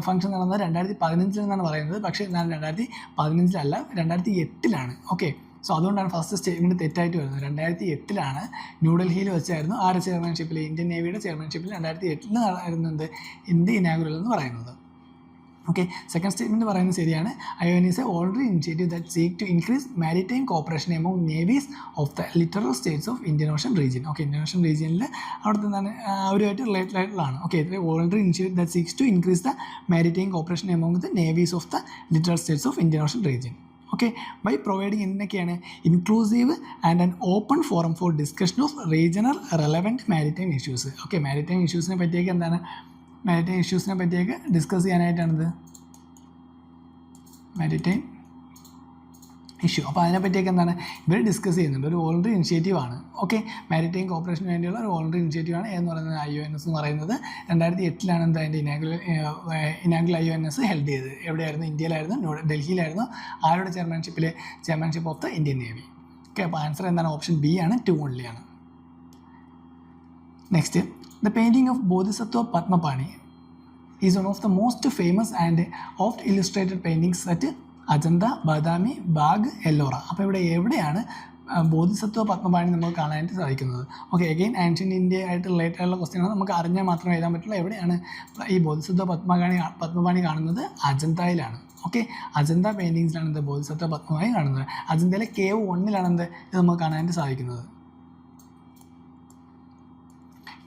ഫംഗ്ഷൻ നടന്നത് 2015 എന്നാണ് പറയുന്നത്. പക്ഷേ എന്താണ് 2015 2008 ഓക്കെ, സോ അതുകൊണ്ടാണ് ഫസ്റ്റ് സ്റ്റേറ്റ്മെൻറ്റ് തെറ്റായിട്ട് വരുന്നത്. 2008 ന്യൂഡൽഹിയിൽ വെച്ചായിരുന്നു ആരുടെ ചെയർമാൻഷിപ്പിൽ? ഇന്ത്യൻ നേവിയുടെ ചെയർമാൻഷിപ്പിൽ 2008 ആയിരുന്നത് ഇന്ത്യ ഇനാഗുറൽ എന്ന് പറയുന്നത്. ഓക്കെ, സെക്കൻഡ് സ്റ്റേറ്റ്മെൻറ്റ് പറയുന്നത് ശരിയാണ്. IONS a already initiative that seek to increase maritime cooperation among navies of the littoral states of Indian ocean region. Okay, Indian ocean റീജിയനിൽ അവിടുത്തെ എന്താണ് അവരുമായിട്ട് റിലേറ്റഡ് ആയിട്ടുള്ളതാണ്. Okay, already initiative that seeks to increase the maritime cooperation among the navies of the littoral states of Indian ocean region. Okay, by providing എന്തൊക്കെയാണ്? Inclusive and an open forum for discussion of regional relevant maritime issues. Okay, maritime ഇഷ്യൂസിനെ പറ്റിയൊക്കെ എന്താണ് മാരിടൈം ഇഷ്യൂസിനെ പറ്റിയൊക്കെ ഡിസ്കസ് ചെയ്യാനായിട്ടാണിത് മാരിടൈം ഇഷ്യൂ. അപ്പോൾ അതിനെപ്പറ്റിയൊക്കെ എന്താണ് ഇവർ ഡിസ്കസ് ചെയ്യുന്നുണ്ട്. ഒരു വോളണ്ടറി ഇനിഷ്യേറ്റീവ് ആണ്. ഓക്കെ, മാരിടൈം കോപ്പറേഷന് വേണ്ടിയുള്ള ഒരു വോളണ്ടറി ഇനിഷ്യേറ്റീവ് ആണ് എന്ന് പറയുന്നത് IONS എന്ന് പറയുന്നത്. 2008 എന്താ അതിൻ്റെ ഇനാഗുറൽ IONS ഹെൽഡ് ചെയ്തത്. എവിടെയായിരുന്നു? ഇന്ത്യയിലായിരുന്നു, ഡൽഹിയിലായിരുന്നു. ആരുടെ chairmanship of the Indian navy. Okay, അപ്പോൾ ആൻസർ എന്താണ്? ഓപ്ഷൻ ബി ആണ്, 2 only ആണ്. Next, the painting of Bodhisattva Padmapani is one of the most famous and oft illustrated paintings at Ajanta, Badami, Bagh, Ellora. അപ്പോൾ എവിടെയാണ് ബോധിസത്വ പത്മപാണി നമുക്ക് കാണാനായിട്ട് സാധിക്കുന്നത്? ഓക്കെ, അഗെയിൻ ആൻഷ്യൻ്റ് ഇന്ത്യ ആയിട്ട് റിലേറ്റഡ് ആയിട്ടുള്ള ക്വസ്റ്റ്യനാണ്. നമുക്ക് അറിഞ്ഞാൽ മാത്രമേ എഴുതാൻ പറ്റുള്ളൂ. എവിടെയാണ് ഈ ബോധിസത്വ പത്മപാണി കാണുന്നത്? അജന്തയിലാണ്. ഓക്കെ, അജന്ത പെയിൻറ്റിങ്സിലാണ് എന്ത് ബോധിസത്വ പത്മമായി കാണുന്നത്. അജന്തയിലെ കേവ് 1-ലാണെന്ത് ഇത് നമുക്ക് കാണാനായിട്ട് സാധിക്കുന്നത്.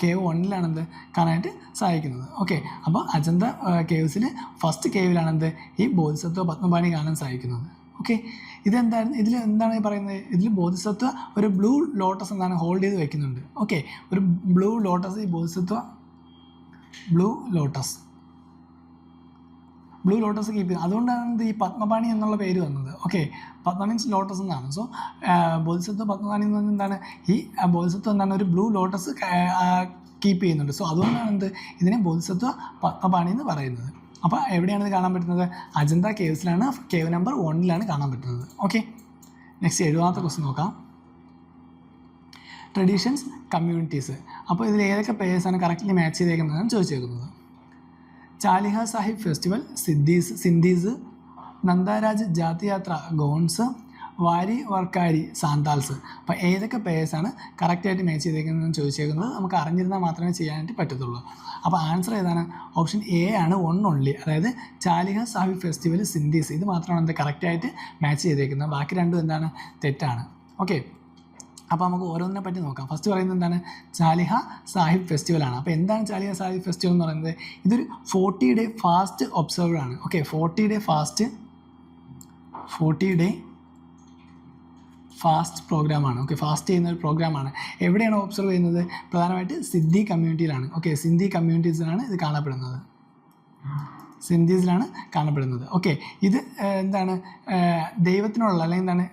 കേവ് 1-ലാണെന്ത് കാണാനായിട്ട് സാധിക്കുന്നത്. ഓക്കെ, അപ്പോൾ അജന്ത കേവ്സിൽ ഫസ്റ്റ് കേവിലാണെന്ത് ഈ ബോധിസത്വ പത്മപാണി കാണാൻ സാധിക്കുന്നത്. ഓക്കെ, ഇതെന്തായിരുന്നു, ഇതിൽ എന്താണ് പറയുന്നത്, ഇതിൽ ബോധിസത്വ ഒരു ബ്ലൂ ലോട്ടസ് എന്താണ് ഹോൾഡ് ചെയ്ത് വെക്കുന്നുണ്ട്. ഓക്കെ, ഒരു ബ്ലൂ ലോട്ടസ്, ഈ ബോധിസത്വ ബ്ലൂ ലോട്ടസ് കീപ്പ് ചെയ്യും. അതുകൊണ്ടാണ് ഈ പത്മപാണി എന്നുള്ള പേര് വന്നത്. ഓക്കെ, പത്മ മീൻസ് ലോട്ടസ് എന്നാണ്. സോ ബോധിസത്വ പത്മപാണി എന്ന് പറഞ്ഞാൽ എന്താണ്, ഈ ബോധിസത്വം എന്താണ് ഒരു ബ്ലൂ ലോട്ടസ് കീപ്പ് ചെയ്യുന്നുണ്ട്. സോ അതുകൊണ്ടാണ് എന്ത് ഇതിനെ ബോധിസത്വ പത്മപാണി എന്ന് പറയുന്നത്. അപ്പോൾ എവിടെയാണ് ഇത് കാണാൻ പറ്റുന്നത്, അജന്ത കേവ്സിലാണ്, കേവ് നമ്പർ 1-ലാണ് കാണാൻ പറ്റുന്നത്. ഓക്കെ, നെക്സ്റ്റ് 7ാമത്തെ ക്വസ്റ്റ്യൻ നോക്കാം. Traditions, communities. അപ്പോൾ ഇതിൽ ഏതൊക്കെ പേഴ്സാണ് കറക്റ്റ്ലി മാച്ച് ചെയ്തേക്കുന്നതാണ് ചോദിച്ചേക്കുന്നത്. ചാലിഹ സാഹിബ് ഫെസ്റ്റിവൽ സിന്ധീസ്, നന്ദാരാജ് ജാതിയാത്ര ഗോൺസ്, വാരി വർക്കാരി സാന്താൽസ്. അപ്പോൾ ഏതൊക്കെ പേഴ്സാണ് കറക്റ്റായിട്ട് മാച്ച് ചെയ്തേക്കുന്നതെന്ന് ചോദിച്ചേക്കുന്നത്. നമുക്ക് അറിഞ്ഞിരുന്നാൽ മാത്രമേ ചെയ്യാനായിട്ട് പറ്റത്തുള്ളൂ. അപ്പോൾ ആൻസർ ഏതാണ്, ഓപ്ഷൻ എ ആണ്, 1 ഓൺലി. അതായത് ചാലിഹ സാഹിബ് ഫെസ്റ്റിവൽ സിന്ധീസ് ഇത് മാത്രമാണ് എന്ത് കറക്റ്റായിട്ട് മാച്ച് ചെയ്തേക്കുന്നത്. ബാക്കി രണ്ടും എന്താണ് തെറ്റാണ്. ഓക്കെ, അപ്പോൾ നമുക്ക് ഓരോന്നിനെ പറ്റി നോക്കാം. ഫസ്റ്റ് പറയുന്നത് എന്താണ്, ചാലിഹ സാഹിബ് ഫെസ്റ്റിവലാണ്. അപ്പോൾ എന്താണ് ചാലിഹ സാഹിബ് ഫെസ്റ്റിവൽ എന്ന് പറയുന്നത്, ഇതൊരു 40 ഡേ ഫാസ്റ്റ് ഒബ്സർവർ ആണ്. ഓക്കെ, 40 ഡേ ഫാസ്റ്റ് പ്രോഗ്രാമാണ്. ഓക്കെ, ഫാസ്റ്റ് ചെയ്യുന്ന ഒരു പ്രോഗ്രാമാണ്. എവിടെയാണ് ഒബ്സർവ് ചെയ്യുന്നത്, പ്രധാനമായിട്ട് സിന്ധി കമ്മ്യൂണിറ്റിയിലാണ്. ഓക്കെ, സിന്ധി കമ്മ്യൂണിറ്റീസിലാണ് ഇത് കാണപ്പെടുന്നത്, സിന്ധീസിലാണ് കാണപ്പെടുന്നത്. ഓക്കെ, ഇത് എന്താണ് ദൈവത്തിനോടുള്ള അല്ലെങ്കിൽ എന്താണ്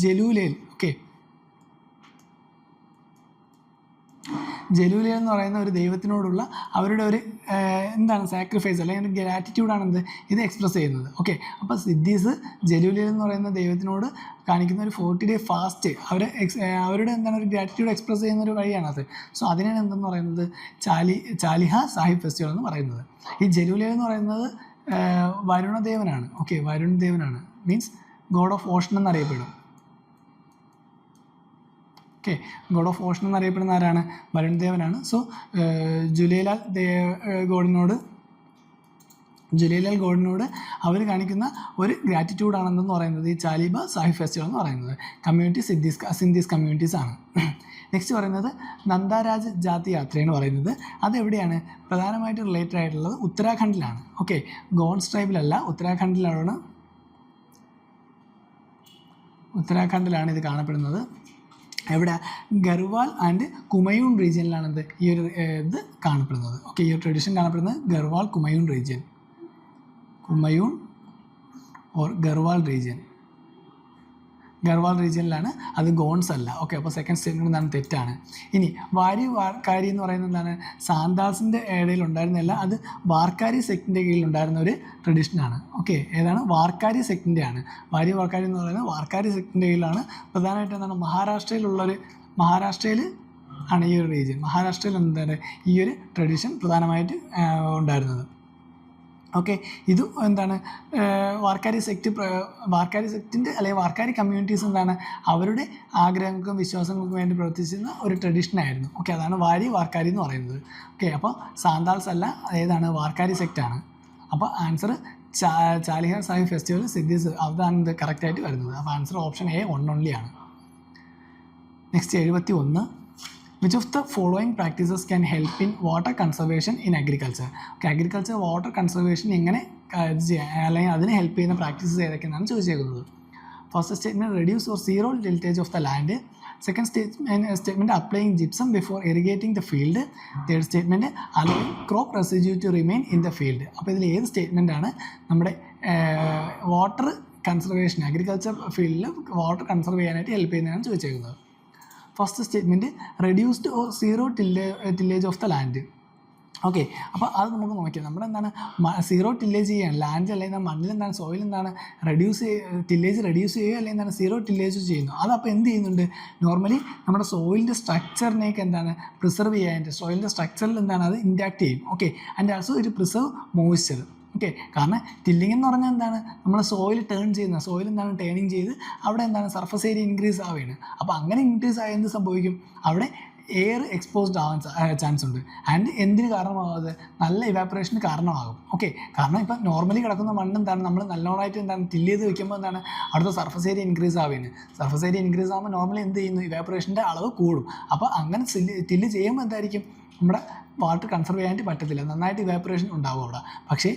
ജലൂലേൽ. ഓക്കെ, ജലൂലേൽ എന്ന് പറയുന്ന ഒരു ദൈവത്തിനോടുള്ള അവരുടെ ഒരു എന്താണ് സാക്രിഫൈസ് അല്ലെങ്കിൽ ഗ്രാറ്റിറ്റ്യൂഡാണെന്ത് ഇത് എക്സ്പ്രസ് ചെയ്യുന്നത്. ഓക്കെ, അപ്പോൾ സിദ്ധീസ് ജലൂലേൽ എന്ന് പറയുന്ന ദൈവത്തിനോട് കാണിക്കുന്ന ഒരു 40 ഡേ ഫാസ്റ്റ് അവരുടെ എന്താണ് ഒരു ഗ്രാറ്റിറ്റ്യൂഡ് എക്സ്പ്രസ് ചെയ്യുന്ന ഒരു വഴിയാണത്. സോ അതിനാണ് എന്തെന്ന് പറയുന്നത് ചാലിഹ സാഹിബ് ഫെസ്റ്റിവൽ എന്ന് പറയുന്നത്. ഈ ജലൂലേൽ എന്ന് പറയുന്നത് വരുണദേവനാണ്. ഓക്കെ, വരുണദേവനാണ് മീൻസ് ഗോഡ് ഓഫ് ഓഷൻ എന്നറിയപ്പെടും. ഓക്കെ, ഗോഡ് ഓഫ് ഓഷൻ എന്നറിയപ്പെടുന്ന ആരാണ്, വരുൺദേവനാണ്. സോ ജുലേലാൽ ഗോഡിനോട് അവർ കാണിക്കുന്ന ഒരു ഗ്രാറ്റിറ്റ്യൂഡാണെന്ന് പറയുന്നത് ഈ ചാലിബ സാഹിബ് ഫെസ്റ്റിവൽ എന്ന് പറയുന്നത്. കമ്മ്യൂണിറ്റി സിന്ധീസ് കമ്മ്യൂണിറ്റീസ് ആണ്. നെക്സ്റ്റ് പറയുന്നത് നന്ദാരാജ് ജാതി യാത്ര എന്ന് പറയുന്നത് അതെവിടെയാണ്, പ്രധാനമായിട്ട് റിലേറ്റഡ് ആയിട്ടുള്ളത് ഉത്തരാഖണ്ഡിലാണ്. ഓക്കെ, ഗോൺസ് ട്രൈബിലല്ല, ഉത്തരാഖണ്ഡിലാണ് ഇത് കാണപ്പെടുന്നത്. എവിടെ, ഗർവാൾ ആൻഡ് കുമയൂൺ റീജിയനിലാണ് ഈ ഒരു ഇത് കാണപ്പെടുന്നത്. ഓക്കെ, ഈ ഒരു ട്രഡീഷൻ കാണപ്പെടുന്നത് ഗർവാൾ കുമയൂൺ ഓർ ഗർവാൾ റീജിയനിലാണ്. അത് ഗോൺസ് അല്ല. ഓക്കെ, അപ്പോൾ സെക്കൻഡ് സ്റ്റേറ്റ്മെൻറ്റ് എന്താണ്, തെറ്റാണ്. ഇനി വാരി വാർക്കാരി എന്ന് പറയുന്നത് എന്താണ്, സാന്താൾസിൻ്റെ ഇടയിൽ ഉണ്ടായിരുന്നില്ല, അത് വാർക്കാരി സെക്റ്റിൻ്റെ കീഴിൽ ഉണ്ടായിരുന്ന ഒരു ട്രഡീഷനാണ്. ഓക്കെ, ഏതാണ്, വാർക്കാരി സെക്റ്റിൻ്റെ ആണ്. വാരി വാർക്കാരി എന്ന് പറയുന്നത് വാർക്കാരി സെക്റ്റിൻ്റെ കീഴിലാണ്. പ്രധാനമായിട്ടും എന്താണ്, മഹാരാഷ്ട്രയിൽ ആണ് ഈ ഒരു റീജിയൻ. മഹാരാഷ്ട്രയിൽ എന്താണ് ഈ ഒരു ട്രഡീഷൻ പ്രധാനമായിട്ട് ഉണ്ടായിരുന്നത്. ഓക്കെ, ഇത് എന്താണ് വാർക്കാരി സെക്റ്റിൻ്റെ അല്ലെങ്കിൽ വാർക്കാരി കമ്മ്യൂണിറ്റീസ് എന്താണ് അവരുടെ ആഗ്രഹങ്ങൾക്കും വിശ്വാസങ്ങൾക്കും വേണ്ടി പ്രവർത്തിച്ചിരുന്ന ഒരു ട്രഡീഷനായിരുന്നു. ഓക്കെ, അതാണ് വാർക്കാരി എന്ന് പറയുന്നത്. ഓക്കെ, അപ്പോൾ സാന്താൾസ് അല്ല, ഏതാണ്, വാർക്കാരി സെക്റ്റാണ്. അപ്പോൾ ആൻസർ ചാലിഹ സാഹിബ് ഫെസ്റ്റിവൽ സിദ്ധീസ് അതാണ് ഇത് കറക്റ്റായിട്ട് വരുന്നത്. അപ്പോൾ ആൻസർ ഓപ്ഷൻ എ 1 ഓൺലി ആണ്. Next 71. Which of the following practices can help in water conservation in agriculture? Okay, agriculture water conservation എങ്ങനെ അല്ലെങ്കിൽ അതിന് ഹെൽപ്പ് ചെയ്യുന്ന പ്രാക്ടീസസ് ഏതൊക്കെയാണ് ചോദിച്ചേക്കുന്നത്. First statement reduce or zero tillage of the land. Second statement applying gypsum before irrigating the field. Third statement allowing crop residue to remain in the field. അപ്പോൾ ഇതിൽ ഏത് സ്റ്റേറ്റ്മെൻറ്റാണ് നമ്മുടെ വാട്ടർ കൺസർവേഷൻ അഗ്രികൾച്ചർ ഫീൽഡിൽ വാട്ടർ കൺസർവ് ചെയ്യാനായിട്ട് ഹെൽപ്പ് ചെയ്യുന്നതാണ് ചോദിച്ചേക്കുന്നത്. First statement reduced or zero tillage of the land. Okay, അപ്പോൾ അത് നമുക്ക് നോക്കിയാൽ നമ്മുടെ എന്താണ് സീറോ ടില്ലേജ് ചെയ്യുകയാണ് ലാൻഡ് അല്ലെങ്കിൽ മണ്ണിൽ എന്താണ് സോയിൽ എന്താണ് ടില്ലേജ് റെഡ്യൂസ് ചെയ്യുക അല്ലെങ്കിൽ എന്താണ് സീറോ ടില്ലേജ് ചെയ്യുന്നു. അതപ്പോൾ എന്ത് ചെയ്യുന്നുണ്ട്, നോർമലി നമ്മുടെ സോയിലിൻ്റെ സ്ട്രക്ചറിനെയൊക്കെ എന്താണ് പ്രിസർവ് ചെയ്യാനായിട്ട് സോയിലിൻ്റെ സ്ട്രക്ചറിൽ എന്താണ് അത് ഇൻടാക്ട് ചെയ്യും. Okay, and also it preserve moisture. Okay, കാരണം ടില്ലിംഗ് എന്ന് പറഞ്ഞാൽ എന്താണ് നമ്മൾ സോയിൽ ടേൺ ചെയ്യുന്ന സോയിൽ എന്താണ് ടേണിങ് ചെയ്ത് അവിടെ എന്താണ് സർഫസ് ഏരിയ ഇൻക്രീസ് ആവുകയാണ്. അപ്പോൾ അങ്ങനെ ഇൻക്രീസ് ആയ എന്ത് സംഭവിക്കും, അവിടെ എയർ എക്സ്പോസ്ഡ് ആവാൻ ചാൻസ് ഉണ്ട്. ആൻഡ് എന്തിന് കാരണമാകുന്നത്? നല്ല ഇവാപ്പറേഷന് കാരണമാകും. ഓക്കെ, കാരണം ഇപ്പം നോർമലി കിടക്കുന്ന മണ്ണ് എന്താണ്, നമ്മൾ നല്ലോണമായിട്ട് എന്താണ് ടില്ല് ചെയ്ത് വെക്കുമ്പോൾ എന്താണ് അവിടുത്തെ സർഫസ് ഏരിയ ഇൻക്രീസ് ആവുകയാണ്. സർഫസ് ഏരിയ ഇൻക്രീസ് ആകുമ്പോൾ നോർമലി എന്ത് ചെയ്യുന്നു, ഇവാപ്പറേഷൻ്റെ അളവ് കൂടും. അപ്പോൾ അങ്ങനെ ടില്ല് ചെയ്യുമ്പോൾ എന്തായിരിക്കും, നമ്മുടെ വാട്ടർ കൺസർവ് ചെയ്യാനായിട്ട് പറ്റത്തില്ല, നന്നായിട്ട് ഇവാപ്പറേഷൻ ഉണ്ടാവും അവിടെ. പക്ഷേ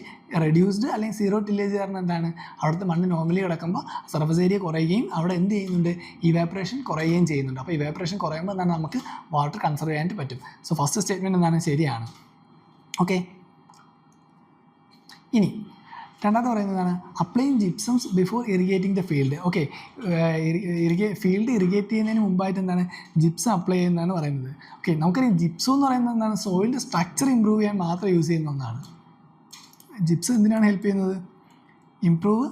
റെഡ്യൂസ്ഡ് അല്ലെങ്കിൽ സീറോ ടില്ലേജ് കാരണം എന്താണ്, അവിടുത്തെ മണ്ണ് നോർമലി കിടക്കുമ്പോൾ സർഫസ് ഏരിയ കുറയുകയും അവിടെ എന്ത് ചെയ്യുന്നുണ്ട്, ഇവാപ്പറേഷൻ കുറയുകയും ചെയ്യുന്നുണ്ട്. അപ്പോൾ ഇവാപ്പറേഷൻ കുറയുമ്പോൾ എന്താണ് നമുക്ക് വാട്ടർ കൺസർവ് ചെയ്യാനായിട്ട് പറ്റും. സോ ഫസ്റ്റ് സ്റ്റേറ്റ്മെൻറ്റ് എന്താണ്, ശരിയാണ്. ഓക്കെ, ഇനി രണ്ടാമത്തെ പറയുന്നതാണ് applying gypsums before irrigating the field. Okay, field irrigate ചെയ്യുന്നതിന് മുമ്പായിട്ട് എന്താണ് ജിപ്സം അപ്ലൈ ചെയ്യുന്നതാണ് പറയുന്നത്. ഓക്കെ, നമുക്കറിയാം ജിപ്സം എന്ന് പറയുന്നത് എന്താണ്, സോയിലിൻ്റെ സ്ട്രക്ചർ ഇമ്പ്രൂവ് ചെയ്യാൻ മാത്രം യൂസ് ചെയ്യുന്ന ഒന്നാണ്. ജിപ്സം എന്തിനാണ് ഹെൽപ്പ് ചെയ്യുന്നത്, improve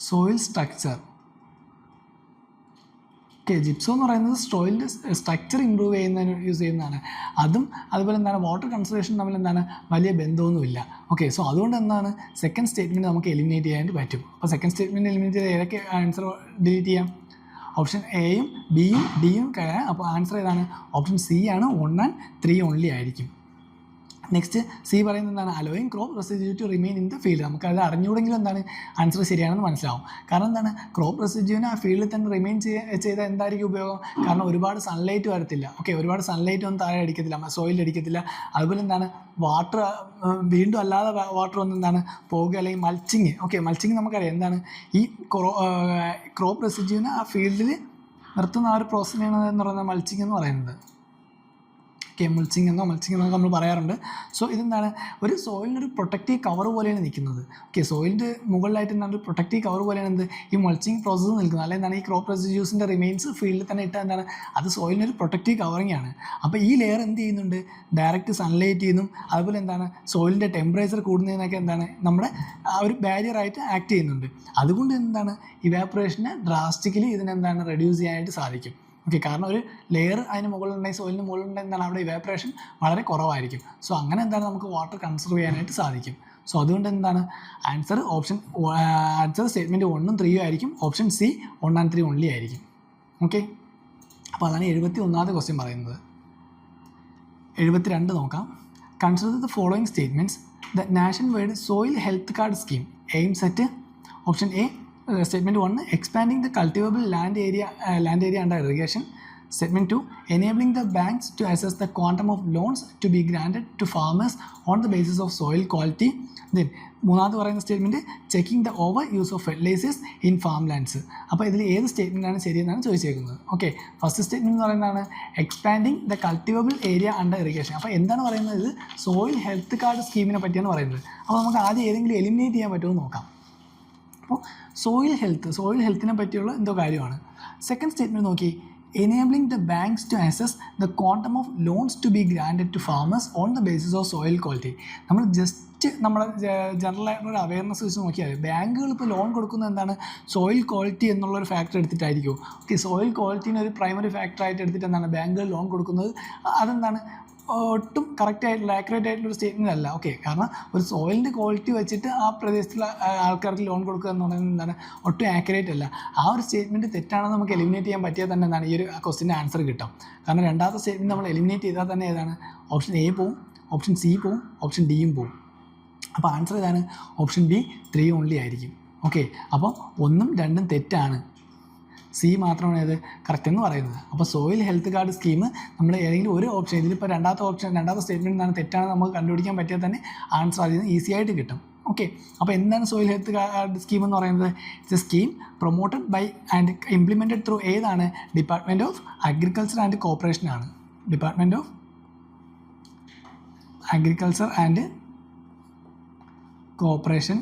soil structure. Okay, gypsum എന്ന് പറയുന്നത് സോയിലിൻ്റെ സ്ട്രക്ചർ ഇമ്പ്രൂവ് ചെയ്യുന്നതിന് യൂസ് ചെയ്യുന്നതാണ്. അതുപോലെ എന്താണ് വാട്ടർ കൺസർവേഷൻ തമ്മിൽ എന്താണ് വലിയ ബന്ധമൊന്നുമില്ല. ഓക്കെ, സോ അതുകൊണ്ട് എന്താണ് സെക്കൻഡ് സ്റ്റേറ്റ്മെൻറ്റ് നമുക്ക് എലിമിനേറ്റ് ചെയ്യാനായിട്ട് പറ്റും. അപ്പോൾ സെക്കൻഡ് സ്റ്റേറ്റ്മെൻറ്റ് എലിമിനേറ്റ് ചെയ്ത് ഏതൊക്കെ ആൻസർ ഡിലീറ്റ് ചെയ്യാം, ഓപ്ഷൻ എയും ബിയും ഡിയും കഴിയാം. അപ്പോൾ ആൻസർ ഏതാണ്, ഓപ്ഷൻ സി ആണ്, 1 and 3 ഓൺലി ആയിരിക്കും. നെക്സ്റ്റ് സി പറയുന്നത് എന്താണ്, allowing crop residue to remain in the field. നമുക്കത് അറിഞ്ഞുകൂടെങ്കിലും എന്താണ് ആൻസർ ശരിയാണെന്ന് മനസ്സിലാവും. കാരണം എന്താണ്, ക്രോപ്പ് റെസിഡ്യൂവിനെ ആ ഫീൽഡിൽ തന്നെ റിമെയിൻ ചെയ്താൽ എന്തായിരിക്കും ഉപയോഗം, കാരണം ഒരുപാട് സൺലൈറ്റ് വരത്തില്ല. ഓക്കെ, ഒരുപാട് സൺലൈറ്റ് ഒന്നും താഴെ അടിക്കത്തില്ല, സോയിൽ അടിക്കത്തില്ല. അതുപോലെ എന്താണ് വാട്ടർ വീണ്ടും അല്ലാതെ വാട്ടർ ഒന്നും എന്താണ് പോകുക, അല്ലെങ്കിൽ മൾച്ചിങ്. ഓക്കെ, മൾച്ചിങ് നമുക്കറിയാം എന്താണ്, ഈ ക്രോപ്പ് റെസിഡ്യൂവിനെ ആ ഫീൽഡിൽ നിർത്തുന്ന ആ ഒരു പ്രോസസ്സിനെയാണ് എന്ന് പറയുന്നത് മൾച്ചിങ് എന്ന് പറയുന്നത്. മൾച്ചിങ് എന്നോ നമ്മൾ പറയാറുണ്ട്. സോ ഇതെന്താണ്, ഒരു സോയിലിനൊരു പ്രൊട്ടക്റ്റീവ് കവർ പോലെയാണ് നിൽക്കുന്നത്. ഓക്കെ, സോയിലിൻ്റെ മുകളിലായിട്ട് എന്താണ് ഒരു പ്രൊട്ടക്റ്റീവ് കവർ പോലെയാണ് എന്ത് ഈ മൾച്ചിങ് പ്രോസസ്സ് നിൽക്കുന്നത്. അല്ലെങ്കിൽ എന്താണ് ഈ ക്രോപ്പ് റെസിഡ്യൂസിൻ്റെ റിമെയിൻസ് ഫീൽഡിൽ തന്നെ ഇട്ടാൽ എന്താണ് അത് സോയിലിനൊരു പ്രൊട്ടക്റ്റീവ് കവറിങ് ആണ്. അപ്പോൾ ഈ ലെയർ എന്ത് ചെയ്യുന്നുണ്ട്, ഡയറക്റ്റ് സൺലൈറ്റ് ചെയ്യുന്നു. അതുപോലെ എന്താണ് സോയിലിൻ്റെ ടെമ്പറേച്ചർ കൂടുന്നതിനൊക്കെ എന്താണ് നമ്മുടെ ആ ഒരു ബാരിയറായിട്ട് ആക്ട് ചെയ്യുന്നുണ്ട്. അതുകൊണ്ട് എന്താണ് ഇവാപ്പറേഷനെ ഡ്രാസ്റ്റിക്കലി ഇതിനെന്താണ് റെഡ്യൂസ് ചെയ്യാനായിട്ട് സാധിക്കും. ഓക്കെ, കാരണം ഒരു ലെയർ അതിന് മുകളിലുണ്ടെങ്കിൽ സോയിലിന് മുകളിലുണ്ടെങ്കിൽ എന്താണ് അവിടെ ഇവാപ്പറേഷൻ വളരെ കുറവായിരിക്കും. സോ അങ്ങനെ എന്താണ് നമുക്ക് വാട്ടർ കൺസർവ് ചെയ്യാനായിട്ട് സാധിക്കും. സോ അതുകൊണ്ട് എന്താണ് ആൻസർ സ്റ്റേറ്റ്മെൻറ്റ് 1 ഉം 3 ഉം ആയിരിക്കും. ഓപ്ഷൻ സി 1 and 3 ഓൺലി ആയിരിക്കും. ഓക്കെ, അപ്പോൾ അതാണ് 71ാമത്തെ ക്വസ്റ്റ്യൻ പറയുന്നത്. 72 നോക്കാം. Consider the following statements. The nation wide soil health card scheme aims at option A Statement 1, expanding the cultivable land area under irrigation. Statement 2, enabling the banks to assess the quantum of loans to be granted to farmers on the basis of soil quality. Then മൂന്നാമത് പറയുന്ന statement checking the over use of fertilisers in farm lands. അപ്പോൾ ഇതിൽ ഏത് സ്റ്റേറ്റ്മെൻറ്റാണ് ശരിയെന്നാണ് ചോദിച്ചേക്കുന്നത്. ഓക്കെ, ഫസ്റ്റ് സ്റ്റേറ്റ്മെൻറ്റ് എന്ന് പറയുന്നതാണ് expanding the cultivable area under irrigation. അപ്പോൾ എന്താണ് പറയുന്നത്, ഇത് സോയിൽ ഹെൽത്ത് കാർഡ് സ്കീമിനെ പറ്റിയാണ് പറയുന്നത്. അപ്പോൾ നമുക്ക് ആദ്യം ഏതെങ്കിലും എലിമിനേറ്റ് ചെയ്യാൻ പറ്റുമോ നോക്കാം. അപ്പോൾ സോയിൽ ഹെൽത്തിനെ പറ്റിയുള്ള എന്തോ കാര്യമാണ്. സെക്കൻഡ് സ്റ്റേറ്റ്മെൻറ്റ് നോക്കി, enabling the banks to assess the quantum of loans to be granted to farmers on the basis of soil quality. നമ്മൾ ജസ്റ്റ് നമ്മുടെ ജനറലായിട്ടുള്ള അവയർനെസ് വെച്ച് നോക്കിയാൽ ബാങ്കുകൾ ഇപ്പോൾ ലോൺ കൊടുക്കുന്നത് എന്താണ്, സോയിൽ ക്വാളിറ്റി എന്നുള്ളൊരു ഫാക്ടർ എടുത്തിട്ടായിരിക്കും. ഓക്കെ, സോയിൽ ക്വാളിറ്റീനെ ഒരു പ്രൈമറി ഫാക്ടറായിട്ട് എടുത്തിട്ട് എന്താണ് ബാങ്കുകൾ ലോൺ കൊടുക്കുന്നത്. അതെന്താണ് ഒട്ടും കറക്റ്റായിട്ടുള്ള ആക്യുറേറ്റ് ആയിട്ടുള്ളൊരു സ്റ്റേറ്റ്മെൻ്റ് അല്ല. ഓക്കെ, കാരണം ഒരു സോയിലിൻ്റെ ക്വാളിറ്റി വെച്ചിട്ട് ആ പ്രദേശത്തുള്ള ആൾക്കാർക്ക് ലോൺ കൊടുക്കുക എന്ന് പറയുന്നത് എന്താണ് ഒട്ടും ആക്യുറേറ്റ് അല്ല. ആ ഒരു സ്റ്റേറ്റ്മെൻറ്റ് തെറ്റാണെന്ന് നമുക്ക് എലിമിനേറ്റ് ചെയ്യാൻ പറ്റിയാൽ തന്നെ എന്താണ് ഈ ഒരു ക്വസ്റ്റിൻ്റെ ആൻസർ കിട്ടും. കാരണം രണ്ടാമത്തെ സ്റ്റേറ്റ്മെൻറ്റ് നമ്മൾ എലിമിനേറ്റ് ചെയ്താൽ തന്നെ ഏതാണ്, ഓപ്ഷൻ എ പോവും, ഓപ്ഷൻ സി പോവും, ഓപ്ഷൻ ഡിയും പോവും. അപ്പോൾ ആൻസർ ഏതാണ്, ഓപ്ഷൻ ബി 3 ഓൺലി ആയിരിക്കും. ഓക്കെ, അപ്പോൾ 1ഉം 2ഉം തെറ്റാണ്, സി മാത്രമാണ് ഇത് കറക്റ്റ് എന്ന് പറയുന്നത്. അപ്പോൾ സോയിൽ ഹെൽത്ത് കാർഡ് സ്കീം നമ്മൾ ഏതെങ്കിലും ഒരു ഓപ്ഷൻ, ഇതിലിപ്പോൾ രണ്ടാമത്തെ സ്റ്റേറ്റ്മെൻറ്റ് എന്താണ് തെറ്റാണെന്ന് നമുക്ക് കണ്ടുപിടിക്കാൻ പറ്റിയാൽ തന്നെ ആൻസർ അതിൽ നിന്ന് ഈസി ആയിട്ട് കിട്ടും. ഓക്കെ, അപ്പോൾ എന്താണ് സോയിൽ ഹെൽത്ത് കാർഡ് സ്കീം എന്ന് പറയുന്നത്? It's a scheme promoted by and implemented through ഏതാണ്, department of agriculture and corporation ആണ്. Department of agriculture and corporation.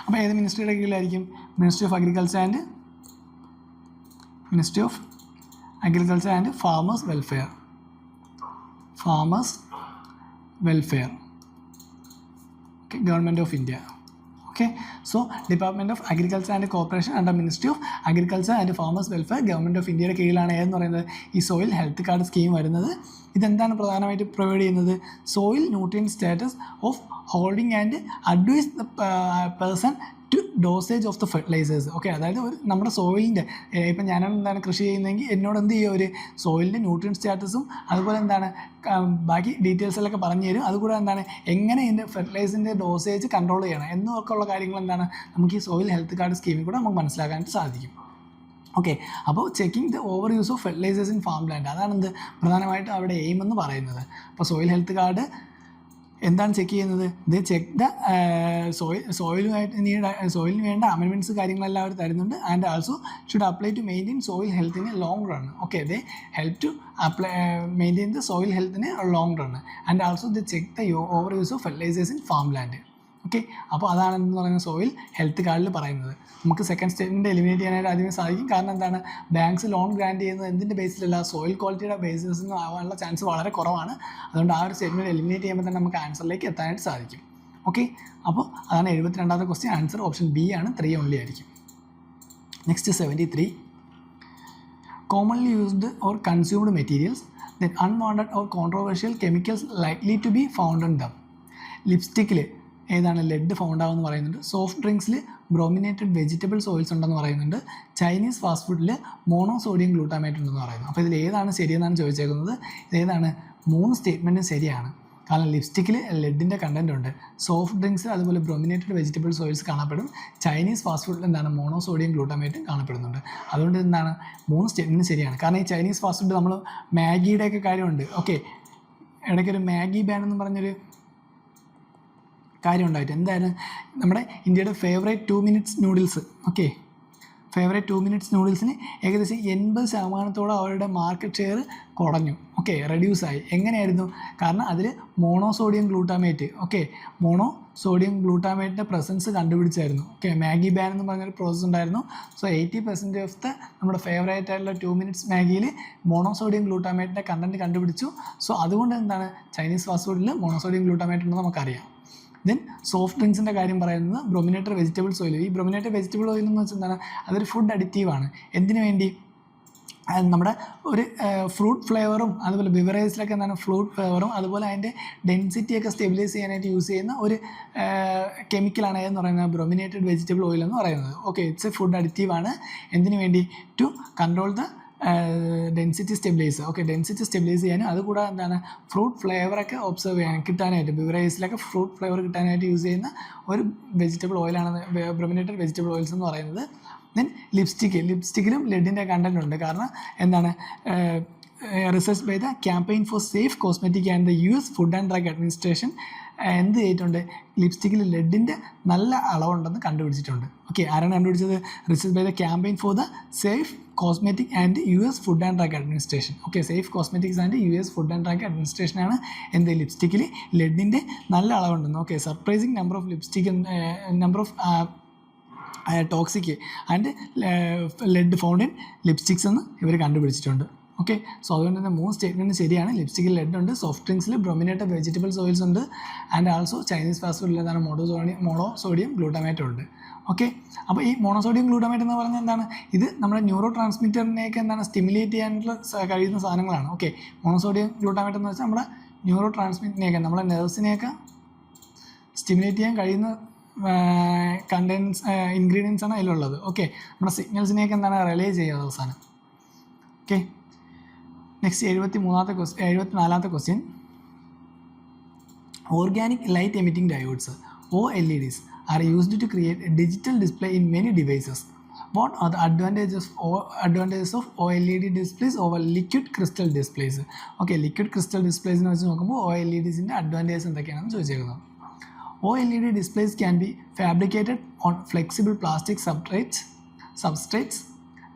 അപ്പോൾ ഏത് മിനിസ്ട്രിയുടെ കീഴിലായിരിക്കും? Ministry of agriculture and farmers welfare. Okay, government of India. Okay, so department of agriculture and corporation under ministry of agriculture and farmers welfare, government of ഇന്ത്യയുടെ കീഴിലാണ് ഏതെന്ന് പറയുന്നത് ഈ സോയിൽ ഹെൽത്ത് കാർഡ് സ്കീം വരുന്നത്. ഇതെന്താണ് പ്രധാനമായിട്ട് പ്രൊവൈഡ് ചെയ്യുന്നത്? Soil nutrient status of holding and advise the person to dosage of the fertilisers. Okay, അതായത് നമ്മുടെ സോയിലിൻ്റെ ഇപ്പം ഞാനാണ് എന്താണ് കൃഷി ചെയ്യുന്നതെങ്കിൽ എന്നോട് എന്ത് ചെയ്യുക, ഒരു സോയിലിൻ്റെ ന്യൂട്രിയൻ സ്റ്റാറ്റസും അതുപോലെ എന്താണ് ബാക്കി ഡീറ്റെയിൽസിലൊക്കെ പറഞ്ഞു തരും. അതുകൂടെ എന്താണ് എങ്ങനെ ഇതിൻ്റെ ഫെർട്ടിലൈസറിൻ്റെ ഡോസേജ് കൺട്രോൾ ചെയ്യണം എന്നൊക്കെ ഉള്ള കാര്യങ്ങൾ എന്താണ് നമുക്ക് ഈ സോയിൽ ഹെൽത്ത് കാർഡ് സ്കീമിൽ കൂടെ നമുക്ക് മനസ്സിലാക്കാനായിട്ട് സാധിക്കും. ഓക്കെ, അപ്പോൾ checking the over use of fertilisers in farm land, അതാണ് എന്ത് പ്രധാനമായിട്ടും അവിടെ എയിം എന്ന് പറയുന്നത്. അപ്പോൾ സോയിൽ ഹെൽത്ത് കാർഡ് എന്താണ് ചെക്ക് ചെയ്യുന്നത്? ഇത് ചെക്ക് ദ സോയിലിന് വേണ്ട അമെൻമെൻറ്റ്സ് കാര്യങ്ങളെല്ലാം അവർ തരുന്നുണ്ട്. And also should apply to maintain soil health in a long run. Okay, they help to maintain the soil health in a long run. And also the check the over use of fertilisers in farm land. Okay, അപ്പോൾ അതാണെന്ന് പറയുന്ന സോയിൽ ഹെൽത്ത് കാർഡിൽ പറയുന്നത്. നമുക്ക് സെക്കൻഡ് സ്റ്റേറ്റ്മെൻറ്റ് എലിമിനേറ്റ് ചെയ്യാനായിട്ട് ആദ്യമേ സാധിക്കും. കാരണം എന്താണ്, ബാങ്ക്സ് ലോൺ ഗ്രാൻറ്റ് ചെയ്യുന്നത് എന്തിൻ്റെ ബേസിലല്ല, സോയിൽ ക്വാളിറ്റിയുടെ ബേസിസ് ഒന്നും ആവാനുള്ള ചാൻസ് വളരെ കുറവാണ്. അതുകൊണ്ട് ആ ഒരു സ്റ്റേറ്റ്മെൻറ്റ് എലിമിനേറ്റ് ചെയ്യുമ്പോൾ തന്നെ നമുക്ക് ആൻസറിലേക്ക് എത്താനായിട്ട് സാധിക്കും. ഓക്കെ, അപ്പോൾ അതാണ് 72ാമത്തെ ക്വസ്റ്റ്യൻ. ആൻസർ ഓപ്ഷൻ ബി ആണ്, 3 ഓൺലി ആയിരിക്കും. Next 73. Commonly used or consumed materials, then unwanted or controversial chemicals likely to be found in them. ലിപ്സ്റ്റിക്കിൽ ഏതാണ് ലെഡ് ഫൗണ്ട് ആവുമെന്ന് പറയുന്നുണ്ട്. സോഫ്റ്റ് ഡ്രിങ്ക്സിൽ ബ്രോമിനേറ്റഡ് വെജിറ്റബിൾസ് ഓയിൽസ് ഉണ്ടെന്ന് പറയുന്നുണ്ട്. ചൈനീസ് ഫാസ്റ്റ് ഫുഡിൽ മോണോസോഡിയം ഗ്ലൂട്ടാമേറ്റ് ഉണ്ടെന്ന് പറയുന്നു. അപ്പോൾ ഇതിൽ ഏതാണ് ശരിയെന്നാണ് ചോദിച്ചേക്കുന്നത്. ഇതേതാണ് 3 സ്റ്റേറ്റ്മെൻറ്റും ശരിയാണ്. കാരണം ലിപ്സ്റ്റിക്കിൽ ലെഡിൻ്റെ കണ്ടൻറ്റ് ഉണ്ട്, സോഫ്റ്റ് ഡ്രിങ്ക്സ് അതുപോലെ ബ്രോമിനേറ്റഡ് വെജിറ്റബിൾസ് ഓയിൽസ് കാണപ്പെടും, ചൈനീസ് ഫാസ്റ്റ് ഫുഡിൽ എന്താണ് മോണോസോഡിയം ഗ്ലൂട്ടാമേറ്റും കാണപ്പെടുന്നുണ്ട്. അതുകൊണ്ട് എന്താണ് 3 സ്റ്റേറ്റ്മെൻറ്റ് ശരിയാണ്. കാരണം ഈ ചൈനീസ് ഫാസ്റ്റ് ഫുഡ് നമ്മൾ മാഗിയുടെയൊക്കെ കാര്യമുണ്ട്. ഓക്കെ, ഇടയ്ക്കൊരു മാഗി ബാൻ എന്ന് പറഞ്ഞൊരു കാര്യം ഉണ്ടായിട്ട് എന്തായാലും നമ്മുടെ ഇന്ത്യയുടെ favourite 2 minutes noodles, okay, favourite 2 minutes നൂഡിൽസിന് ഏകദേശം 80% അവരുടെ മാർക്കറ്റ് ഷെയർ കുറഞ്ഞു. ഓക്കെ, റെഡ്യൂസായി. എങ്ങനെയായിരുന്നു? കാരണം അതിൽ മോണോസോഡിയം ഗ്ലൂട്ടാമേറ്റ്, ഓക്കെ, മോണോസോഡിയം ഗ്ലൂട്ടാമേറ്റിൻ്റെ പ്രസൻസ് കണ്ടുപിടിച്ചായിരുന്നു. ഓക്കെ, മാഗി ബാൻ എന്ന് പറഞ്ഞൊരു പ്രോസസ്സ് ഉണ്ടായിരുന്നു. സോ 80% ഓഫ് ദ നമ്മുടെ ഫേവറേറ്റ് ആയിട്ടുള്ള 2 മിനിറ്റ്സ് മാഗിയിൽ മോണോസോഡിയം ഗ്ലൂട്ടാമേറ്റിൻ്റെ കണ്ടൻറ്റ് കണ്ടുപിടിച്ചു. സോ അതുകൊണ്ട് എന്താണ് ചൈനീസ് ഫാസ്റ്റ് ഫുഡിൽ മോണോസോഡിയം ഗ്ലൂട്ടാമേറ്റ് ഉണ്ടെന്ന് നമുക്കറിയാം. ദെൻ സോഫ്റ്റ് ഡ്രിങ്ക്സിൻ്റെ കാര്യം പറയുന്നത് ബ്രോമിനേറ്റഡ് വെജിറ്റബിൾസ് ഓയിൽ. ഈ ബ്രോമിനേറ്റഡ് വെജിറ്റബിൾ ഓയിൽ എന്ന് വെച്ചാൽ എന്താണ്, അതൊരു ഫുഡ് അഡിക്റ്റീവാണ്. എന്തിനു വേണ്ടി? നമ്മുടെ ഒരു ഫ്രൂട്ട് ഫ്ലേവറും അതുപോലെ ബിവറേജിലൊക്കെ എന്താണ് ഫ്രൂട്ട് ഫ്ലേവറും അതുപോലെ അതിൻ്റെ ഡെൻസിറ്റിയൊക്കെ സ്റ്റെബിലൈസ് ചെയ്യാനായിട്ട് യൂസ് ചെയ്യുന്ന ഒരു കെമിക്കലാണ് എന്ന് പറയുന്നത് ബ്രോമിനേറ്റഡ് വെജിറ്റബിൾ ഓയിൽ എന്ന് പറയുന്നത്. ഓക്കെ, ഇറ്റ്സ് എ ഫുഡ് അഡിക്റ്റീവാണ്. എന്തിനു വേണ്ടി? To control the density stabilise. Okay, density stabilise ചെയ്യാനും അതുകൂടാതെ എന്താണ് ഫ്രൂട്ട് ഫ്ലേവറൊക്കെ ഒബ്സർവ് ചെയ്യാൻ കിട്ടാനായിട്ട് ബിവറേജിലൊക്കെ ഫ്രൂട്ട് ഫ്ലേവർ കിട്ടാനായിട്ട് യൂസ് ചെയ്യുന്ന ഒരു വെജിറ്റബിൾ ഓയിലാണ് ബ്രോമിനേറ്റഡ് വെജിറ്റബിൾ ഓയിൽസ് എന്ന് പറയുന്നത്. ദെൻ ലിപ്സ്റ്റിക്കിലും ലെഡിൻ്റെ കണ്ടൻറ്റ് ഉണ്ട്. കാരണം എന്താണ് research by the campaign for safe cosmetic and ദ US food and drug administration എന്ത് ചെയ്തിട്ടുണ്ട്? ലിപ്സ്റ്റിക്കിൽ ലെഡിൻ്റെ നല്ല അളവുണ്ടെന്ന് കണ്ടുപിടിച്ചിട്ടുണ്ട്. ഓക്കെ, ആരാണ് കണ്ടുപിടിച്ചത്? Research by the campaign for the safe cosmetic and US food and drug administration. Okay, safe cosmetics and US food and drug അഡ്മിനിസ്ട്രേഷനാണ് എന്ത് ലിപ്സ്റ്റിക്കിൽ ലെഡിൻ്റെ നല്ല അളവുണ്ടെന്ന്. Okay, surprising number of lipstick number of toxic and lead found in lipsticks എന്ന് ഇവർ കണ്ടുപിടിച്ചിട്ടുണ്ട്. ഓക്കെ, സോ അതുകൊണ്ട് തന്നെ 3 സ്റ്റേറ്റ്മെൻറ്റ് ശരിയാണ്. ലിപ്സ്റ്റിക്കിൽ ലെഡ് ഉണ്ട്, സോഫ്റ്റ് ഡ്രിങ്ക്സിൽ ബ്രോമിനേറ്റഡ് വെജിറ്റബിൾസ് ഓയിൽസ് ഉണ്ട്, ആൻഡ് ആൾസോ ചൈനീസ് ഫാസ്റ്റ് ഫുഡിൽ എന്താണ് മോണോസോഡിയം ഗ്ലൂട്ടാമേറ്റ് ഉണ്ട്. ഓക്കെ, അപ്പോൾ ഈ മോണോസോഡിയം ഗ്ലൂട്ടാമേറ്റ് എന്ന് പറഞ്ഞാൽ എന്താണ്? ഇത് നമ്മുടെ ന്യൂറോ ട്രാൻസ്മിറ്ററിനെയൊക്കെ എന്താണ് സ്റ്റിമുലേറ്റ് ചെയ്യാനുള്ള കഴിയുന്ന സാധനങ്ങളാണ്. ഓക്കെ, മോണോസോഡിയം ഗ്ലൂട്ടാമേറ്റ് എന്ന് വെച്ചാൽ നമ്മുടെ ന്യൂറോ ട്രാൻസ്മിറ്റിനെയൊക്കെ നമ്മളെ നെർവ്സിനെയൊക്കെ സ്റ്റിമുലേറ്റ് ചെയ്യാൻ കഴിയുന്ന ഇൻഗ്രീഡിയൻസ് ആണ് അതിലുള്ളത്. ഓക്കെ, നമ്മുടെ സിഗ്നൽസിനെയൊക്കെ എന്താണ് റിലേ ചെയ്യുക അവസാനം. ഓക്കെ, നെക്സ്റ്റ് 74ാമത്തെ question. Organic light emitting diodes OLEDs are used to create a digital display in many devices. What are the advantages of OLED displays over liquid crystal displays? Okay, liquid crystal displays എന്ന് വെച്ച് നോക്കുമ്പോൾ OLEDസിൻ്റെ അഡ്വാൻറ്റേജസ് എന്തൊക്കെയാണെന്ന് ചോദിച്ചേക്കുന്നത്. OLED displays can be fabricated on flexible plastic substrates.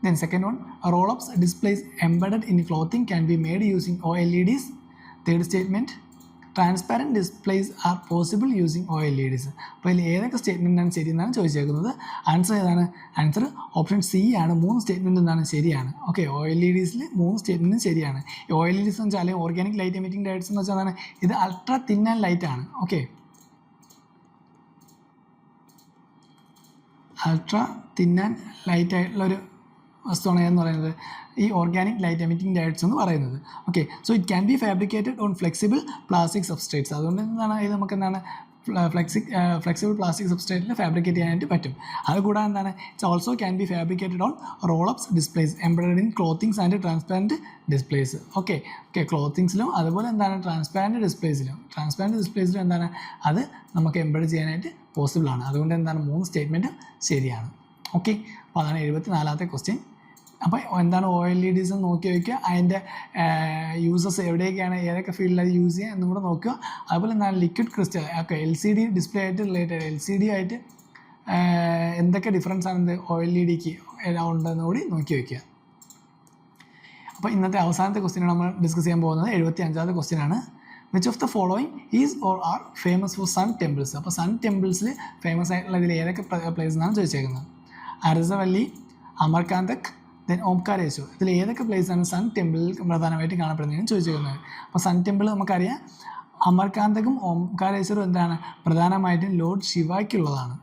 Then second one, roll-ups displays embedded in clothing can be made using OLEDs. Third statement, transparent displays are possible using OLEDs. അപ്പോൾ ഇതിൽ ഏതൊക്കെ സ്റ്റേറ്റ്മെൻറ്റാണ് ശരിയെന്നാണ് ചോദിച്ചേക്കുന്നത്. ആൻസർ ഏതാണ്? ആൻസർ ഓപ്ഷൻ സി ആണ്. 3 സ്റ്റേറ്റ്മെൻറ്റ് എന്താണ് ശരിയാണ്. ഓക്കെ, OLEDസിൽ 3 സ്റ്റേറ്റ്മെൻറ്റും ശരിയാണ്. OLEDs എന്ന് വെച്ചാൽ ഓർഗാനിക് ലൈറ്റ് എമിറ്റിംഗ് ഡയോഡ്സ് എന്ന് വെച്ചാൽ ഇത് അൾട്രാ തിൻ ആൻഡ് ലൈറ്റ് ആണ്. Okay, ultra thin and light ആയിട്ടുള്ളൊരു വസ്തുവാണ് എന്ന് പറയുന്നത് ഈ ഓർഗാനിക് ലൈറ്റ് എമിറ്റിംഗ് ഡയോഡ്സ് എന്ന് പറയുന്നത്. Okay, so it can be fabricated on flexible plastic substrates. അതുകൊണ്ട് എന്താണ് ഇത് നമുക്ക് എന്താണ് ഫ്ലെക്സിബിൾ പ്ലാസ്റ്റിക് സബ്സ്ട്രേറ്റിൽ ഫാബ്രിക്കേറ്റ് ചെയ്യാനായിട്ട് പറ്റും. അതുകൂടാതെ എന്താണ് it's also can be fabricated on rollups displays embroidery in clothings and transparent displays. Okay ക്ലോത്തിങ്സിലും അതുപോലെ എന്താണ് ട്രാൻസ്പാരൻറ്റ് ഡിസ്പ്ലേസിലും എന്താണ് അത് നമുക്ക് എംബ്രോയിഡറി ചെയ്യാനായിട്ട് പോസിബിളാണ്. അതുകൊണ്ട് എന്താണ് 3 സ്റ്റേറ്റ്മെൻറ്റ് ശരിയാണ്. ഓക്കെ, അപ്പോൾ അതാണ് 74ാമത്തെ ക്വസ്റ്റ്യൻ. അപ്പോൾ എന്താണ് OLEDs എന്ന് നോക്കി വയ്ക്കുക, അതിൻ്റെ യൂസസ് എവിടെയൊക്കെയാണ്, ഏതൊക്കെ ഫീൽഡിൽ അത് യൂസ് ചെയ്യുക എന്നും കൂടെ നോക്കുക. അതുപോലെ എന്താണ് ലിക്വിഡ് ക്രിസ്റ്റൽ ഒക്കെ LCD ഡിസ്പ്ലേ ആയിട്ട് റിലേറ്റഡ് LCD ആയിട്ട് എന്തൊക്കെ ഡിഫറൻസ് ആണ് OLEDക്ക് ഉണ്ടെന്ന് കൂടി നോക്കി വയ്ക്കുക. അപ്പോൾ ഇന്നത്തെ അവസാനത്തെ ക്വസ്റ്റ്യനാണ് നമ്മൾ ഡിസ്കസ് ചെയ്യാൻ പോകുന്നത്. 75ാമത്തെ ക്വസ്റ്റ്യനാണ്. Which of the following is or are famous for sun temples. അപ്പോൾ സൺ ടെമ്പിൾസിൽ ഫേമസ് ആയിട്ടുള്ള ഇതിൽ ഏതൊക്കെ പ്ലേസ് എന്നാണ് ചോദിച്ചേക്കുന്നത്. അരസവല്ലി, അമർകാന്തക്, ദെൻ ഓംകാരേശ്വർ. ഇതിൽ ഏതൊക്കെ പ്ലേസാണ് സൺ ടെമ്പിളിൽ പ്രധാനമായിട്ട് കാണപ്പെടുന്നതെന്ന് ചോദിച്ചിരിക്കുന്നത്. അപ്പോൾ സൺ ടെമ്പിൾ നമുക്കറിയാം, അമർകാന്തകും ഓംകാരേശ്വറും എന്താണ് പ്രധാനമായിട്ടും ലോർഡ് ശിവയ്ക്കുള്ളതാണ്.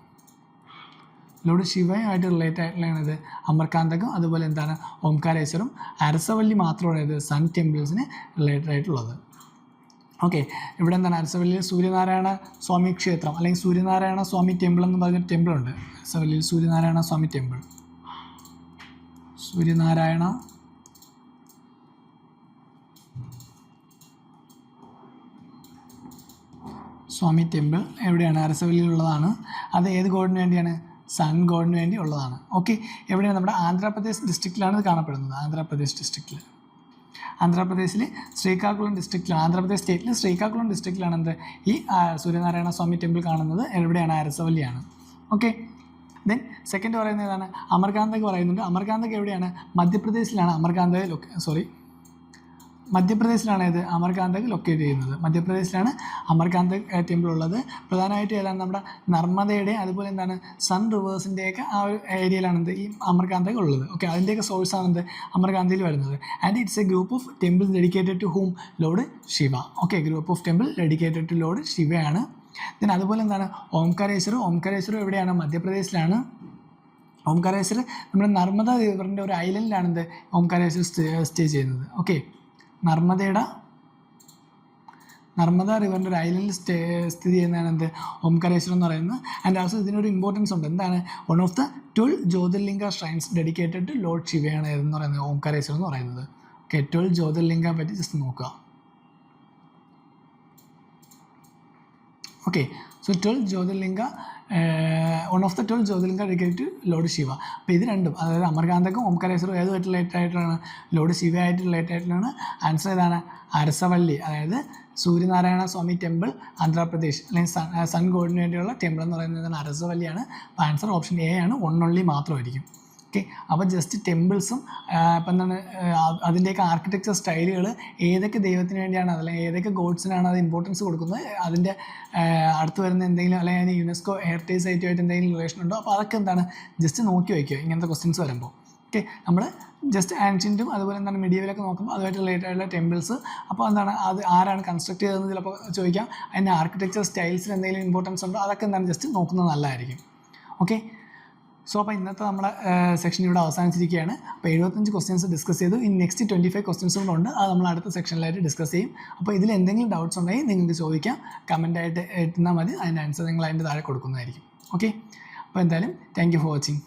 ലോർഡ് ശിവയുമായിട്ട് റിലേറ്റ് ആയിട്ടുള്ളതാണ് ഇത് അമർകാന്തകും അതുപോലെ എന്താണ് ഓംകാരേശ്വറും. അരസവല്ലി മാത്രമാണ് ഇത് സൺ ടെമ്പിൾസിന് റിലേറ്റഡ് ആയിട്ടുള്ളത്. ഓക്കെ, ഇവിടെ എന്താണ് അരസവല്ലിയിൽ സൂര്യനാരായണ സ്വാമി ക്ഷേത്രം അല്ലെങ്കിൽ സൂര്യനാരായണ സ്വാമി ടെമ്പിൾ എന്ന് പറഞ്ഞൊരു ടെമ്പിളുണ്ട്. അരസവല്ലിയിൽ സൂര്യനാരായണ സ്വാമി ടെമ്പിൾ, സൂര്യനാരായണ സ്വാമി ടെമ്പിൾ എവിടെയാണ്? അരസവല്ലിയിലുള്ളതാണ്. അത് ഏത് ഗോഡിന് വേണ്ടിയാണ്? സൺ ഗോഡിന് വേണ്ടി ഉള്ളതാണ്. ഓക്കെ, എവിടെയാണ്? നമ്മുടെ ആന്ധ്രാപ്രദേശ് ഡിസ്ട്രിക്റ്റിലാണ് ഇത് കാണപ്പെടുന്നത്. ആന്ധ്രാപ്രദേശിൽ ശ്രീകാകുളം ഡിസ്ട്രിക്റ്റിലാണ്, ആന്ധ്രാപ്രദേശ് സ്റ്റേറ്റിൽ ശ്രീകാകുളം ഡിസ്ട്രിക്റ്റിലാണ് എന്ത് ഈ സൂര്യനാരായണ സ്വാമി ടെമ്പിൾ കാണുന്നത്. എവിടെയാണ്? അരസവല്ലിയാണ്. ഓക്കെ, ദെൻ സെക്കൻഡ് പറയുന്നത് ഏതാണ്? അമർകാന്തക് പറയുന്നുണ്ട്. അമർകാന്തക് എവിടെയാണ്? മധ്യപ്രദേശിലാണ് മധ്യപ്രദേശിലാണ് ഇത് അമർകാന്തക് ലൊക്കേറ്റ് ചെയ്യുന്നത്. മധ്യപ്രദേശിലാണ് അമർകാന്തക് ടെമ്പിൾ ഉള്ളത്. പ്രധാനമായിട്ടും ഏതാണ്? നമ്മുടെ നർമ്മദയുടെ അതുപോലെ എന്താണ് സൺ റിവേഴ്സിൻ്റെയൊക്കെ ആ ഒരു ഏരിയയിലാണ് എന്ത് ഈ അമർകാന്തക് ഉള്ളത്. ഓക്കെ, അതിൻ്റെയൊക്കെ സോഴ്സാണ് എന്ത് അമർകാന്തയിൽ വരുന്നത്. And it's a group of temples dedicated to whom? Lord Shiva. Okay, group of temple dedicated to lord ശിവയാണ്. ദെൻ അതുപോലെ എന്താണ് ഓംകാരേശ്വർ എവിടെയാണ്? മധ്യപ്രദേശിലാണ്. ഓംകാരേശ്വർ നമ്മുടെ നർമ്മദ റിവറിൻ്റെ ഒരു ഐലൻഡിലാണ് എന്ത് ഓംകാരേശ്വർ സ്റ്റേ ചെയ്യുന്നത്. ഓക്കെ, നർമ്മദ റിവറിൻ്റെ ഒരു ഐലൻഡിൽ സ്ഥിതി ചെയ്യുന്നതാണ് എന്ത് ഓംകാരേശ്വർ എന്ന് പറയുന്നത്. ആൻഡ് ആൾസോ ഇതിനൊരു ഇമ്പോർട്ടൻസ് ഉണ്ട്. എന്താണ്? One of the 12 Jyotirlinga shrines dedicated to lord ശിവയാണ് എന്ന് പറയുന്നത് ഓംകാരേശ്വർ എന്ന് പറയുന്നത്. ഓക്കെ, 12 ജ്യോതിർലിംഗ പറ്റി ജസ്റ്റ് നോക്കുക. Okay, so 12 jyotirlinga one of the 12 jyotirlinga dedicated to lord Shiva. അപ്പോൾ ഇത് രണ്ടും, അതായത് അമർകാന്തകും ഓംകാരേശ്വറും ഏതുമായിട്ട് റിലേറ്റഡ് ആയിട്ടാണ്? ലോർഡ് ശിവയായിട്ട് റിലേറ്റഡ് ആയിട്ടാണ്. ആൻസർ ഏതാണ്? അരസവല്ലി, അതായത് സൂര്യനാരായണ സ്വാമി ടെമ്പിൾ ആന്ധ്രാപ്രദേശ് അല്ലെങ്കിൽ സൺ ഗോഡിന് വേണ്ടിയുള്ള ടെമ്പിൾ എന്ന് പറയുന്നത് അരസവല്ലിയാണ്. അപ്പോൾ ആൻസർ ഓപ്ഷൻ എ ആണ്, 1 only മാത്രമായിരിക്കും. ഓക്കെ, അപ്പോൾ ജസ്റ്റ് ടെമ്പിൾസും ഇപ്പം എന്താണ് അതിൻ്റെയൊക്കെ ആർക്കിടെക്ചർ സ്റ്റൈലുകൾ ഏതൊക്കെ ദൈവത്തിന് വേണ്ടിയാണ് അല്ലെങ്കിൽ ഏതൊക്കെ ഗോഡ്സിനാണ് അത് ഇമ്പോർട്ടൻസ് കൊടുക്കുന്നത്, അതിൻ്റെ അടുത്ത് വരുന്ന എന്തെങ്കിലും അല്ലെങ്കിൽ അതിന് യുനെസ്കോ ഹെറിറ്റേജ് സൈറ്റുമായിട്ട് എന്തെങ്കിലും റിലേഷൻ ഉണ്ടോ, അപ്പോൾ അതൊക്കെ എന്താണ് ജസ്റ്റ് നോക്കി വയ്ക്കുക ഇങ്ങനത്തെ ക്വസ്റ്റ്യൻസ് വരുമ്പോൾ. ഓക്കെ, നമ്മൾ ജസ്റ്റ് ആൻഷ്യൻറ്റും അതുപോലെ എന്താണ് മെഡീവലൊക്കെ നോക്കുമ്പോൾ അതുമായിട്ട് റിലേറ്റഡ് ആയിട്ടുള്ള ടെമ്പിൾസ്, അപ്പോൾ എന്താണ് അത് ആരാണ് കൺസ്ട്രക്ട് ചെയ്തതെന്ന് ചിലപ്പോൾ ചോദിക്കാം. അതിൻ്റെ ആർക്കിടെക്ചർ സ്റ്റൈൽസിന് എന്തെങ്കിലും ഇമ്പോർട്ടൻസ് ഉണ്ടോ, അതൊക്കെ എന്താണ് ജസ്റ്റ് നോക്കുന്നത് നല്ലതായിരിക്കും. ഓക്കെ, സോ അപ്പോൾ ഇന്നത്തെ നമ്മുടെ സെക്ഷൻ ഇവിടെ അവസാനിച്ചിരിക്കുകയാണ്. അപ്പോൾ 75 ക്വസ്റ്റ്യൻസ് ഡിസ്കസ് ചെയ്തു. ഇനി നെക്സ്റ്റ് 25 ക്വസ്റ്റ്യൻസും കൂടെ ഉണ്ട്, അത് നമ്മൾ അടുത്ത സെക്ഷനിലായിട്ട് ഡിസ്കസ് ചെയ്യും. അപ്പോൾ ഇതിൽ എന്തെങ്കിലും ഡൗട്ട്സ് ഉണ്ടെങ്കിൽ നിങ്ങൾക്ക് ചോദിക്കാം, കമൻറ്റായിട്ട് എത്തുന്നാൽ മതി. അതിൻ്റെ ആൻസർ നിങ്ങൾ അതിൻ്റെ താഴെ കൊടുക്കുന്നതായിരിക്കും. ഓക്കെ, അപ്പോൾ എന്തായാലും താങ്ക് യു ഫോർ വാച്ചിങ്.